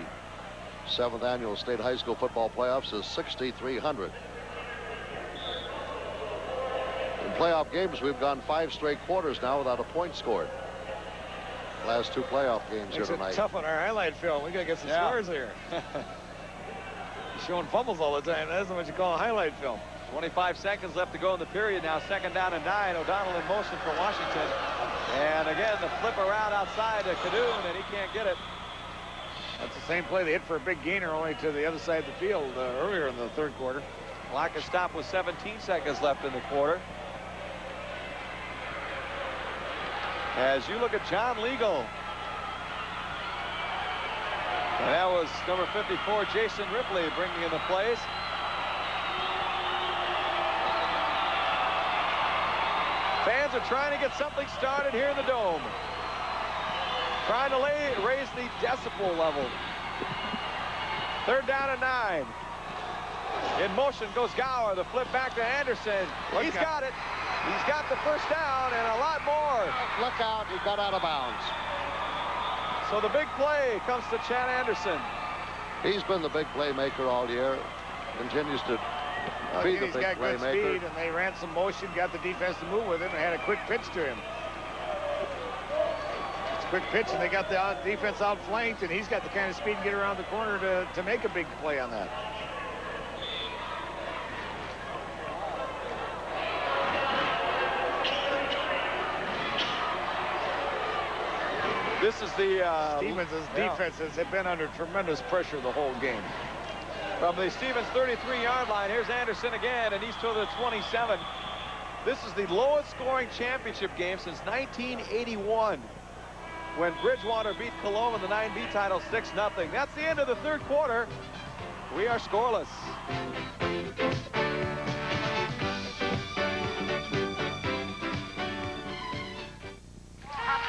7th annual state high school football playoffs is 6,300. In playoff games, we've gone 5 straight quarters now without a point scored. Last 2 playoff games here tonight. It's tough on our highlight film. We got to get some scores here. Showing fumbles all the time. That isn't what you call a highlight film. 25 seconds left to go in the period now. Second down and 9. O'Donnell in motion for Washington. And again, the flip around outside to Cadoon, and he can't get it. That's the same play they hit for a big gainer, only to the other side of the field earlier in the third quarter. Clock is stopped with 17 seconds left in the quarter. As you look at John Legal. And that was number 54, Jason Ripley, bringing in the plays. Fans are trying to get something started here in the Dome. Trying to raise the decibel level. Third down and 9. In motion goes Gower. The flip back to Anderson. He's got it. He's got the first down and a lot more. Look out, he got out of bounds. So the big play comes to Chad Anderson. He's been the big playmaker all year. Continues to be the He's big got good playmaker. speed, and they ran some motion, got the defense to move with him, and had a quick pitch to him. It's a quick pitch, and they got the defense outflanked, and he's got the kind of speed to get around the corner to make a big play on that. This is the Stevens' defenses have been under tremendous pressure the whole game. From the Stevens 33-yard line, here's Anderson again, and he's to the 27. This is the lowest scoring championship game since 1981, when Bridgewater beat Cologne in the 9B title 6-0. That's the end of the third quarter. We are scoreless.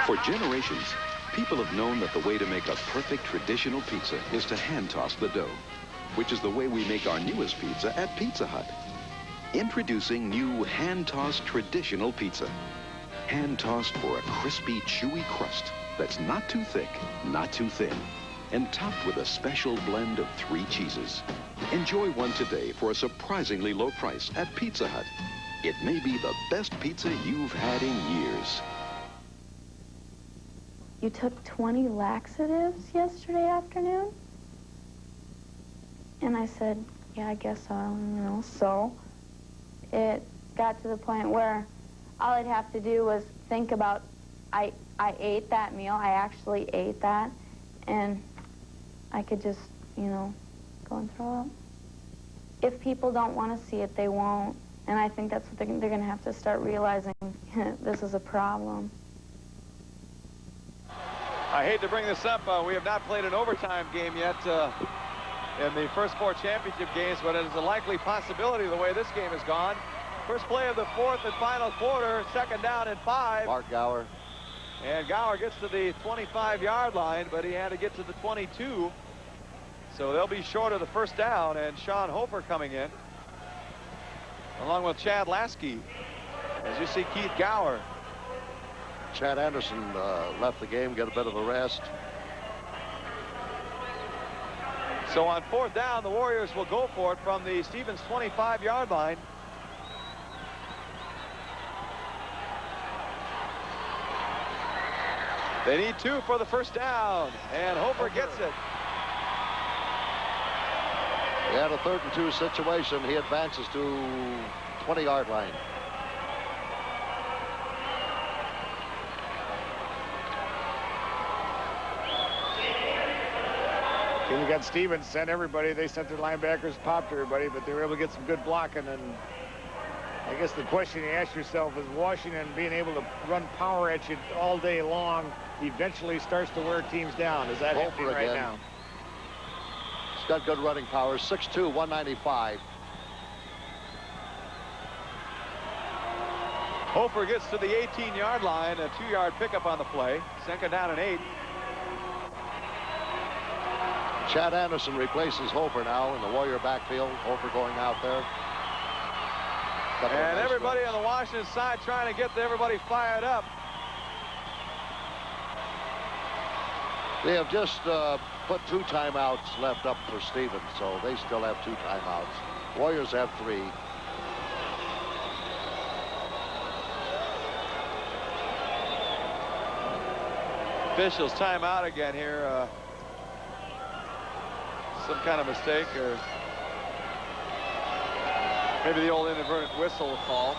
For generations, people have known that the way to make a perfect traditional pizza is to hand-toss the dough, which is the way we make our newest pizza at Pizza Hut. Introducing new hand-tossed traditional pizza. Hand-tossed for a crispy, chewy crust that's not too thick, not too thin, and topped with a special blend of 3 cheeses. Enjoy one today for a surprisingly low price at Pizza Hut. It may be the best pizza you've had in years. You took 20 laxatives yesterday afternoon? And I said, yeah, I guess so, you know. So it got to the point where all I'd have to do was think about, I ate that meal, I actually ate that, and I could just, you know, go and throw up. If people don't want to see it, they won't. And I think that's what they're going to have to start realizing. This is a problem. I hate to bring this up. We have not played an overtime game yet in the first 4 championship games, but it is a likely possibility the way this game has gone. First play of the 4th and final quarter, 2nd down and 5. Mark Gower. And Gower gets to the 25-yard line, but he had to get to the 22. So they'll be short of the first down, and Sean Hofer coming in, along with Chad Lasky. As you see, Keith Gower. Chad Anderson left the game, got a bit of a rest. So on 4th down, the Warriors will go for it from the Stevens 25-yard line. They need 2 for the first down, and Hofer gets it. He had a 3rd and 2 situation. He advances to 20-yard line. You got Stevens sent everybody. They sent their linebackers, popped everybody, but they were able to get some good blocking. And I guess the question you ask yourself is Washington being able to run power at you all day long eventually starts to wear teams down. Is that happening right now? He's got good running power. 6'2", 195. Hofer gets to the 18-yard line, a 2-yard pickup on the play. 2nd down and 8. Chad Anderson replaces Hofer now in the Warrior backfield. Hofer going out there. And everybody on the Washington side trying to get everybody fired up. They have just put 2 timeouts left up for Stevens, so they still have 2 timeouts. Warriors have 3. Officials timeout again here. Some kind of mistake, or maybe the old inadvertent whistle call.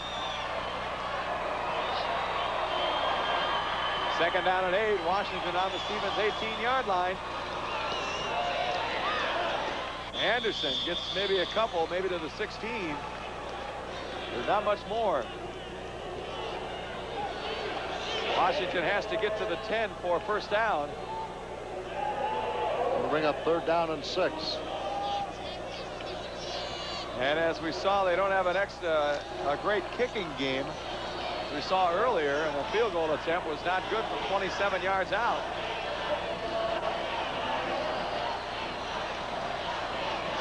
2nd down and 8. Washington on the Stevens 18-yard line. Anderson gets maybe a couple, maybe to the 16. There's not much more. Washington has to get to the 10 for first down. We'll bring up 3rd down and 6. And as we saw, they don't have a great kicking game. As we saw earlier, and the field goal attempt was not good from 27 yards out.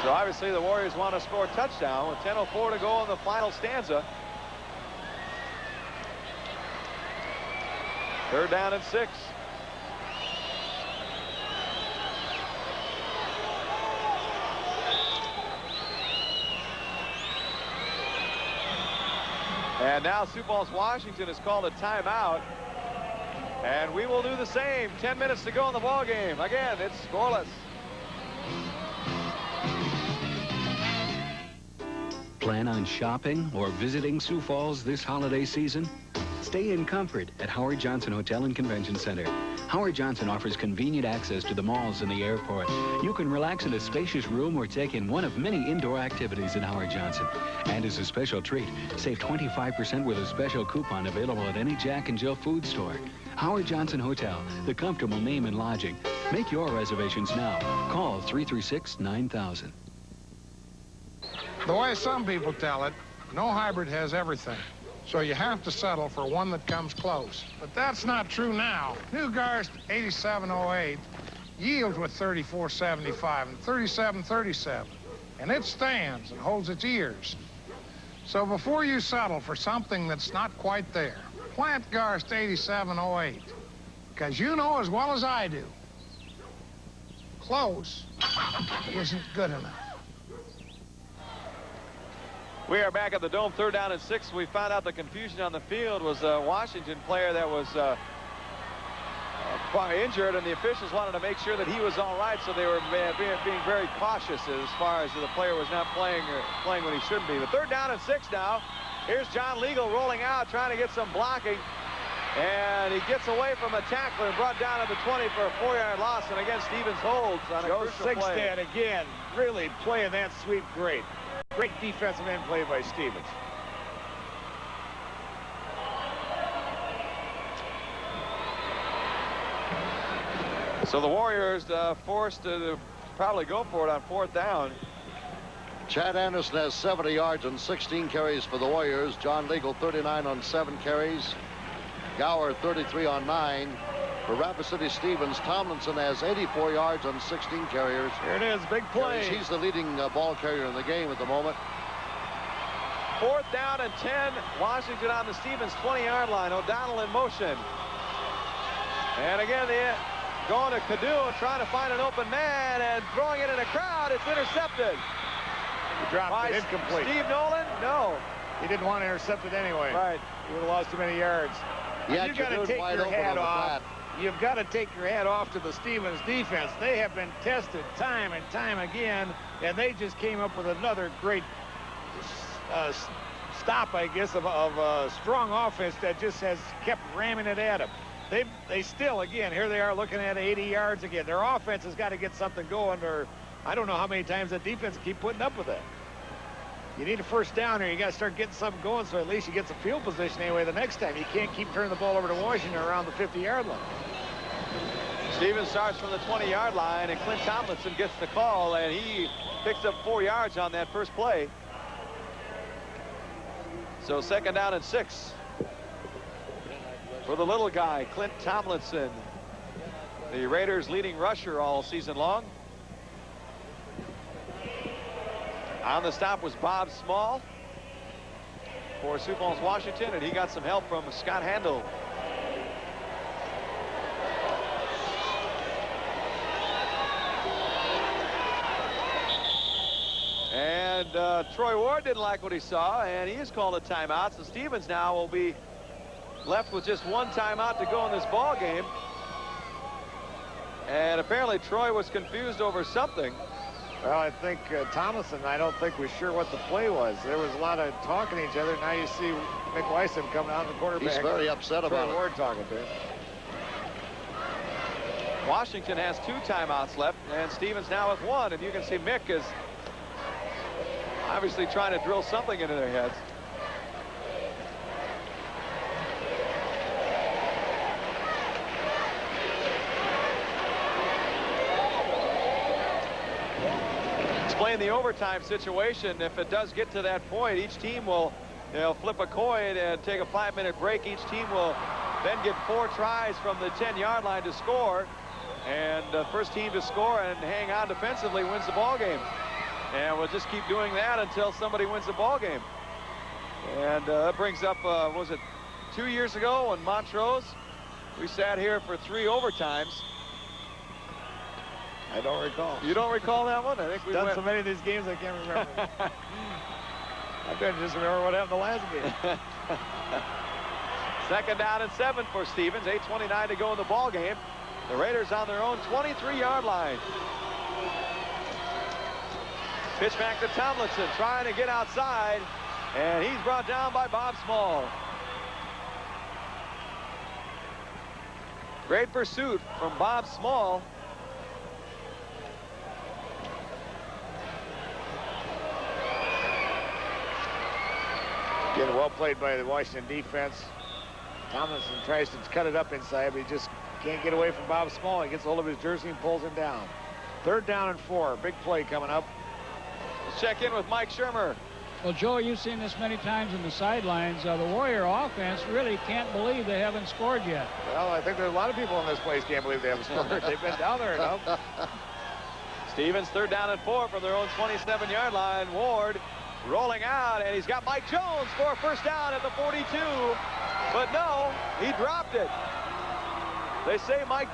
So obviously the Warriors want to score a touchdown with 10:04 to go in the final stanza. 3rd down and 6. And now Sioux Falls Washington has called a timeout. And we will do the same. 10 minutes to go in the ball game. Again, it's scoreless. Plan on shopping or visiting Sioux Falls this holiday season? Stay in comfort at Howard Johnson Hotel and Convention Center. Howard Johnson offers convenient access to the malls and the airport. You can relax in a spacious room or take in one of many indoor activities at Howard Johnson. And as a special treat, save 25% with a special coupon available at any Jack and Jill food store. Howard Johnson Hotel, the comfortable name and lodging. Make your reservations now. Call 336-9000. The way some people tell it, no hybrid has everything. So you have to settle for one that comes close. But that's not true now. New Garst 8708 yields with 3475 and 3737. And it stands and holds its ears. So before you settle for something that's not quite there, plant Garst 8708. Because you know as well as I do, close isn't good enough. We are back at the Dome, 3rd down and 6. We found out the confusion on the field was a Washington player that was injured, and the officials wanted to make sure that he was all right, so they were being very cautious as far as the player was not playing when he shouldn't be. But 3rd down and 6 now. Here's John Legal rolling out, trying to get some blocking, and he gets away from a tackler and brought down at the 20 for a 4-yard loss, and again Stevens holds on a crucial play. Joe Sixten again, really playing that sweep great. Great defensive end play by Stevens. So the Warriors forced to probably go for it on 4th down. Chad Anderson has 70 yards and 16 carries for the Warriors. John Legal 39 on 7 carries. Gower 33 on 9. For Rapid City Stevens, Tomlinson has 84 yards on 16 carriers. Here it is, big play. He's the leading ball carrier in the game at the moment. 4th down and 10. Washington on the Stevens 20-yard line. O'Donnell in motion. And again, going to Cadu, trying to find an open man and throwing it in a crowd. It's intercepted. He dropped it incomplete. Steve Nolan? No. He didn't want to intercept it anyway. Right. He would have lost too many yards. Yeah, You've got to take your hat off. You've got to take your hat off to the Stevens defense. They have been tested time and time again, and they just came up with another great stop, I guess, of a strong offense that just has kept ramming it at them. They still, again, here they are looking at 80 yards again. Their offense has got to get something going, or I don't know how many times that defense keep putting up with that. You need a 1st down here. You got to start getting something going so at least you get some field position anyway the next time. You can't keep turning the ball over to Washington around the 50-yard line. Stevens starts from the 20-yard line, and Clint Tomlinson gets the call, and he picks up 4 yards on that first play. So 2nd down and 6 for the little guy, Clint Tomlinson, the Raiders' leading rusher all season long. On the stop was Bob Small for Sioux Falls, Washington, and he got some help from Scott Handel. And Troy Ward didn't like what he saw, and he has called a timeout. So Stevens now will be left with just 1 timeout to go in this ball game. And apparently Troy was confused over something. Well, I think Tomlinson, I don't think was sure what the play was. There was a lot of talking to each other. Now you see Mick Weissam coming out in the quarterback. He's very upset about it. Troy Ward talking to him. Washington has 2 timeouts left, and Stevens now with 1. And you can see Mick is obviously trying to drill something into their heads. Playing the overtime situation, if it does get to that point, each team will flip a coin and take a 5-minute break. Each team will then get 4 tries from the 10-yard line to score, and the first team to score and hang on defensively wins the ball game. And we'll just keep doing that until somebody wins the ball game. And that brings up, was it 2 years ago in Montrose? We sat here for 3 overtimes. I don't recall. You don't recall that one? I think we done went... so many of these games I can't remember. I couldn't just remember what happened the last game. Second down and 7 for Stevens. 8:29 to go in the ball game. The Raiders on their own 23-yard line. Pitch back to Tomlinson, trying to get outside, and he's brought down by Bob Small. Great pursuit from Bob Small. Again, well played by the Washington defense. Tomlinson tries to cut it up inside, but he just can't get away from Bob Small. He gets a hold of his jersey and pulls him down. 3rd down and 4. Big play coming up. Let's check in with Mike Shermer. Well, Joe, you've seen this many times in the sidelines. The Warrior offense really can't believe they haven't scored yet. Well, I think there's a lot of people in this place can't believe they haven't scored. They've been down there enough. Stevens, 3rd down and 4 from their own 27-yard line. Ward rolling out, and he's got Mike Jones for a first down at the 42. But no, he dropped it. They say Mike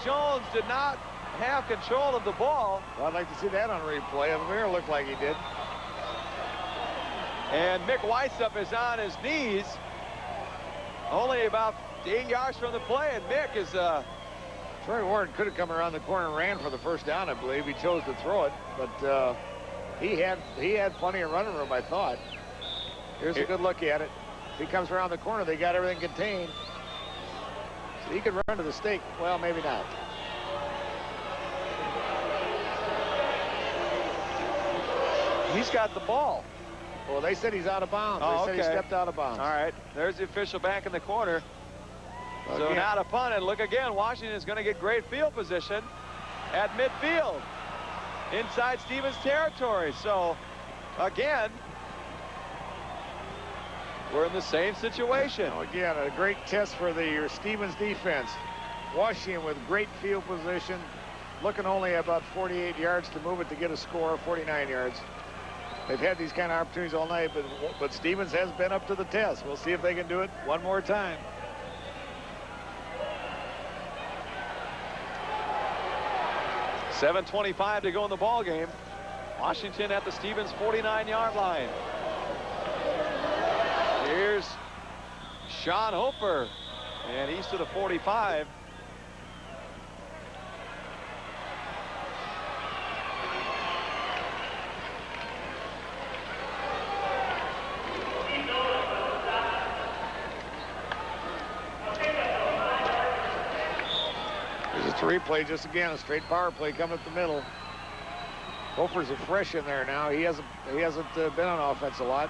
Jones did not have control of the ball. Well, I'd like to see that on replay. The mirror looked like he did. And Mick Weissup is on his knees, only about 8 yards from the play, and Mick is Troy Ward could have come around the corner and ran for the first down, I believe. He chose to throw it, but he had plenty of running room, I thought. Here's a good look at it. If he comes around the corner, they got everything contained. So he could run to the stake. Well, maybe not. He's got the ball. Well, they said he's out of bounds. Oh, they said he stepped out of bounds. All right, there's the official back in the corner. So Again. now to punt, and look again, Washington is going to get great field position at midfield inside Stevens territory. So again, we're in the same situation. Now, again, a great test for the Stevens defense. Washington with great field position, looking only about 48 yards to move it to get a score, 49 yards. They've had these kind of opportunities all night, but Stevens has been up to the test. We'll see if they can do it one more time. $7:25 to go in the ball game. Washington at the Stevens 49-yard line. Here's Sean Hofer, and he's to the 45. Replay just again, a straight power play coming up the middle. Hofer's a fresh in there now. He hasn't been on offense a lot.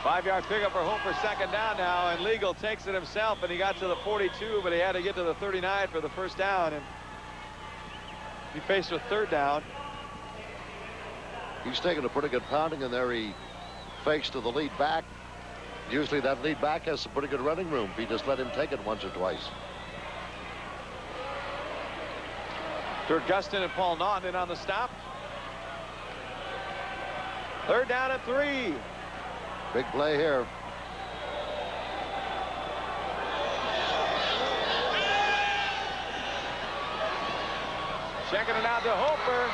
5-yard pickup for Hofer, 2nd down now, and Legal takes it himself, and he got to the 42, but he had to get to the 39 for the first down, and he faced a 3rd down. He's taking a pretty good pounding in there. He fakes to the lead back. Usually that lead back has some pretty good running room. He just let him take it once or twice. Dirk Gustin and Paul Naughton in on the stop. 3rd down and 3. Big play here. Checking it out to Hofer.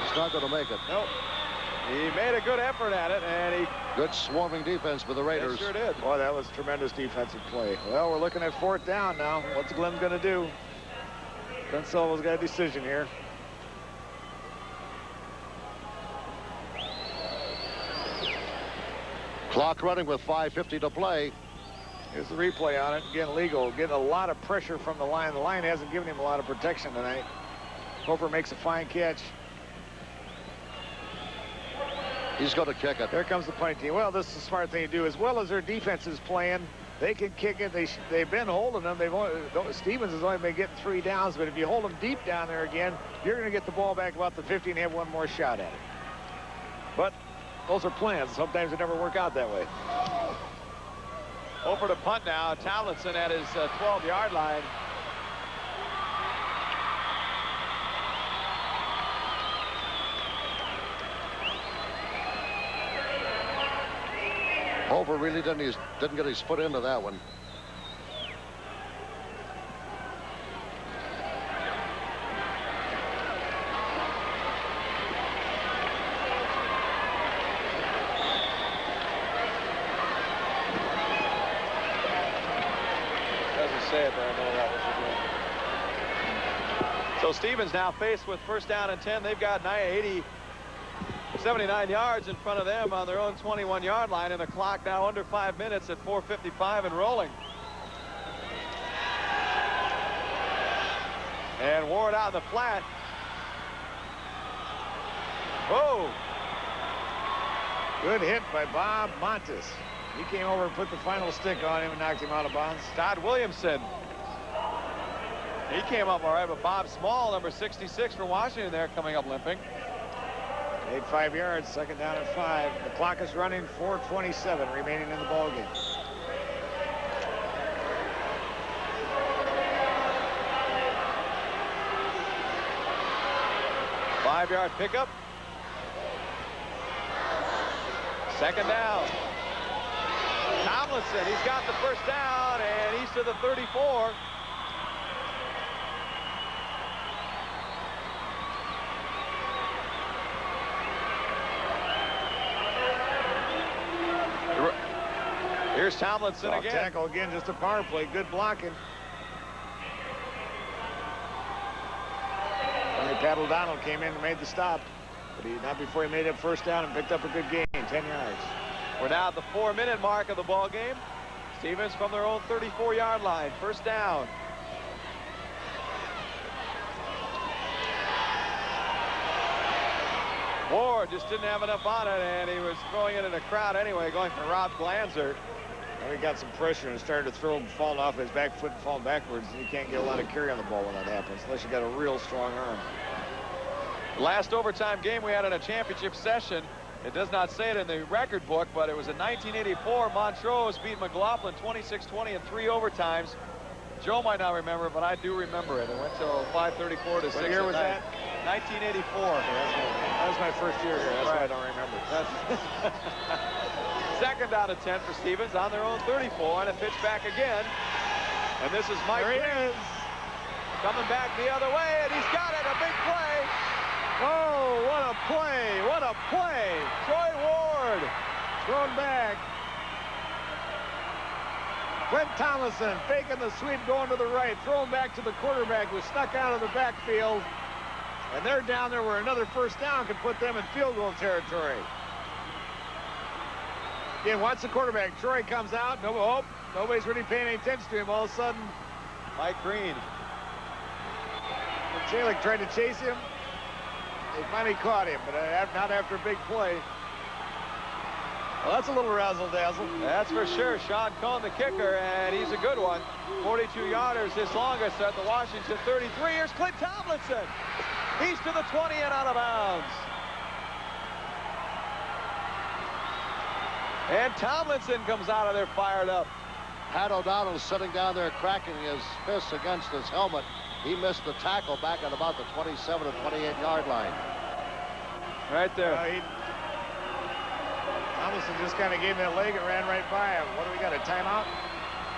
He's not going to make it. Nope. He made a good effort at it, and he... Good swarming defense for the Raiders. They sure did. Boy, that was tremendous defensive play. Well, we're looking at 4th down now. What's Glenn going to do? Glenn Sullivan's got a decision here. Clock running with 5:50 to play. Here's the replay on it. Again, Legal getting a lot of pressure from the line. The line hasn't given him a lot of protection tonight. Hofer makes a fine catch. He's going to kick it. There comes the punting team. Well, this is a smart thing to do. As well as their defense is playing, they can kick it. They've been holding them. Stevens has only been getting 3 downs, but if you hold them deep down there again, you're going to get the ball back about the 50 and have one more shot at it. But those are plans. Sometimes they never work out that way. Over to punt now. Tomlinson at his 12-yard line. Hofer really didn't get his foot into that one. Say it, but I know that was a good. So Stevens now faced with first down and 10. They've got 79 yards in front of them on their own 21-yard line, and the clock now under 5 minutes at 4:55 and rolling. And Ward out in the flat. Whoa! Good hit by Bob Montes. He came over and put the final stick on him and knocked him out of bounds. Todd Williamson. He came up all right, but Bob Small, number 66 for Washington there, coming up limping. Made 5 yards, second down and 5. The clock is running, 4:27 remaining in the ballgame. Five-yard pickup. Second down. Tomlinson, he's got the first down, and he's to the 34. Here's Tomlinson again. Tackle again, just a power play. Good blocking. Only Pat O'Donnell came in and made the stop, but not before he made it first down and picked up a good gain, 10 yards. We're now at the 4-minute mark of the ball game. Stevens from their own 34-yard line. First down. Ward just didn't have enough on it, and he was throwing it in a crowd anyway, going for Rob Glanzer. Well, he got some pressure and started to throw him, falling off his back foot and falling backwards. You can't get a lot of carry on the ball when that happens, unless you got a real strong arm. Last overtime game we had in a championship session. It does not say it in the record book, but it was in 1984. Montrose beat McLaughlin 26-20 in 3 overtimes. Joe might not remember, but I do remember it. It went till 5:34 to 6. What year was that? 1984. That was my first year here. That's why I don't remember. Second down and 10 for Stevens on their own 34, and a pitch back again. And this is Mike. There he is. Coming back the other way, and he's got it. A big play. Oh, what a play. What a play. Troy Ward thrown back. Clint Tomlinson faking the sweep, going to the right, thrown back to the quarterback who snuck out of the backfield. And they're down there where another first down could put them in field goal territory. Again, watch the quarterback. Troy comes out. Nobody's really paying any attention to him. All of a sudden, Mike Green. Chalik tried to chase him. They finally caught him, but not after a big play. Well, that's a little razzle-dazzle. That's for sure. Sean Cohn, the kicker, and he's a good one. 42-yarders, his longest at the Washington 33. Here's Clint Tomlinson. He's to the 20 and out of bounds. And Tomlinson comes out of there fired up. Pat O'Donnell's sitting down there cracking his fists against his helmet. He missed the tackle back at about the 27 or 28-yard line. Right there. Tomlinson just kind of gave him that leg and ran right by him. What do we got, a timeout?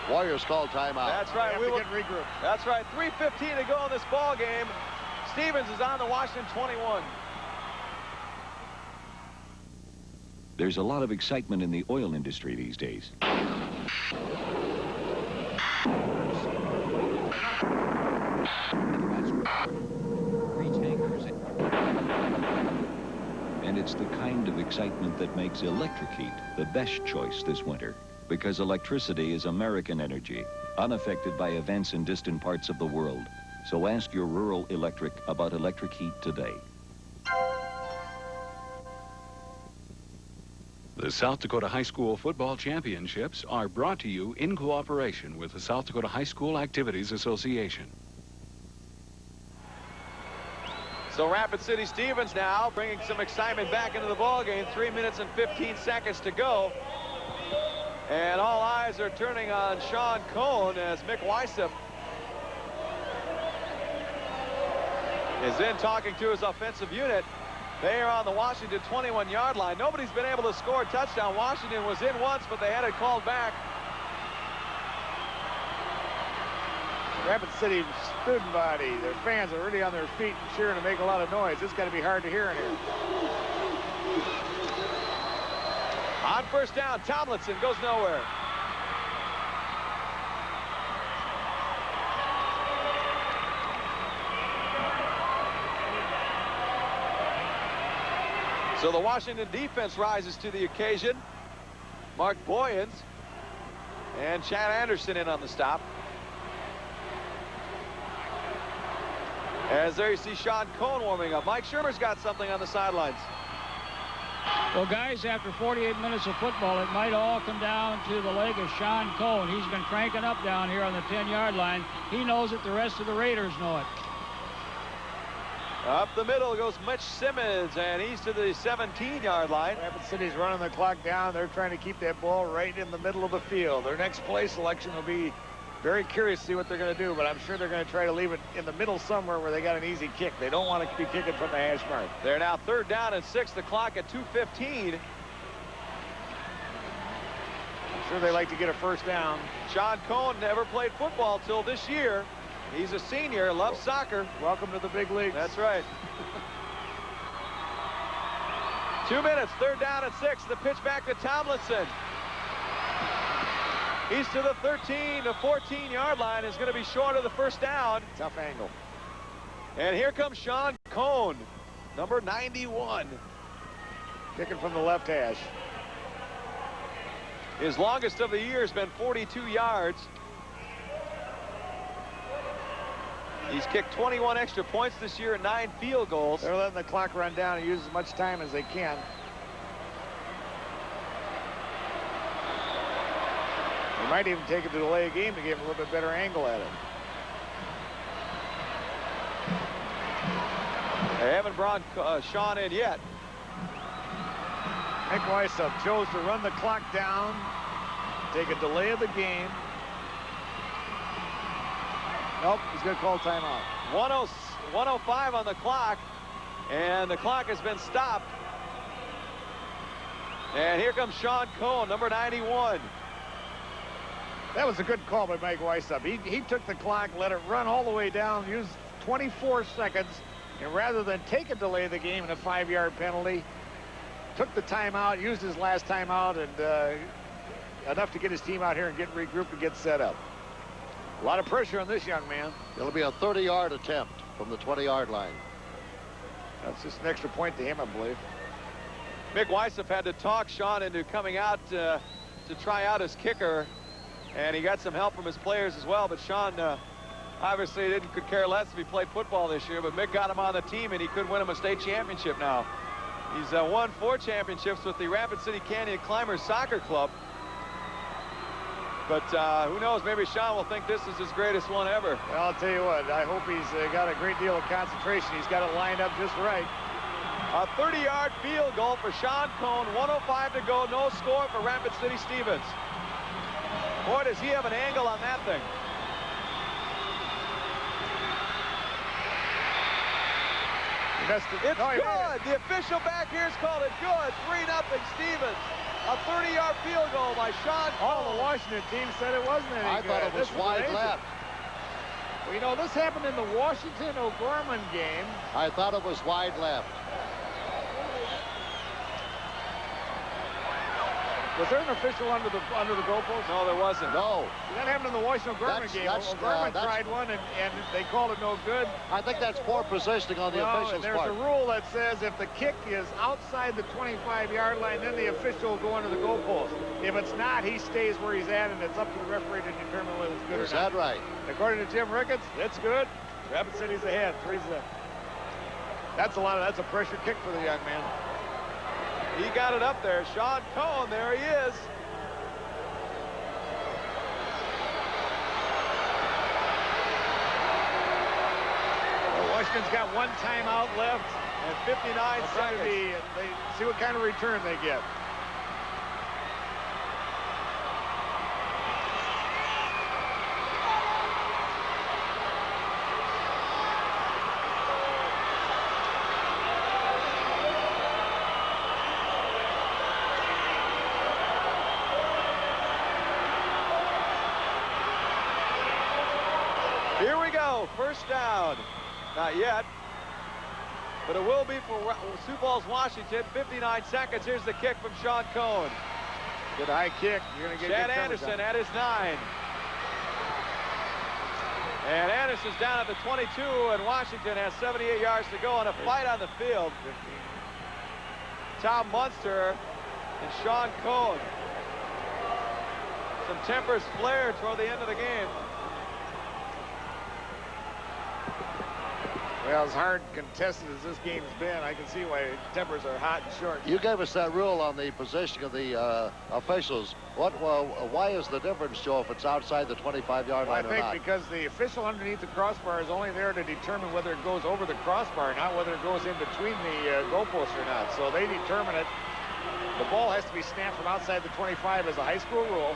Warriors called timeout. That's right. We will get regrouped. That's right. 3:15 to go in this ball game. Stevens is on the Washington 21. There's a lot of excitement in the oil industry these days. And it's the kind of excitement that makes electric heat the best choice this winter, because electricity is American energy, unaffected by events in distant parts of the world. So ask your rural electric about electric heat today. The South Dakota High School Football Championships are brought to you in cooperation with the South Dakota High School Activities Association. So Rapid City Stevens now bringing some excitement back into the ball game. 3 minutes and 15 seconds to go. And all eyes are turning on Sean Cohn as Mick Weissep is in talking to his offensive unit. They are on the Washington 21-yard line. Nobody's been able to score a touchdown. Washington was in once, but they had it called back. Rapid City student body, their fans are really on their feet and cheering to make a lot of noise. This is going to be hard to hear in here. On first down, Tomlinson goes nowhere. So the Washington defense rises to the occasion. Mark Boyens and Chad Anderson in on the stop. As there you see Sean Cohn warming up. Mike Shermer's got something on the sidelines. Well, guys, after 48 minutes of football, it might all come down to the leg of Sean Cohn. He's been cranking up down here on the 10-yard line. He knows it. The rest of the Raiders know it. Up the middle goes Mitch Simmons, and he's to the 17-yard line. Rapid City's running the clock down. They're trying to keep that ball right in the middle of the field. Their next play selection will be very curious to see what they're going to do, but I'm sure they're going to try to leave it in the middle somewhere where they got an easy kick. They don't want to be kicking from the hash mark. They're now 3rd down and 6. The clock at 2:15. I'm sure they like to get a first down. Sean Cohn never played football till this year. He's a senior, loves soccer. Welcome to the big leagues. That's right. 2 minutes, 3rd down and 6. The pitch back to Tomlinson. He's to the 13 to 14-yard line. Is going to be short of the first down. Tough angle. And here comes Sean Cohn, number 91. Kicking from the left hash. His longest of the year has been 42 yards. He's kicked 21 extra points this year and 9 field goals. They're letting the clock run down and use as much time as they can. They might even take it to delay a game to give him a little bit better angle at it. They haven't brought Sean in yet. Mike Weissub chose to run the clock down, take a delay of the game. Nope, he's going to call timeout. 1:05 on the clock, and the clock has been stopped. And here comes Sean Cohn, number 91. That was a good call by Mike Weissub. He took the clock, let it run all the way down, used 24 seconds, and rather than take a delay of the game and a 5-yard penalty, took the timeout, used his last timeout, and enough to get his team out here and get regrouped and get set up. A lot of pressure on this young man. It'll be a 30-yard attempt from the 20-yard line. That's just an extra point to him, I believe. Mick Weissub had to talk Sean into coming out to try out his kicker, and he got some help from his players as well. But Sean obviously could care less if he played football this year, but Mick got him on the team, and he could win him a state championship now. He's won 4 championships with the Rapid City Canyon Climbers Soccer Club. But who knows, maybe Sean will think this is his greatest one ever. Well, I'll tell you what, I hope he's got a great deal of concentration. He's got it lined up just right. A 30-yard field goal for Sean Cohn. 1:05 to go, no score for Rapid City Stevens. Boy, does he have an angle on that thing. It's good. The official back here's called it good. 3-0 Stevens. A 30-yard field goal by Sean Cohn. All the Washington team said it wasn't any good. I thought it was wide left. Well, you know, this happened in the Washington-O'Gorman game. I thought it was wide left. Was there an official under the goalpost? No, there wasn't. No. That happened in the Washington-O'Gorman game. O'Gorman tried one, and they called it no good. I think that's poor positioning on the official's there's part. a rule that says if the kick is outside the 25-yard line, then the official will go under the goalpost. If it's not, he stays where he's at, and it's up to the referee to determine whether it's good or not. Is that right? According to Jim Ricketts, it's good. Rapid City's ahead, 3-0. That's a pressure kick for the young man. He got it up there. Sean Cohn, there he is. Well, Washington's got 1 timeout left and 59 seconds. They see what kind of return they get. go. First down. Not yet. But it will be for Sioux Falls, Washington. 59 seconds. Here's the kick from Sean Cohn. Good high kick. You're going to get Chad Anderson at his 9. And Anderson's down at the 22, and Washington has 78 yards to go on a fight on the field. Tom Munster and Sean Cohn. Some tempers flared toward the end of the game. Well, as hard contested as this game's been, I can see why tempers are hot and short. You gave us that rule on the position of the officials. Why is the difference, Joe, if it's outside the 25-yard line I or not? think because the official underneath the crossbar is only there to determine whether it goes over the crossbar, not whether it goes in between the goalposts or not. So they determine it. The ball has to be snapped from outside the 25 as a high school rule.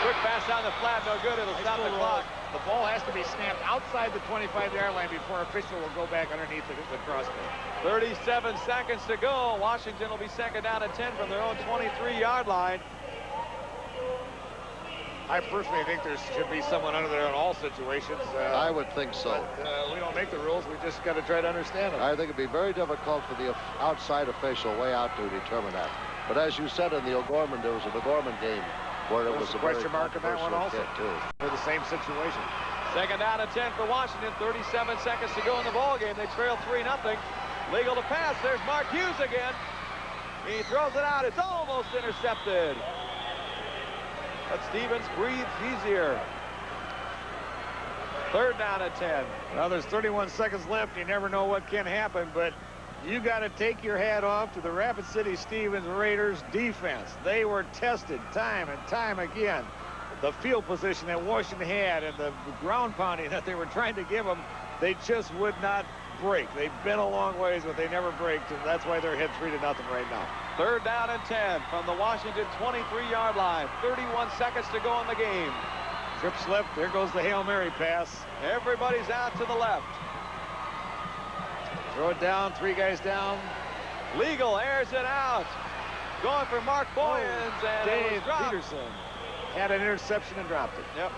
Quick pass down the flat, no good. It'll stop the clock. The ball has to be snapped outside the 25-yard line before official will go back underneath the crossbar. 37 seconds to go. Washington will be second down and 10 from their own 23-yard line. I personally think there should be someone under there in all situations. I would think so. But, we don't make the rules. We just got to try to understand them. I think it'd be very difficult for the outside official way out to determine that. But as you said in the O'Gorman, there was an O'Gorman game where it was a question mark on that one also too. For the same situation. Second down and 10 for Washington. 37 seconds to go in the ball game. They trail 3-0. Legal to pass. There's Mark Hughes again. He throws it out. It's almost intercepted. But Stevens breathes easier. Third down and 10. Well, there's 31 seconds left. You never know what can happen, but you got to take your hat off to the Rapid City Stevens Raiders defense. They were tested time and time again. The field position that Washington had and the ground pounding that they were trying to give them, they just would not break. They've been a long ways, but they never break, and that's why they're ahead 3-0 right now. Third down and 10 from the Washington 23-yard line. 31 seconds to go in the game. Trips left. There goes the Hail Mary pass. Everybody's out to the left. Throw it down. 3 guys down. Legal airs it out. Going for Mark Boyens, and it was Dave dropped. Peterson had an interception and dropped it. Yep.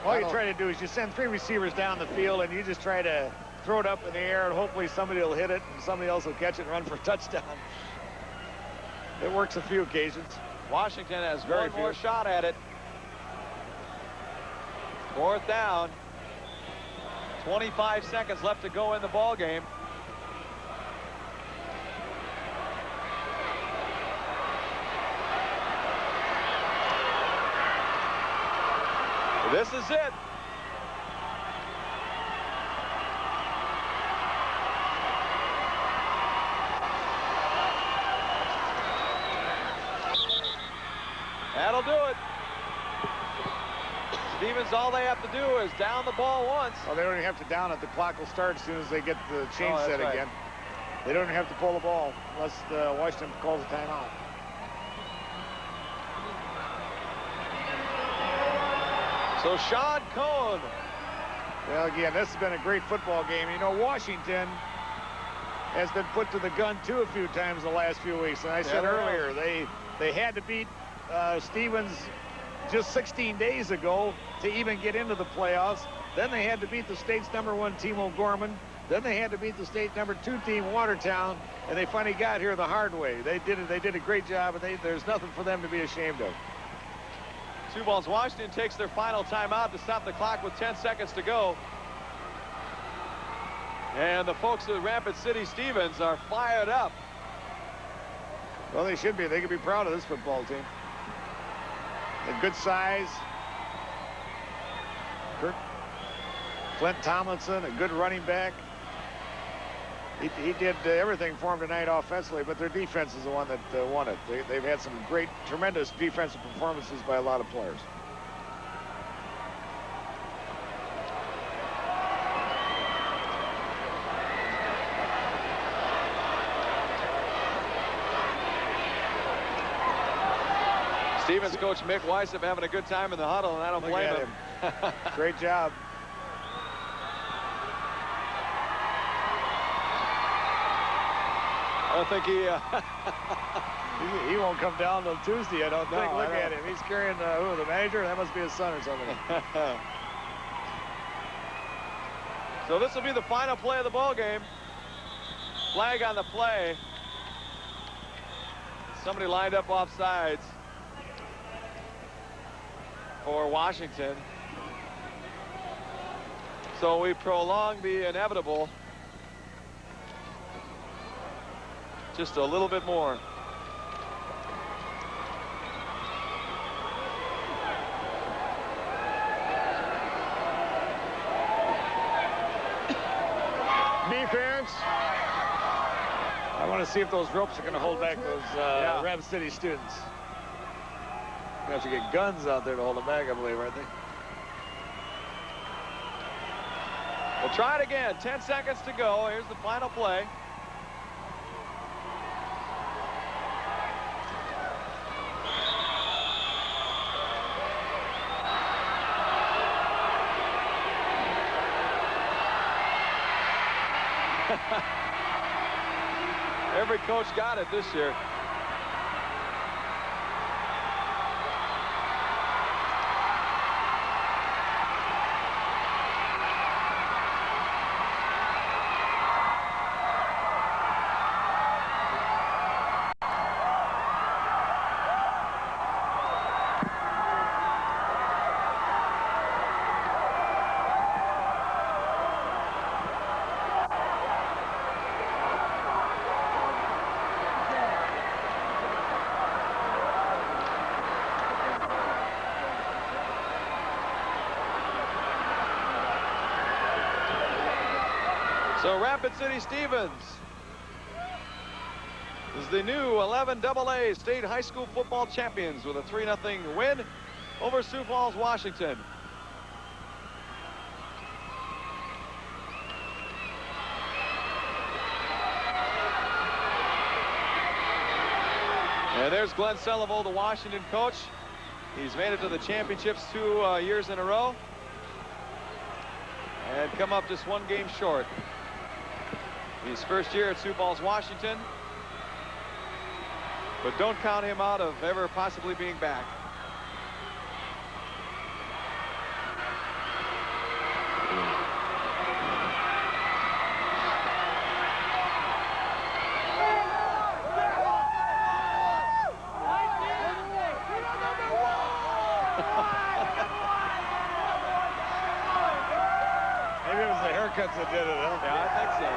All you try to do is you send 3 receivers down the field, and you just try to throw it up in the air, and hopefully somebody will hit it, and somebody else will catch it and run for a touchdown. It works a few occasions. Washington has one more shot at it. Fourth down. 25 seconds left to go in the ball game. This is it. That'll do it. Stevens, all they have to do is down the ball once. Well, they don't even have to down it. The clock will start as soon as they get the chain set right. again. They don't even have to pull the ball unless Washington calls a timeout. So Sean Cohn. Well, again, this has been a great football game. You know, Washington has been put to the gun, too, a few times the last few weeks. And I said earlier, they had to beat Stevens just 16 days ago to even get into the playoffs. Then they had to beat the state's #1 team, O'Gorman. Then they had to beat the state #2 team, Watertown. And they finally got here the hard way. They did a great job, and there's nothing for them to be ashamed of. Sioux Falls, Washington takes their final timeout to stop the clock with 10 seconds to go. And the folks at Rapid City Stevens are fired up. Well, they should be. They could be proud of this football team. A good size. Clint Tomlinson, a good running back. He did everything for them tonight offensively, but their defense is the one that won it. They've had some great, tremendous defensive performances by a lot of players. Stevens coach Mick Weissop having a good time in the huddle, and I don't blame him. Great job. I don't think he He won't come down till Tuesday, I don't think. No, Look at him. He's carrying who, the manager? That must be his son or something. So this will be the final play of the ball game. Flag on the play. Somebody lined up off sides for Washington. So we prolong the inevitable just a little bit more. Defense. I want to see if those ropes are going to hold back those Rapid City students. You have to get guns out there to hold them back, I believe, aren't they? We'll try it again. 10 seconds to go. Here's the final play. Every coach got it this year. So Rapid City Stevens is the new 11AA state high school football champions with a 3-0 win over Sioux Falls, Washington. And there's Glenn Sullivan, the Washington coach. He's made it to the championships 2 years in a row and come up just 1 game short. His first year at Sioux Falls, Washington. But don't count him out of ever possibly being back. Maybe it was the haircuts that did it, huh? Yeah, I think so.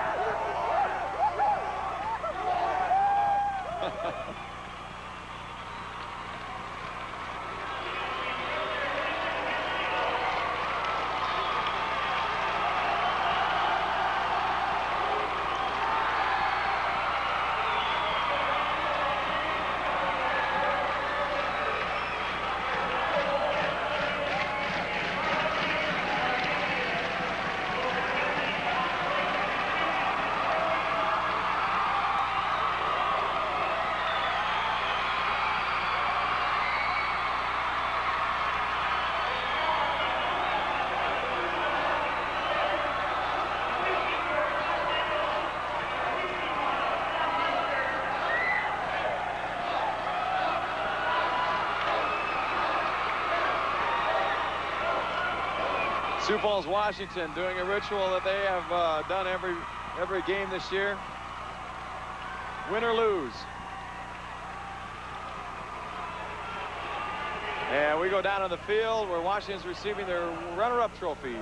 Sioux Falls, Washington doing a ritual that they have done every game this year. Win or lose. And we go down on the field where Washington's receiving their runner-up trophies.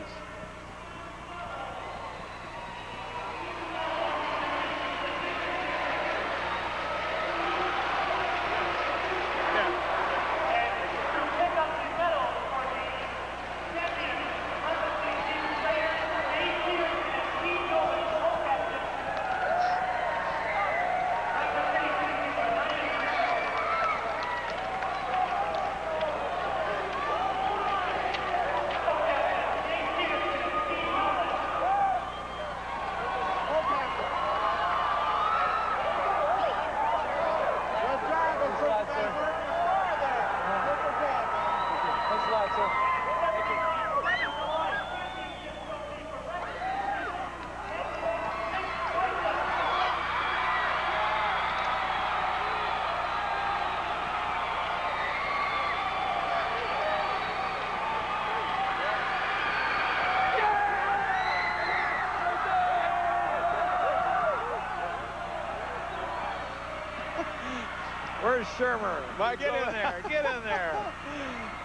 Where's Shermer? Mike, get in there. Get in there.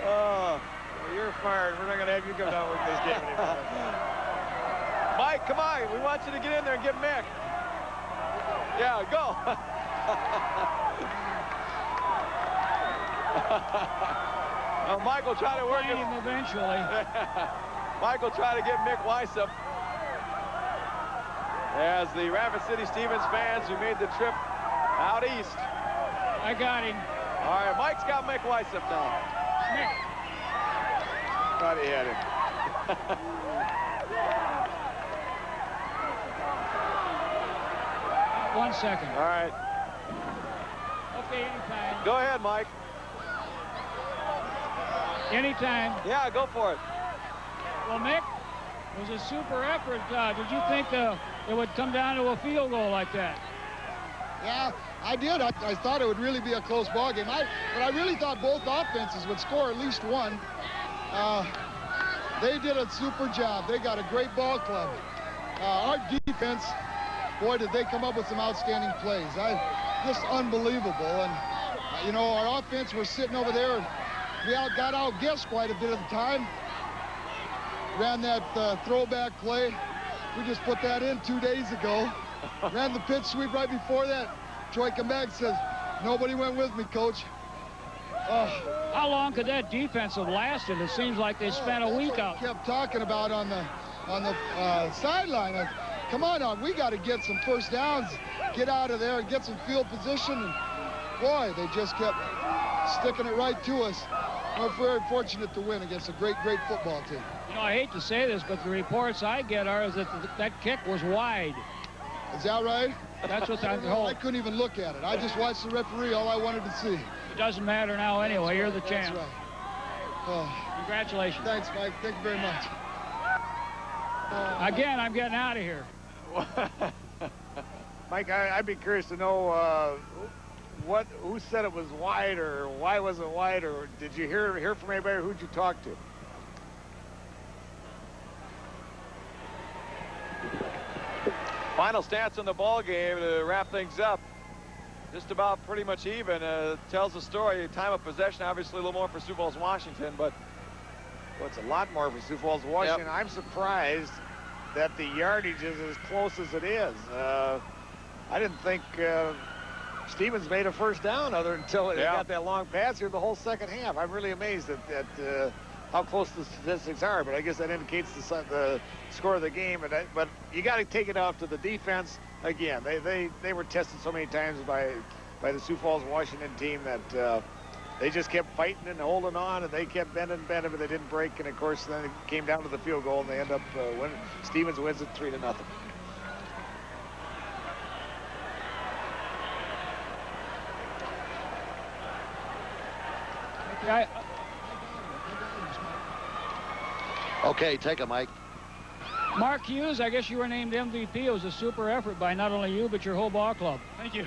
Oh, well, you're fired. We're not going to have you come down with this game anymore. Mike, come on. We want you to get in there and get Mick. Yeah, go. Well, Mike will try to work him eventually. Mike will try to get Mick Weissop. As the Rapid City Stevens fans who made the trip out east. I got him. All right, Mike's got Mick Weissop now. Mick. Thought he had him. 1 second. All right. Okay, anytime. Go ahead, Mike. Anytime. Yeah, go for it. Well, Mick, it was a super effort. Did you think it would come down to a field goal like that? Yeah, I did. I thought it would really be a close ball game. But I really thought both offenses would score at least one. They did a super job. They got a great ball club. Our defense, boy, did they come up with some outstanding plays. Just unbelievable. And, you know, our offense was sitting over there. And we got outguessed quite a bit of the time. Ran that throwback play. We just put that in 2 days ago. Ran the pitch sweep right before that. Troy come back and says, nobody went with me, Coach. How long could that defense have lasted? It seems like they spent a week out. Kept talking about on the sideline. Come on, we got to get some first downs, get out of there and get some field position. And boy, they just kept sticking it right to us. We're very fortunate to win against a great football team. You know, I hate to say this, but the reports I get are that that kick was wide. Is that right? That's what I'm told. I couldn't even look at it. I just watched the referee, all I wanted to see. It doesn't matter now anyway. You're the champ. That's right. Congratulations. Thanks, Mike. Thank you very much. Again, I'm getting out of here. Mike, I'd be curious to know who said it was wide, or why was it wide, or did you hear from anybody, or who'd you talk to? Final stats in the ball game to wrap things up. Just about pretty much even. Tells the story. Time of possession, obviously a little more for Sioux Falls, Washington, but well, it's a lot more for Sioux Falls, Washington. Yep. I'm surprised that the yardage is as close as it is. I didn't think Stevens made a first down until it got that long pass here the whole second half. I'm really amazed at how close the statistics are, but I guess that indicates the score of the game. But you got to take it out to the defense. Again, they were tested so many times by the Sioux Falls Washington team that they just kept fighting and holding on, and they kept bending, but they didn't break. And of course, then it came down to the field goal, and they end up winning. Stevens wins it 3-0. Okay, take it, Mike. Mark Hughes, I guess you were named MVP. It was a super effort by not only you, but your whole ball club. Thank you.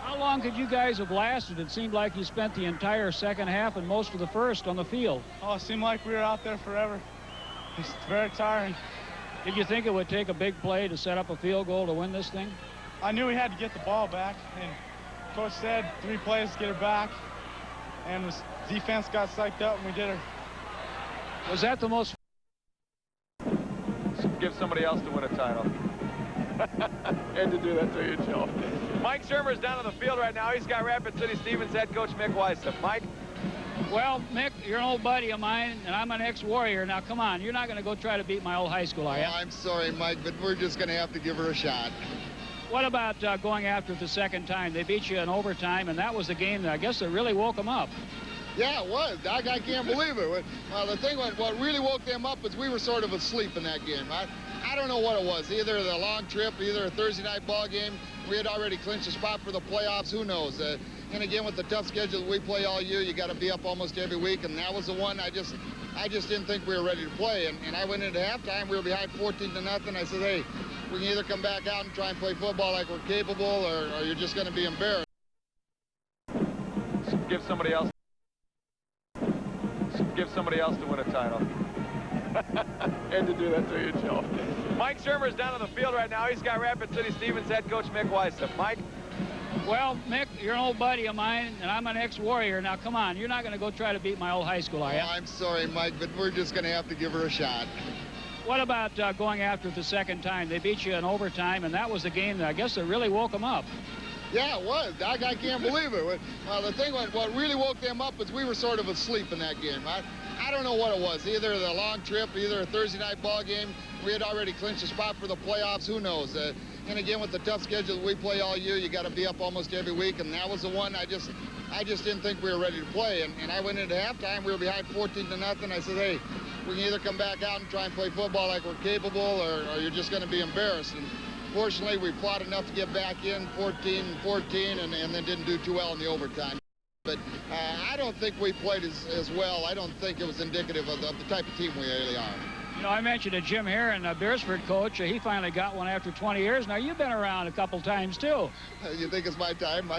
How long could you guys have lasted? It seemed like you spent the entire second half and most of the first on the field. Oh, it seemed like we were out there forever. It's very tiring. Did you think it would take a big play to set up a field goal to win this thing? I knew we had to get the ball back, and Coach said 3 plays to get her back, and the defense got psyched up, and we did her. Was that the most... Give somebody else to win a title. Had to do that to you, Joe. Mike Shermer's down on the field right now. He's got Rapid City Stevens head coach Mick Weissop. Mike? Well, Mick, you're an old buddy of mine, and I'm an ex-Warrior. Now, come on, you're not going to go try to beat my old high school, are you? Oh, I'm sorry, Mike, but we're just going to have to give her a shot. What about going after it the second time? They beat you in overtime, and that was the game that I guess that really woke them up. Yeah, it was. I can't believe it. Well, the thing, what really woke them up was we were sort of asleep in that game. I don't know what it was. Either the long trip, either a Thursday night ball game. We had already clinched a spot for the playoffs. Who knows? And again, with the tough schedule that we play all year, you got to be up almost every week. And that was the one I just didn't think we were ready to play. And I went into halftime. We were behind 14-0. I said, hey, we can either come back out and try and play football like we're capable, or you're just going to be embarrassed. Give somebody else to win a title. Had to do that to you, Joe. Mike Shermer's down on the field right now. He's got Rapid City Stevens head coach Mick Weissop. Mike? Well, Mick, you're an old buddy of mine, and I'm an ex-Warrior. Now, come on, you're not going to go try to beat my old high school, are you? Oh, I'm sorry, Mike, but we're just going to have to give her a shot. What about going after it the second time? They beat you in overtime, and that was the game that I guess that really woke them up. Yeah, it was. Doc, I can't believe it. Well, the thing, what really woke them up is we were sort of asleep in that game. I don't know what it was. Either the long trip, either a Thursday night ball game. We had already clinched a spot for the playoffs. Who knows? And again, with the tough schedule that we play all year, you got to be up almost every week, and that was the one I just didn't think we were ready to play. And I went into halftime. We were behind 14-0. I said, hey, we can either come back out and try and play football like we're capable, or you're just going to be embarrassed. And fortunately, we fought enough to get back in 14-14, and then didn't do too well in the overtime. But I don't think we played as well. I don't think it was indicative of the type of team we really are. You know, I mentioned to Jim Heron, Beresford coach. He finally got one after 20 years. Now, you've been around a couple times, too. You think it's my time?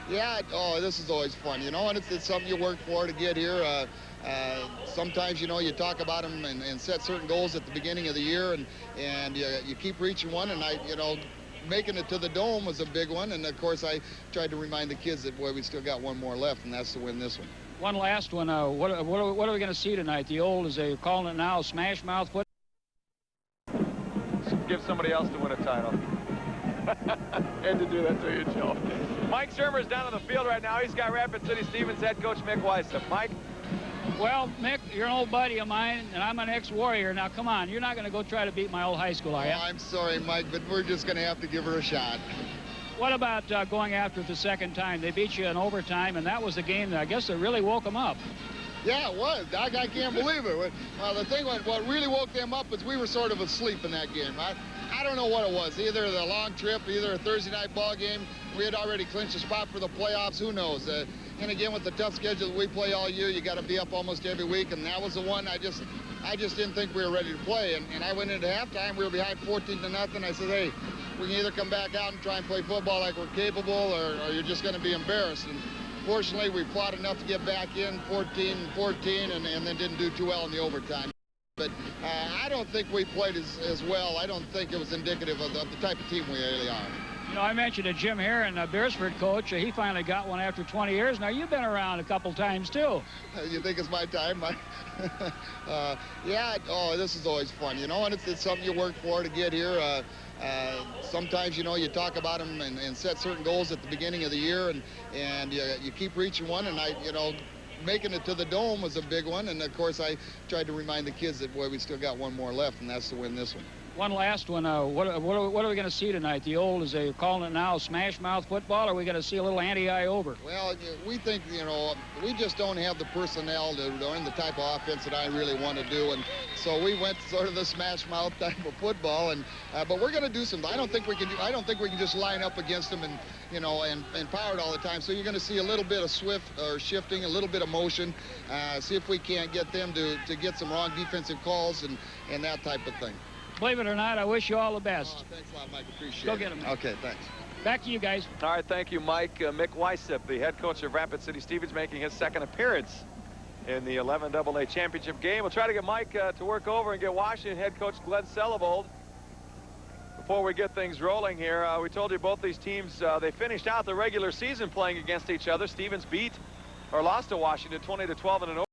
Yeah, oh, this is always fun, you know, and it's something you work for to get here. Sometimes, you know, you talk about them and set certain goals at the beginning of the year, and you keep reaching one, and you know, making it to the Dome was a big one, and of course I tried to remind the kids that, boy, we still got one more left, and that's to win this one. One last one. What are we going to see tonight? The old, as they're calling it now, smash mouth foot. Give somebody else to win a title. Had to do that to you, Joe. Mike Shermer's down on the field right now. He's got Rapid City Stevens head coach Mick Weissop. Mike? Well, Mick, you're an old buddy of mine, and I'm an ex-Warrior. Now, come on, you're not going to go try to beat my old high school, are you? Oh, I'm sorry, Mike, but we're just going to have to give her a shot. What about going after it the second time? They beat you in overtime, and that was the game that I guess that really woke them up. Yeah, it was. Doc, I can't believe it. Well, the thing, what really woke them up is we were sort of asleep in that game. I don't know what it was. Either the long trip, either a Thursday night ball game. We had already clinched a spot for the playoffs. Who knows? And again, with the tough schedule that we play all year, you got to be up almost every week, and that was the one I just didn't think we were ready to play. And I went into halftime. We were behind 14-0. I said, hey, we can either come back out and try and play football like we're capable, or you're just going to be embarrassed. And fortunately, we fought enough to get back in 14-14, and then didn't do too well in the overtime. But I don't think we played as well. I don't think it was indicative of the type of team we really are. You know, I mentioned to Jim Heron, Beresford coach. He finally got one after 20 years. Now, you've been around a couple times, too. You think it's my time? Yeah, oh, this is always fun, you know, and it's something you work for to get here. Sometimes, you know, you talk about them and set certain goals at the beginning of the year, and you keep reaching one, and you know, making it to the Dome was a big one, and of course I tried to remind the kids that, boy, we still got one more left, and that's to win this one. One last one. What are we going to see tonight? The old, as they're calling it now, smash mouth football, or are we going to see a little anti-eye over? Well, we think, you know, we just don't have the personnel to run the type of offense that I really want to do, and so we went sort of the smash mouth type of football, and but we're going to do some. I don't think we can just line up against them and, you know, and power it all the time. So you're going to see a little bit of shifting, a little bit of motion. See if we can't get them to get some wrong defensive calls and that type of thing. Believe it or not, I wish you all the best. Oh, thanks a lot, Mike. Appreciate it. Go get them. Okay, thanks. Back to you guys. All right, thank you, Mike. Mick Weissop, the head coach of Rapid City Stevens, making his second appearance in the 11AA championship game. We'll try to get Mike to work over and get Washington head coach Glenn Selivold. Before we get things rolling here, we told you both these teams, they finished out the regular season playing against each other. Stevens beat or lost to Washington 20-12 in an